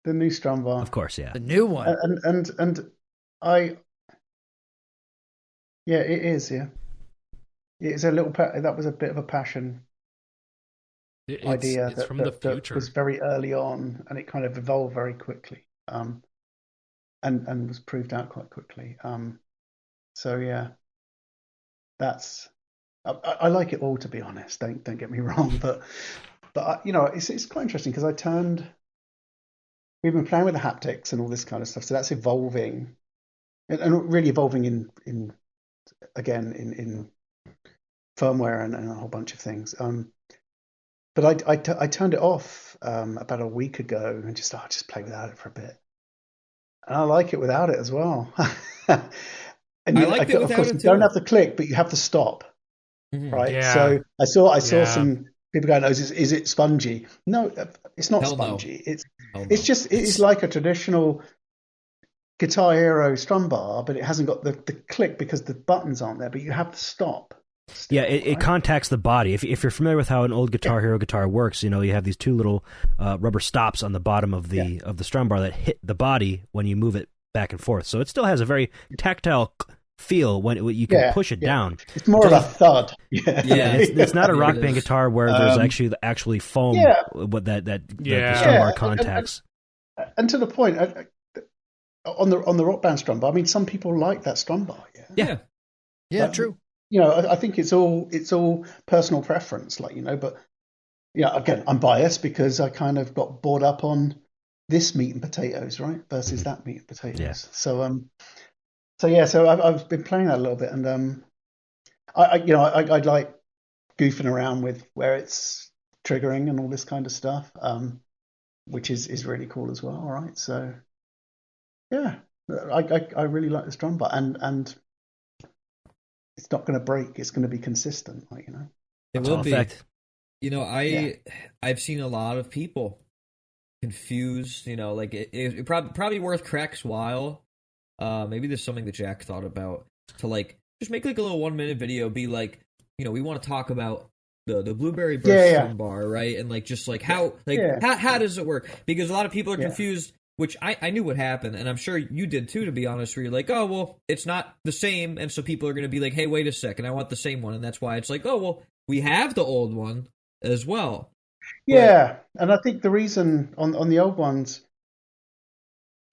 Speaker 2: The new strum bar.
Speaker 1: Of course, yeah.
Speaker 3: The new one.
Speaker 2: And it is, yeah. It's a little, that was a bit of a passion idea
Speaker 5: it's from the future.
Speaker 2: That was very early on, and it kind of evolved very quickly. And was proved out quite quickly. So yeah, that's I like it all, to be honest. Don't get me wrong, but it's quite interesting because we've been playing with the haptics and all this kind of stuff. So that's evolving, and really evolving in firmware and a whole bunch of things. But I turned it off about a week ago and just play without it for a bit. And I like it without it as well. And of course, you don't have the click, but you have the stop, right?
Speaker 5: Yeah.
Speaker 2: So I saw some people going, "Is it spongy?" No, it's not spongy. No. It's like a traditional Guitar Hero strum bar, but it hasn't got the click because the buttons aren't there. But you have the stop.
Speaker 1: Still, it contacts the body. If you're familiar with how an old Guitar Hero guitar works, you have these two little rubber stops on the bottom of the strum bar that hit the body when you move it back and forth. So it still has a very tactile feel when you can push it down.
Speaker 2: It's more of a thud.
Speaker 1: It's not a Rock Band guitar where there's actually foam that the strum bar contacts.
Speaker 2: And to the point, on the Rock Band strum bar, I mean, some people like that strum bar.
Speaker 3: Yeah, true.
Speaker 2: I think it's all personal preference, but again, I'm biased because I kind of got bored up on this meat and potatoes, right, versus that meat and potatoes.
Speaker 1: Yeah.
Speaker 2: So I've been playing that a little bit, and I like goofing around with where it's triggering and all this kind of stuff, which is really cool as well. Right, so yeah, I really like this drum bar, and it's not going to break. It's going to be consistent, like, you know.
Speaker 4: It will be.
Speaker 1: Effect.
Speaker 4: You know, I've seen a lot of people confused. You know, like it probably worth Crack's while. Maybe there's something that Jack thought about to like just make like a little 1-minute video. Be like, you know, we want to talk about the blueberry burst strum bar, right? And like just like how does it work? Because a lot of people are confused. Which I knew would happen, and I'm sure you did too, to be honest, where you're like, oh, well, it's not the same, and so people are going to be like, hey, wait a second, I want the same one, and that's why it's like, oh, well, we have the old one as well.
Speaker 2: Yeah, and I think the reason on the old ones,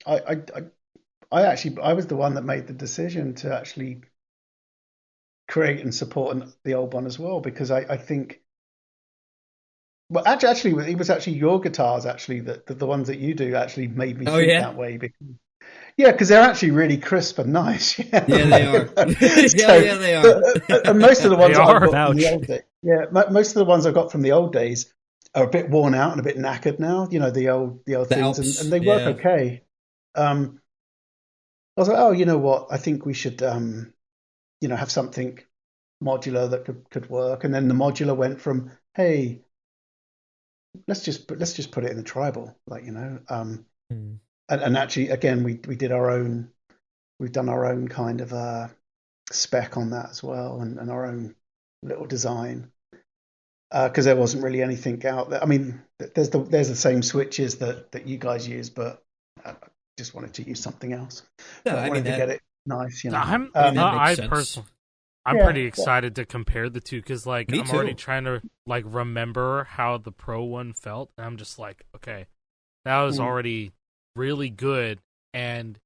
Speaker 2: I was the one that made the decision to actually create and support the old one as well, because I think, well, actually, it was actually your guitars, actually, that the ones that you do actually made me think that way. Because they're actually really crisp and nice.
Speaker 4: Yeah, they are. They are.
Speaker 2: And most of the ones I've got from the old days, most of the ones I've got from the old days are a bit worn out and a bit knackered now. You know, the old things, Alps, and they work okay. I was like, oh, you know what? I think we should, have something modular that could work. And then the modular went from, hey, let's just put it in the tribal, like, you know, and actually, again, we've done our own kind of spec on that as well, and our own little design, because there wasn't really anything out there. I mean, there's the same switches that you guys use, but I just wanted to use something else.
Speaker 4: No,
Speaker 2: I wanted to get it nice, you know.
Speaker 5: I'm pretty excited to compare the two, because like I'm already trying to like remember how the Pro one felt, and I'm just like, okay, that was already really good, and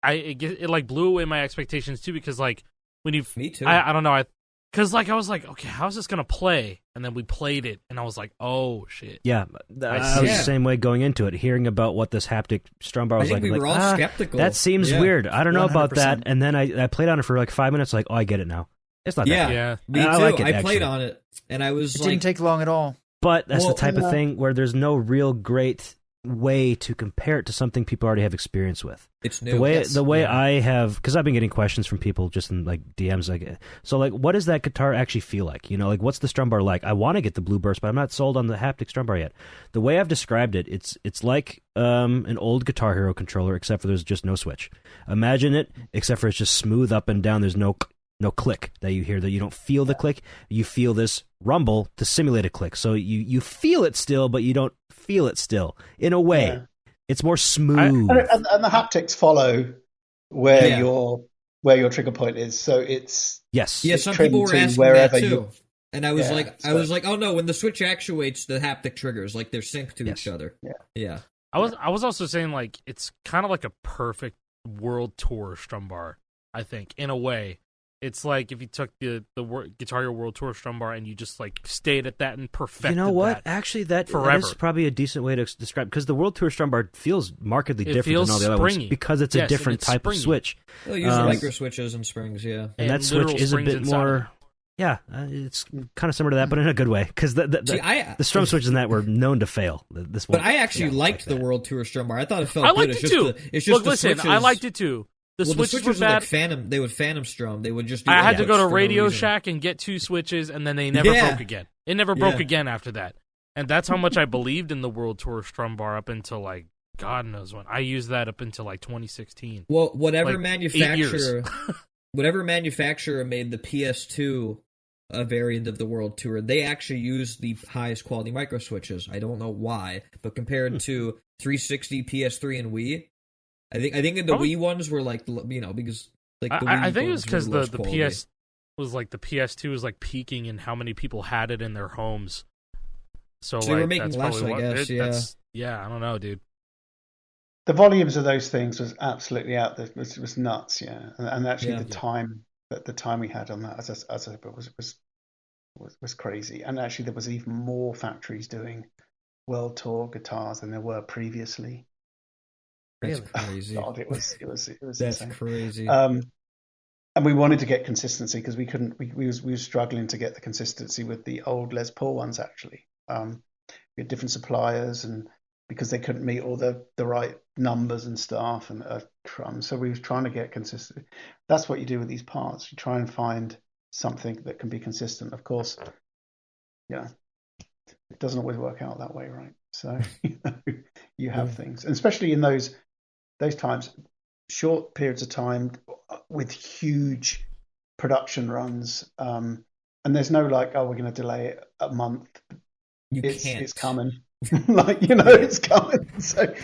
Speaker 5: it like blew away my expectations too, because like when you
Speaker 4: me too,
Speaker 5: I don't know, because like I was like, okay, how's this gonna play? And then we played it, and I was like, oh shit.
Speaker 1: Yeah, I was the same way going into it, hearing about what this haptic strum bar was like.
Speaker 4: We were all skeptical.
Speaker 1: That seems weird. I don't know 100%. About that. And then I played on it for like 5 minutes, like, oh, I get it now. It's not that bad.
Speaker 5: Yeah,
Speaker 4: me too.
Speaker 1: I like it,
Speaker 4: I played on it, and I was
Speaker 3: it didn't take long at all.
Speaker 1: But that's the type of thing where there's no real great way to compare it to something people already have experience with.
Speaker 4: It's new.
Speaker 1: The way I have, because I've been getting questions from people just in like DMs, like, so like, what does that guitar actually feel like? You know, like, what's the strum bar like? I want to get the Blue Burst, but I'm not sold on the haptic strum bar yet. The way I've described it, it's like an old Guitar Hero controller, except for there's just no switch. Imagine it, except for it's just smooth up and down. There's no click that you hear, that you don't feel the click. You feel this rumble to simulate a click. So you feel it still, but you don't feel it still. In a way, it's more smooth.
Speaker 2: And the haptics follow where your trigger point is. So it's
Speaker 4: some people were asking that too. And I was like, oh no, when the switch actuates, the haptic triggers, like they're synced to each other. Yeah.
Speaker 5: I was also saying, like, it's kind of like a perfect world tour strum bar, I think, in a way. It's like if you took the Guitar Hero World Tour strum bar and you just like stayed at that and perfected. You know what?
Speaker 1: Actually, that is probably a decent way to describe, because the World Tour strum bar feels markedly different than all the other ones, because it's a different type of switch.
Speaker 4: They'll use micro switches and springs, and
Speaker 1: that switch is a bit more. Yeah, it's kind of similar to that, but in a good way, because the strum switches in that were known to fail.
Speaker 4: But I actually liked the World Tour strum bar. I thought it felt good.
Speaker 5: I liked it too.
Speaker 4: Look,
Speaker 5: listen, I liked it too. The switches were bad.
Speaker 4: Like phantom. They would phantom strum. They would just. Do
Speaker 5: I had to go to Radio Shack and get 2 switches, and then they never broke again. It never broke again after that, and that's how much I believed in the World Tour strum bar up until like God knows when. I used that up until like 2016.
Speaker 4: Well, whatever manufacturer made the PS2 variant of the World Tour, they actually used the highest quality micro switches. I don't know why, but compared to 360, PS3, and Wii. I think the Wii ones were like, you know, because like the Wii
Speaker 5: I think it was because the
Speaker 4: quality.
Speaker 5: PS was like the PS2 was like peaking in how many people had it in their homes. So
Speaker 4: they were making less, I guess.
Speaker 5: I don't know, dude.
Speaker 2: The volumes of those things was absolutely out there. It was nuts, and actually the time we had on that as was crazy. And actually there was even more factories doing World Tour guitars than there were previously.
Speaker 4: That's crazy.
Speaker 2: God, it was
Speaker 4: That's
Speaker 2: insane.
Speaker 4: crazy.
Speaker 2: And we wanted to get consistency, because we couldn't. We were struggling to get the consistency with the old Les Paul ones. Actually, we had different suppliers, and because they couldn't meet all the right numbers and stuff, and so we were trying to get consistency. That's what you do with these parts. You try and find something that can be consistent. Of course, yeah, it doesn't always work out that way, right? So you have things, and especially in those times, short periods of time with huge production runs, and there's no like, oh, we're going to delay it a month. It's coming. Like, it's coming. So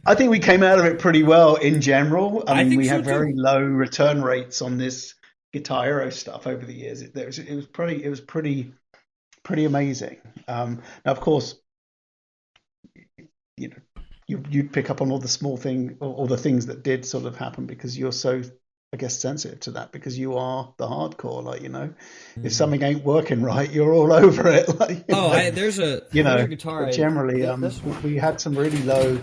Speaker 2: I think we came out of it pretty well in general. I mean, we had very low return rates on this Guitar Hero stuff over the years. It was pretty amazing. Now, of course, you'd pick up on all the small thing, all the things that did sort of happen because you're so, I guess, sensitive to that because you are the hardcore. Like, if something ain't working right, you're all over it. Like,
Speaker 4: there's a guitar.
Speaker 2: Generally, we had some really low.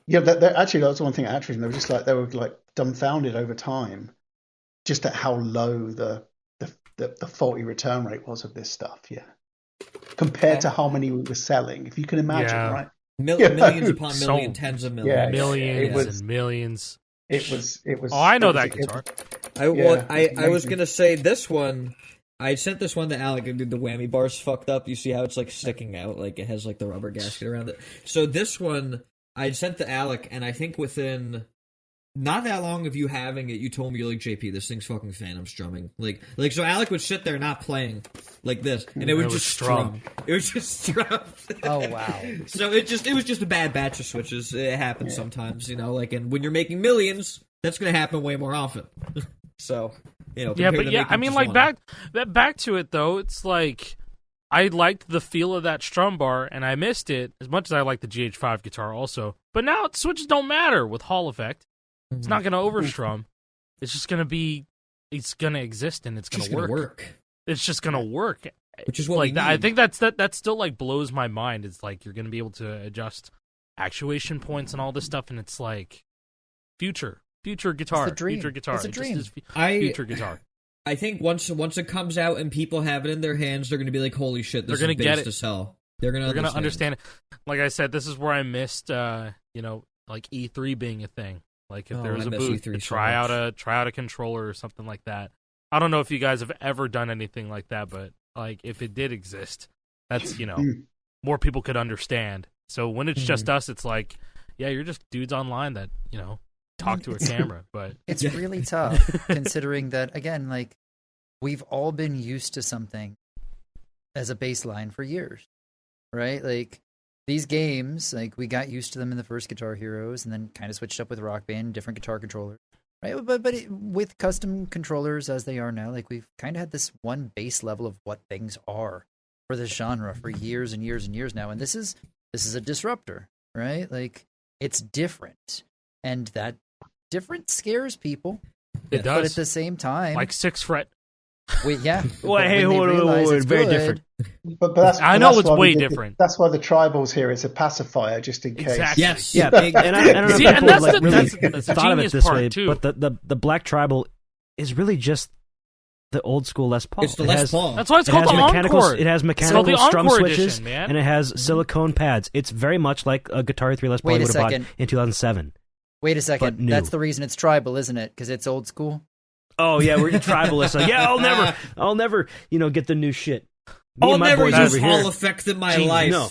Speaker 2: Yeah, actually, that was one thing at Activision. They were like dumbfounded over time, just at how low the faulty return rate was of this stuff. Yeah, compared to how many we were selling, if you can imagine, right?
Speaker 4: Millions upon millions, tens of millions,
Speaker 5: millions and millions.
Speaker 2: It was.
Speaker 5: Oh, I know that guitar.
Speaker 4: I was gonna say this one. I sent this one to Alec, and the whammy bar's fucked up. You see how it's like sticking out, like it has like the rubber gasket around it. So this one I sent to Alec, and I think within not that long of you having it, you told me, you're like, JP, this thing's fucking phantom strumming. Like so Alec would sit there not playing like this, and it would just strum. It was just strum.
Speaker 3: Oh wow.
Speaker 4: So it was just a bad batch of switches. It happens sometimes, and when you're making millions, that's gonna happen way more often. So,
Speaker 5: I mean, like back to it though, it's like I liked the feel of that strum bar and I missed it as much as I like the GH5 guitar also. But now switches don't matter with Hall effect. It's not going to overstrum. It's just going to be. It's going to exist and it's going to work. It's just going to work.
Speaker 4: Which is what we need.
Speaker 5: I think that still like blows my mind. It's like you're going to be able to adjust actuation points and all this stuff, and it's like future guitar,
Speaker 3: it's the dream.
Speaker 5: Future guitar.
Speaker 3: It's a dream.
Speaker 5: Future guitar.
Speaker 4: I think once it comes out and people have it in their hands, they're going to be like, "Holy shit, this is based to sell." They're going to
Speaker 5: understand it. Like I said, this is where I missed, like E3 being a thing. Like if there was a booth to try out a controller or something like that. I don't know if you guys have ever done anything like that, but like if it did exist, that's more people could understand. So when it's just us, it's like, yeah, you're just dudes online that talk to a camera. But
Speaker 3: it's really tough considering that again, like we've all been used to something as a baseline for years, right? Like. These games, like we got used to them in the first Guitar Heroes, and then kind of switched up with Rock Band, different guitar controllers, right? But with custom controllers as they are now, like we've kind of had this one base level of what things are for this genre for years and years and years now, and this is a disruptor, right? Like it's different, and that different scares people.
Speaker 5: It does,
Speaker 3: but at the same time,
Speaker 5: like 6 fret.
Speaker 3: Yeah.
Speaker 1: Well, hey, hold on, very different.
Speaker 2: But that's,
Speaker 5: I know it's way different.
Speaker 2: That's why the tribals here is a pacifier, just in case.
Speaker 5: Exactly.
Speaker 4: Yes.
Speaker 1: Yeah. And I don't know if people
Speaker 5: that's
Speaker 1: thought of it this way,
Speaker 5: too.
Speaker 1: but the black tribal is really just the old school Les Paul.
Speaker 4: It's the Les Paul.
Speaker 5: That's why it's called the Encore.
Speaker 1: It has mechanical strum switches,
Speaker 5: edition, man.
Speaker 1: and it has silicone pads. It's very much like a Guitar 3 Les Paul you would have bought in 2007.
Speaker 3: Wait a second. That's the reason it's tribal, isn't it? Because it's old school?
Speaker 1: Oh yeah, we're tribalists. So, yeah, I'll never, get the new shit.
Speaker 4: I'll never use Hall effect in my life.
Speaker 1: No.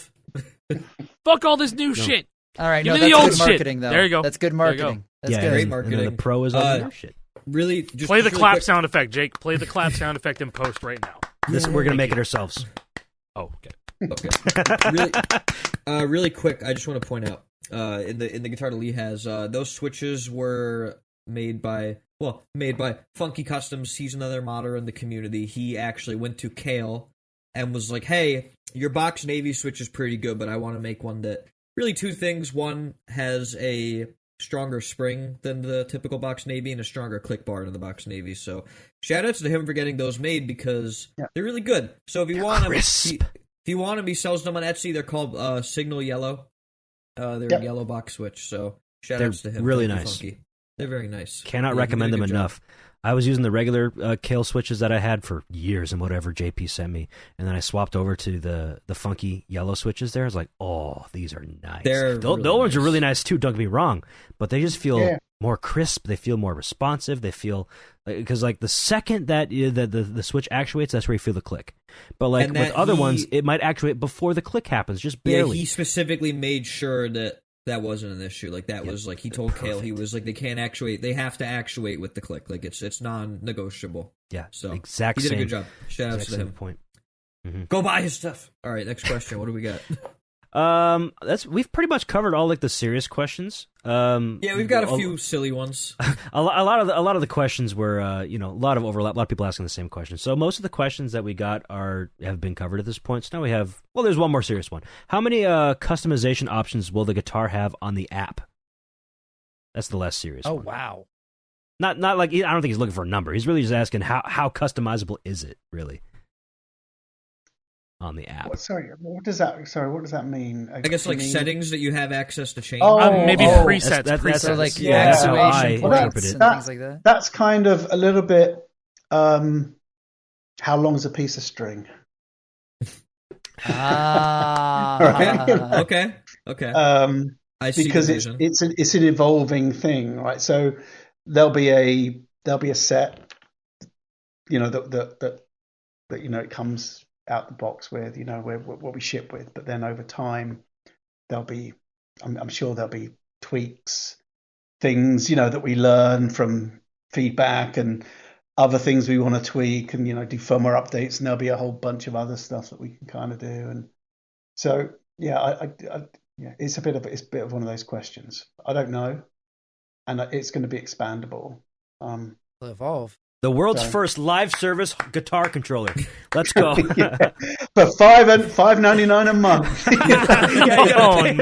Speaker 5: Fuck all this new shit.
Speaker 3: All right,
Speaker 5: Give
Speaker 3: no,
Speaker 5: me
Speaker 3: that's
Speaker 5: the old
Speaker 3: good marketing,
Speaker 5: shit.
Speaker 3: though.
Speaker 5: There you go.
Speaker 3: That's good marketing. That's good.
Speaker 4: Great marketing.
Speaker 1: And the pro is all the new shit.
Speaker 4: Really, just
Speaker 5: play the
Speaker 4: really
Speaker 5: clap
Speaker 4: quick.
Speaker 5: sound effect, Jake. Play the clap sound effect in post right now.
Speaker 1: We're gonna make it ourselves.
Speaker 5: Oh, okay.
Speaker 4: Really quick, I just want to point out in the guitar that Lee has, those switches were made by Funky Customs. He's another modder in the community. He actually went to Kale and was like, "Hey, your box Navy switch is pretty good, but I want to make one that really two things. One has a stronger spring than the typical box Navy and a stronger click bar than the box Navy." So shout outs to him for getting those made because they're really good. So if you want them, he sells them on Etsy. They're called Signal Yellow. They're a yellow box switch. So shout outs to him.
Speaker 1: Really nice.
Speaker 4: Funky. They're very nice.
Speaker 1: Cannot recommend them enough. I was using the regular Kale switches that I had for years and whatever JP sent me, and then I swapped over to the funky yellow switches there. I was like, oh, these are nice.
Speaker 4: Those
Speaker 1: ones are really nice too, don't get me wrong, but they just feel more crisp. They feel more responsive. They feel, because like the second that the switch actuates, that's where you feel the click. But like with other ones, it might actuate before the click happens, just barely.
Speaker 4: Yeah, he specifically made sure that wasn't an issue. Like that was like he told Kale, he was like, they can't actuate, they have to actuate with the click. Like it's non-negotiable.
Speaker 1: Yeah,
Speaker 4: so
Speaker 1: exact
Speaker 4: he did
Speaker 1: same,
Speaker 4: a good job. Shout out to him.
Speaker 1: Point.
Speaker 4: Go buy his stuff. All right, next question. What do we got?
Speaker 1: We've pretty much covered all like the serious questions.
Speaker 4: Yeah, we've got a few silly ones.
Speaker 1: a lot of the questions were a lot of overlap, a lot of people asking the same question. So most of the questions that we got have been covered at this point. So now we have, there's one more serious one. How many customization options will the guitar have on the app? That's the less serious one.
Speaker 3: Oh wow.
Speaker 1: Not like, I don't think he's looking for a number. He's really just asking how customizable is it really on the app.
Speaker 2: What does that mean?
Speaker 4: I guess like settings that you have access to change.
Speaker 5: Maybe presets. Presets.
Speaker 3: So like
Speaker 1: that's how I
Speaker 3: interpret it. Things like that.
Speaker 2: That's kind of a little bit. How long's a piece of string?
Speaker 3: Ah.
Speaker 4: Okay. I see
Speaker 2: because it's an evolving thing, right? So there'll be a set, that it comes out the box with, what we ship with, but then over time I'm sure there'll be tweaks, things, that we learn from feedback and other things we want to tweak and, do firmware updates, and there'll be a whole bunch of other stuff that we can kind of do. And so, it's a bit of one of those questions. I don't know. And it's going to be expandable.
Speaker 3: It'll evolve.
Speaker 1: The world's first live service guitar controller. Let's go.
Speaker 2: For $5.99 a month.
Speaker 1: A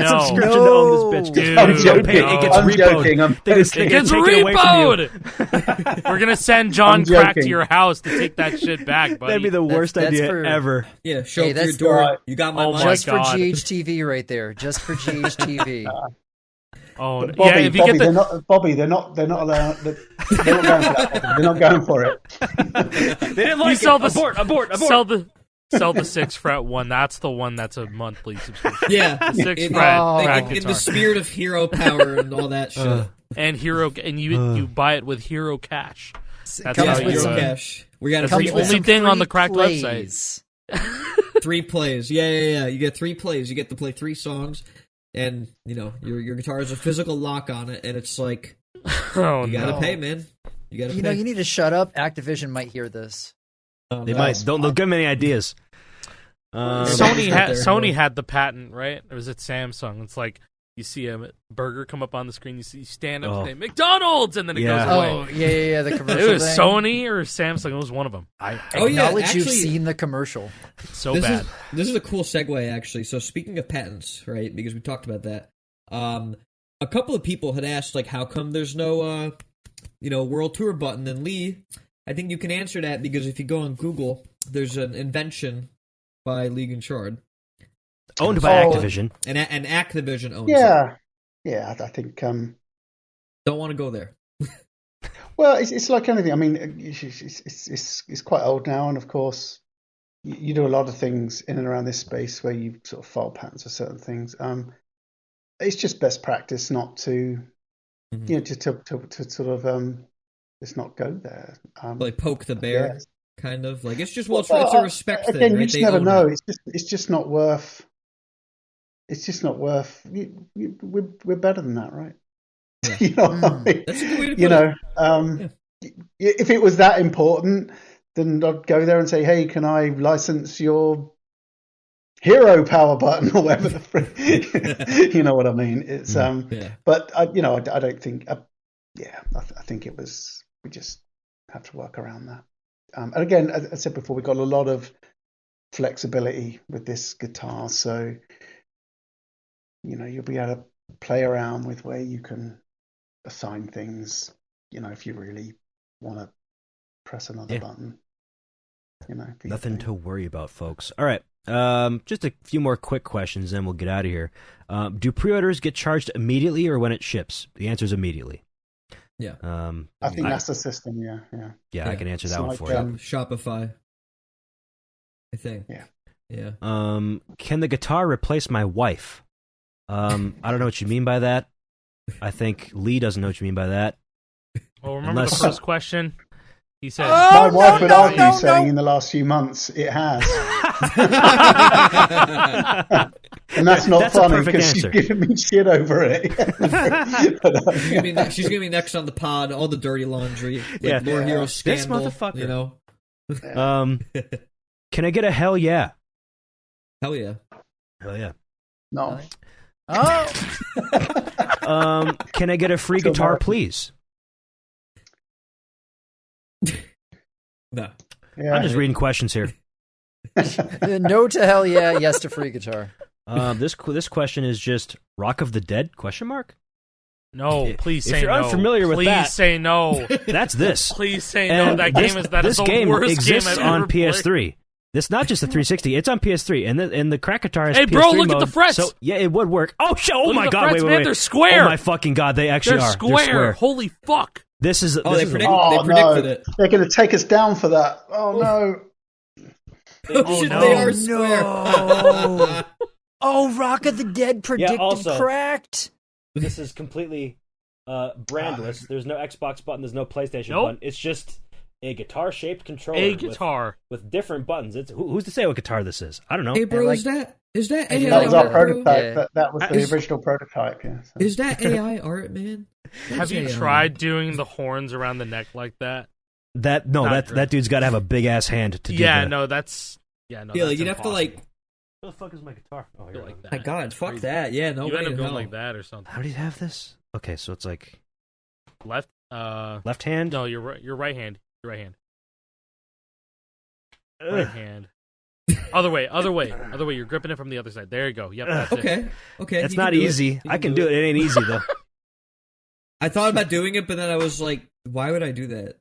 Speaker 1: subscription to own this bitch. Dude,
Speaker 2: I'm joking.
Speaker 1: It gets
Speaker 2: I'm joking.
Speaker 1: It gets
Speaker 5: repoed. We're gonna send John Crack to your house to take that shit back, buddy.
Speaker 1: That'd be the worst idea ever.
Speaker 4: Yeah, show up to your door.
Speaker 2: Right.
Speaker 4: You got my money.
Speaker 3: Just for GHTV right there. Just for GHTV.
Speaker 5: Oh,
Speaker 2: Bobby,
Speaker 5: yeah! If you get
Speaker 2: they're not allowed. They're not going for it.
Speaker 1: They didn't like it. Abort.
Speaker 5: Sell the 6 fret one. That's the one that's a monthly subscription.
Speaker 4: Yeah,
Speaker 5: the 6 fret
Speaker 4: in the spirit of hero power and all that shit.
Speaker 5: And you buy it with Hero Cash.
Speaker 3: That's how
Speaker 4: Hero Cash. We got
Speaker 5: the only thing on the Cracked website.
Speaker 4: 3 plays. Yeah. You get 3 plays. You get to play 3 songs. And, your guitar has a physical lock on it, and it's like, you gotta pay, man. You gotta pay.
Speaker 3: You need to shut up. Activision might hear this.
Speaker 1: They might. Don't give them any ideas.
Speaker 5: Sony had the patent, right? Or was it Samsung? It's like, you see a burger come up on the screen, you stand up and say, McDonald's, and then it goes away.
Speaker 3: Oh, yeah, the commercial
Speaker 5: It was
Speaker 3: thing.
Speaker 5: Sony or Samsung. It was one of them.
Speaker 3: I acknowledge you've seen the commercial.
Speaker 5: So bad.
Speaker 4: This is a cool segue, actually. So speaking of patents, right, because we talked about that, a couple of people had asked, like, how come there's no, World Tour button? And Lee, I think you can answer that, because if you go on Google, there's an invention by Lee Guinchard.
Speaker 1: Owned by Activision.
Speaker 4: And Activision owns it.
Speaker 2: Yeah, I think...
Speaker 4: Don't want to go there.
Speaker 2: Well, it's like anything. I mean, it's quite old now, and of course, you do a lot of things in and around this space where you sort of file patents for certain things. It's just best practice not to, to sort of just not go there.
Speaker 4: Like poke the bear, kind of. Like, it's just, it's a respect thing.
Speaker 2: Again,
Speaker 4: right?
Speaker 2: you just never know. It's just not worth... It's just not worth. We're better than that, right?
Speaker 4: Yeah. That's a good way to put
Speaker 2: it. If it was that important, then I'd go there and say, "Hey, can I license your Hero Power button or whatever the frick?" You know what I mean? It's but I don't think. I think it was. We just have to work around that. And again, as I said before, we've got a lot of flexibility with this guitar, so. You'll be able to play around with where you can assign things, if you really want to press another button.
Speaker 1: Nothing to worry about, folks. All right. Just a few more quick questions, then we'll get out of here. Do pre-orders get charged immediately or when it ships? The answer is immediately.
Speaker 4: Yeah.
Speaker 2: I think that's the system. Yeah.
Speaker 1: I can answer that
Speaker 2: It's
Speaker 1: one
Speaker 2: like,
Speaker 1: for you.
Speaker 4: Shopify. I think. Yeah.
Speaker 1: Can the guitar replace my wife? I don't know what you mean by that. I think Lee doesn't know what you mean by that.
Speaker 5: Well, remember the first question? He said,
Speaker 2: my wife would argue saying in the last few months it has. And that's not funny because she's giving me shit over it.
Speaker 4: She's gonna be next on the pod, all the dirty laundry, Lore Hero scandal.
Speaker 1: This motherfucker.
Speaker 4: You know.
Speaker 1: Can I get a hell yeah?
Speaker 4: Hell yeah.
Speaker 1: Hell yeah.
Speaker 2: No.
Speaker 3: Oh.
Speaker 1: Can I get a free guitar, please?
Speaker 4: No.
Speaker 2: Yeah.
Speaker 1: I'm just reading questions here.
Speaker 3: No to hell yeah, yes to free guitar.
Speaker 1: This question is just Rock of the Dead? Question mark?
Speaker 5: No, please say no.
Speaker 1: If you're unfamiliar with that,
Speaker 5: please say no.
Speaker 1: That's this.
Speaker 5: Please say no. That game is
Speaker 1: this
Speaker 5: the
Speaker 1: game
Speaker 5: worst
Speaker 1: exists
Speaker 5: game I've
Speaker 1: on
Speaker 5: ever
Speaker 1: PS3.
Speaker 5: played.
Speaker 1: This not just the 360. It's on PS3, and the crack guitar has
Speaker 5: Hey,
Speaker 1: PS3
Speaker 5: bro, look
Speaker 1: mode,
Speaker 5: at the frets.
Speaker 1: So yeah, it would work. Oh my god!
Speaker 5: Frets,
Speaker 1: Wait,
Speaker 5: man, they're square.
Speaker 1: Oh my fucking god! They actually
Speaker 5: They're
Speaker 1: are.
Speaker 5: square.
Speaker 1: They're square.
Speaker 5: Holy fuck!
Speaker 1: This is.
Speaker 4: They predicted
Speaker 2: no.
Speaker 4: it.
Speaker 2: They're going to take us down for that. Oh no!
Speaker 4: Oh, shit,
Speaker 5: no.
Speaker 4: they are square.
Speaker 3: No. Oh, Rock of the Dead predicted
Speaker 1: also,
Speaker 3: cracked.
Speaker 1: This is completely brandless. There's no Xbox button. There's no PlayStation
Speaker 5: Nope.
Speaker 1: button. It's just a guitar-shaped controller.
Speaker 5: A guitar
Speaker 1: with different buttons. It's who's to say what guitar this is? I don't know.
Speaker 4: Hey, bro,
Speaker 3: like-
Speaker 4: is that
Speaker 2: That was our
Speaker 4: AI,
Speaker 2: prototype.
Speaker 3: Yeah.
Speaker 2: That was the original prototype. Yeah. So.
Speaker 4: Is that AI art, man?
Speaker 5: Have you tried doing the horns around the neck like that?
Speaker 1: That dude's got to have a big ass hand to do
Speaker 5: Yeah,
Speaker 1: that.
Speaker 5: no, that's
Speaker 4: like,
Speaker 5: that's
Speaker 4: you'd have to like.
Speaker 1: Where the fuck is my guitar? Oh, here.
Speaker 5: like that.
Speaker 4: My God, fuck that. Yeah, no
Speaker 5: You
Speaker 4: way
Speaker 5: end up
Speaker 4: in
Speaker 5: going
Speaker 4: hell.
Speaker 5: like that or something.
Speaker 1: How do you have this? Okay, so it's like
Speaker 5: Left.
Speaker 1: left hand.
Speaker 5: No, your right hand. Your right hand.
Speaker 1: Ugh.
Speaker 5: Right hand. Other way. You're gripping it from the other side. There you go. Yep. That's it.
Speaker 4: Okay.
Speaker 1: It's
Speaker 4: you
Speaker 1: not
Speaker 4: can do
Speaker 1: easy.
Speaker 4: You
Speaker 1: I can do it. It ain't easy though.
Speaker 4: I thought about doing it, but then I was like, why would I do that?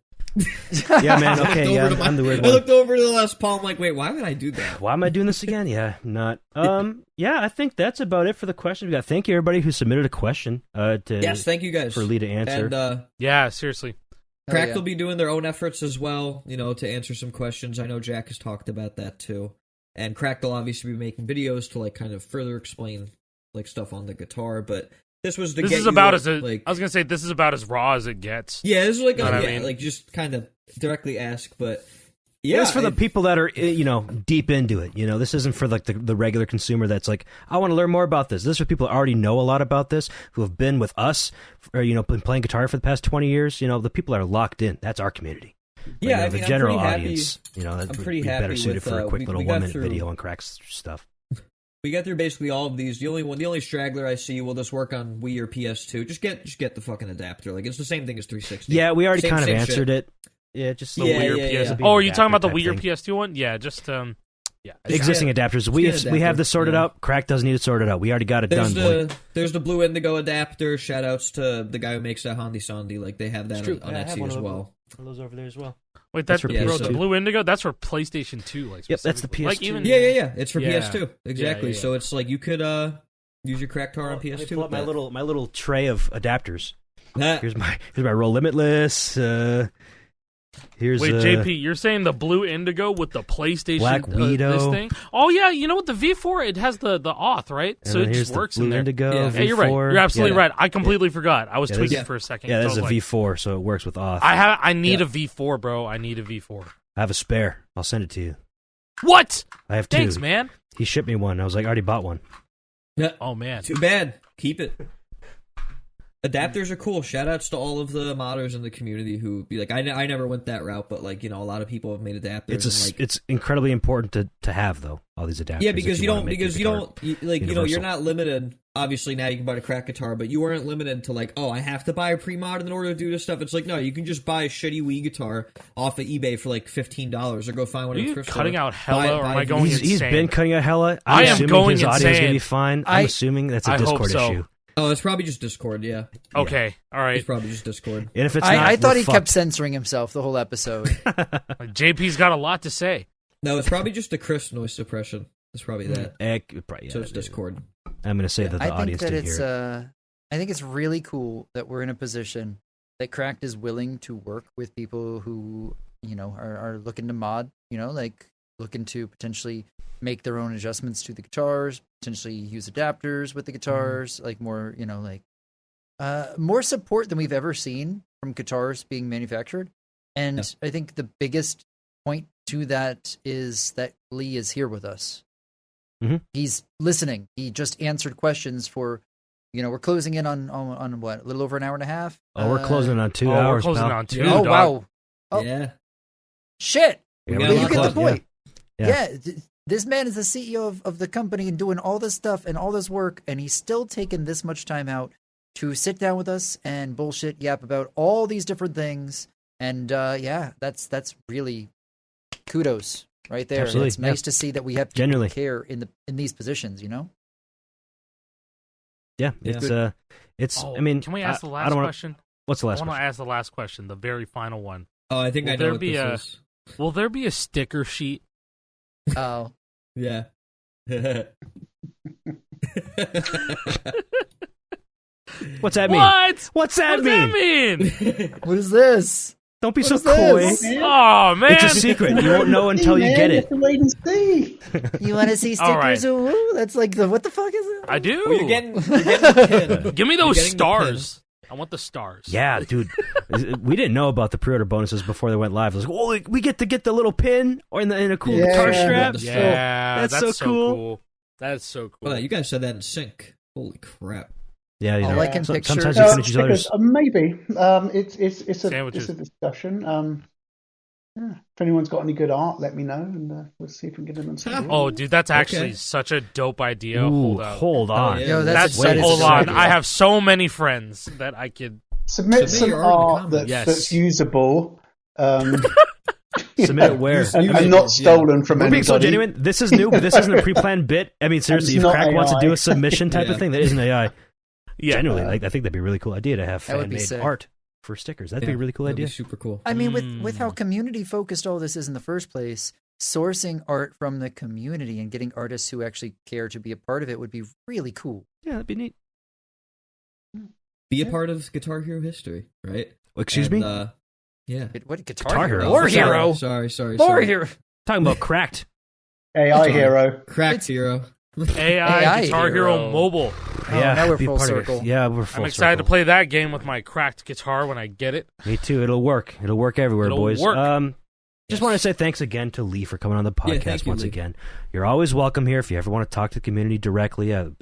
Speaker 1: Yeah, man. Okay, yeah, I'm the weird
Speaker 4: I
Speaker 1: one.
Speaker 4: looked over to the last palm, like, wait, why would I do that?
Speaker 1: Why am I doing this again? Yeah, not. Yeah, I think that's about it for the questions we got. Thank you, everybody who submitted a question.
Speaker 4: Yes, thank you guys
Speaker 1: for Lee to answer.
Speaker 4: And
Speaker 5: Yeah, seriously.
Speaker 4: Cracked will be doing their own efforts as well, to answer some questions. I know Jack has talked about that too. And Cracked will obviously be making videos to like kind of further explain like stuff on the guitar, but this was
Speaker 5: This is about I was gonna say this is about as raw as it gets.
Speaker 4: Yeah, this is like
Speaker 5: I mean?
Speaker 4: like just kind of directly ask, but yeah,
Speaker 1: it's for the people that are deep into it. This isn't for like the regular consumer that's like, I want to learn more about this. This is for people that already know a lot about this, who have been with us, or been playing guitar for the past 20 years. The people that are locked in. That's our community. But,
Speaker 4: yeah,
Speaker 1: the general
Speaker 4: I'm
Speaker 1: audience,
Speaker 4: I'm
Speaker 1: would
Speaker 4: pretty
Speaker 1: be better
Speaker 4: happy
Speaker 1: suited
Speaker 4: with,
Speaker 1: for a quick little
Speaker 4: we got
Speaker 1: 1 minute
Speaker 4: through-
Speaker 1: video on Crack's stuff.
Speaker 4: We got through basically all of these. The only straggler I see will just work on Wii or PS2. Just get the fucking adapter. Like it's the same thing as 360.
Speaker 1: Yeah, we already
Speaker 4: Same
Speaker 1: kind of answered
Speaker 4: shit.
Speaker 1: it. Yeah, just
Speaker 5: The Wii or PS. Oh, are you talking about the Wii or PS2 one? Yeah, just
Speaker 1: existing adapters. We have this sorted out. Crack doesn't need it sorted out. We already got it done.
Speaker 4: There's the Blue Indigo adapter. Shout outs to the guy who makes that Handy Sandy. Like they have that on Etsy as well.
Speaker 1: One of those over there as well.
Speaker 5: Wait, that's
Speaker 1: for
Speaker 5: the
Speaker 1: PS2.
Speaker 5: Blue Indigo. That's for PlayStation 2. Like,
Speaker 1: yep, that's the PS2.
Speaker 5: Like even,
Speaker 4: yeah. It's for
Speaker 5: Yeah.
Speaker 4: PS2 exactly.
Speaker 5: Yeah.
Speaker 4: So it's like you could use your cracked guitar on PS2.
Speaker 1: Let me pull up
Speaker 4: with
Speaker 1: my little tray of adapters.
Speaker 4: that.
Speaker 1: Here's my Roll Limitless. Here's
Speaker 5: Wait, JP, you're saying the Blue Indigo with the PlayStation
Speaker 1: Black Widow.
Speaker 5: This thing? Oh yeah, you know what? The V4 it has the auth, right?
Speaker 1: And
Speaker 5: So
Speaker 1: then
Speaker 5: it
Speaker 1: here's
Speaker 5: just
Speaker 1: the
Speaker 5: works
Speaker 1: Blue
Speaker 5: in there.
Speaker 1: Indigo,
Speaker 4: Yeah.
Speaker 1: V4.
Speaker 5: Yeah, you're right. You're absolutely
Speaker 4: Yeah.
Speaker 5: right. I completely forgot. I was
Speaker 1: Yeah,
Speaker 5: tweaking
Speaker 1: this-
Speaker 5: for a second.
Speaker 1: Yeah,
Speaker 5: I
Speaker 1: that's
Speaker 5: was
Speaker 1: a
Speaker 5: like,
Speaker 1: V4, so it works with auth.
Speaker 5: I need a V4, bro. I need a V4.
Speaker 1: I have a spare. I'll send it to you.
Speaker 5: What?
Speaker 1: I have two.
Speaker 5: Thanks, man.
Speaker 1: He shipped me one. I was like, I already bought one.
Speaker 4: Yeah.
Speaker 5: Oh man.
Speaker 4: Too bad. Keep it. Adapters are cool. Shout outs to all of the modders in the community who be like, I never went that route, but like, a lot of people have made adapters.
Speaker 1: It's incredibly important to have though, all these adapters.
Speaker 4: Yeah, because
Speaker 1: if
Speaker 4: you
Speaker 1: wanna
Speaker 4: don't
Speaker 1: make
Speaker 4: because
Speaker 1: your
Speaker 4: you
Speaker 1: guitar
Speaker 4: don't like
Speaker 1: universal.
Speaker 4: you're not limited. Obviously now you can buy a crack guitar, but you weren't limited to like, oh, I have to buy a pre-mod in order to do this stuff. It's like, no, you can just buy a shitty Wii guitar off of eBay for like $15 or go find one
Speaker 5: Are
Speaker 4: at a
Speaker 5: you
Speaker 4: thrift
Speaker 5: cutting
Speaker 4: store.
Speaker 5: out hella, or am I going
Speaker 1: He's
Speaker 5: insane?
Speaker 1: been cutting out hella.
Speaker 5: I am
Speaker 1: assuming
Speaker 5: going
Speaker 1: his audio is
Speaker 5: insane.
Speaker 1: gonna be fine. I'm assuming that's a
Speaker 5: I hope
Speaker 1: Discord
Speaker 5: so.
Speaker 1: issue.
Speaker 4: Oh, it's probably just Discord, yeah.
Speaker 5: Okay, all right.
Speaker 4: It's probably just Discord.
Speaker 1: And if it's not,
Speaker 3: I thought
Speaker 1: we're
Speaker 3: he
Speaker 1: fucked.
Speaker 3: kept censoring himself the whole episode.
Speaker 5: JP's got a lot to say.
Speaker 4: No, it's probably just the crisp noise suppression. It's probably that.
Speaker 1: Probably,
Speaker 4: So it's Discord.
Speaker 1: I'm going to say that the
Speaker 3: I think
Speaker 1: audience
Speaker 3: that
Speaker 1: didn't
Speaker 3: it's
Speaker 1: hear it.
Speaker 3: I think it's really cool that we're in a position that Cracked is willing to work with people who, are looking to mod, like looking to potentially make their own adjustments to the guitars, potentially use adapters with the guitars, like more, more support than we've ever seen from guitars being manufactured. And I think the biggest point to that is that Lee is here with us.
Speaker 1: Mm-hmm.
Speaker 3: He's listening. He just answered questions for, we're closing in on what, a little over an hour and a half?
Speaker 1: Oh, we're closing on 2 hours.
Speaker 5: We're closing
Speaker 1: pal.
Speaker 5: on 2.
Speaker 3: Oh,
Speaker 5: dog.
Speaker 3: wow. Oh,
Speaker 4: Yeah.
Speaker 3: shit.
Speaker 1: Yeah,
Speaker 3: But you get the point.
Speaker 1: Yeah.
Speaker 3: This man is the CEO of the company and doing all this stuff and all this work, and he's still taking this much time out to sit down with us and bullshit yap about all these different things. And that's really kudos right there.
Speaker 1: Absolutely.
Speaker 3: It's nice to see that we have people
Speaker 1: Genuinely.
Speaker 3: who care in these positions,
Speaker 1: Yeah, it's.
Speaker 5: Oh,
Speaker 1: I mean,
Speaker 5: can we ask the last
Speaker 1: I don't wanna,
Speaker 5: question?
Speaker 1: What's the last
Speaker 5: I want to
Speaker 1: question?
Speaker 5: ask the last question, the very final one.
Speaker 4: Oh, I think I know what this is.
Speaker 5: Will there be a sticker sheet?
Speaker 3: Oh.
Speaker 4: Yeah.
Speaker 1: What's that mean?
Speaker 5: What?
Speaker 1: What's that
Speaker 5: What
Speaker 1: mean?
Speaker 5: does that mean?
Speaker 3: What is this?
Speaker 1: Don't be
Speaker 3: What
Speaker 1: so
Speaker 3: is this?
Speaker 1: coy.
Speaker 5: Oh, man.
Speaker 1: It's a secret. You won't know until you get
Speaker 2: You
Speaker 1: it.
Speaker 2: have to wait and see.
Speaker 3: You want to see
Speaker 5: All right.
Speaker 3: stickers? Ooh, that's like what the fuck is it?
Speaker 5: I do.
Speaker 4: Well, you're getting the pin.
Speaker 5: Give me
Speaker 4: You're
Speaker 5: those
Speaker 4: getting the
Speaker 5: stars. I want the stars.
Speaker 1: Yeah, dude. We didn't know about the pre-order bonuses before they went live. It was like, oh, we get to get the little pin or in a cool
Speaker 2: Yeah.
Speaker 1: guitar strap.
Speaker 5: Yeah,
Speaker 1: That's
Speaker 5: that's
Speaker 1: so cool.
Speaker 5: That's so cool.
Speaker 4: Well, you guys said that in sync. Holy crap.
Speaker 1: Yeah, you
Speaker 3: All
Speaker 1: know.
Speaker 3: I can picture-
Speaker 1: Sometimes you finish each other's.
Speaker 2: Maybe it's
Speaker 5: Sandwiches.
Speaker 2: a discussion. If anyone's got any good art, let me know, and we'll see if we can get them in some.
Speaker 5: Oh, dude, that's actually
Speaker 4: Okay.
Speaker 5: such a dope idea.
Speaker 1: Ooh,
Speaker 5: Hold up.
Speaker 1: on.
Speaker 4: yeah.
Speaker 3: Yo,
Speaker 5: That's
Speaker 3: that is
Speaker 5: hold
Speaker 3: a
Speaker 5: on.
Speaker 3: good idea.
Speaker 5: I have so many friends that I could.
Speaker 2: Submit
Speaker 4: Submit
Speaker 2: some
Speaker 4: your art in the
Speaker 2: art
Speaker 4: comments.
Speaker 1: Yes.
Speaker 2: that's usable.
Speaker 1: Submit it where?
Speaker 2: and not stolen from
Speaker 1: We're being
Speaker 2: anybody.
Speaker 1: so genuine. This is new, but this isn't a pre-planned bit. I mean, seriously, if
Speaker 2: It's not
Speaker 1: Crack wants to do
Speaker 2: AI.
Speaker 1: a submission type of
Speaker 4: Yeah.
Speaker 1: thing, that isn't AI.
Speaker 5: Yeah.
Speaker 1: Genuinely, I think that'd be a really cool idea to have
Speaker 3: That would be
Speaker 1: fan-made
Speaker 3: sick.
Speaker 1: art for stickers. That'd be a really cool
Speaker 4: That'd
Speaker 1: idea.
Speaker 4: be super cool.
Speaker 3: I mean, with how community focused all this is in the first place, sourcing art from the community and getting artists who actually care to be a part of it would be really cool.
Speaker 1: Yeah, that'd be neat.
Speaker 4: Be a part of Guitar Hero history, right?
Speaker 1: Excuse
Speaker 4: And,
Speaker 1: me?
Speaker 4: Yeah.
Speaker 3: What
Speaker 1: Guitar Hero?
Speaker 3: War
Speaker 1: Oh,
Speaker 3: Hero?
Speaker 4: Sorry.
Speaker 3: War Hero.
Speaker 1: Talking about Cracked.
Speaker 2: AI
Speaker 4: Sorry.
Speaker 2: hero.
Speaker 4: Cracked Hero.
Speaker 5: AI Guitar Hero
Speaker 3: Hero.
Speaker 5: Mobile.
Speaker 1: Yeah,
Speaker 3: now we're
Speaker 1: be
Speaker 3: full
Speaker 1: part of it.
Speaker 3: circle.
Speaker 1: Yeah, we're full
Speaker 5: I'm excited to
Speaker 1: circle.
Speaker 5: play that game with my cracked guitar when I get it.
Speaker 1: Me too. It'll work. It'll work everywhere,
Speaker 5: It'll
Speaker 1: boys.
Speaker 5: work.
Speaker 1: Just want to say thanks again to Lee for coming on the
Speaker 4: Yeah,
Speaker 1: podcast
Speaker 4: thank you,
Speaker 1: once
Speaker 4: Lee.
Speaker 1: again. You're always welcome here. If you ever want to talk to the community directly, I'm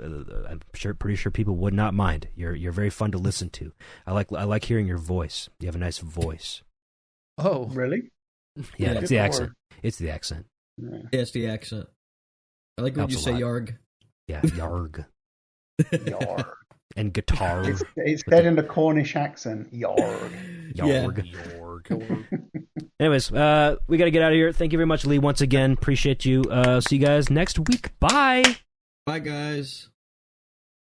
Speaker 1: pretty sure people would not mind. You're very fun to listen to. I like hearing your voice. You have a nice voice.
Speaker 3: Oh,
Speaker 2: Really?
Speaker 1: Yeah,
Speaker 4: Yeah.
Speaker 1: it's the accent. It's the accent.
Speaker 2: Yeah.
Speaker 4: Yeah, it's the accent. I like when
Speaker 1: Helps
Speaker 4: you
Speaker 1: a
Speaker 4: say
Speaker 1: lot.
Speaker 4: yarg.
Speaker 1: Yeah, yarg
Speaker 2: Yarg.
Speaker 1: and guitar.
Speaker 2: It's said in a Cornish accent. Yarg.
Speaker 1: Yarg.
Speaker 5: Yorg.
Speaker 1: Anyways, we got to get out of here. Thank you very much, Lee, once again. Appreciate you. See you guys next week. Bye.
Speaker 4: Bye, guys.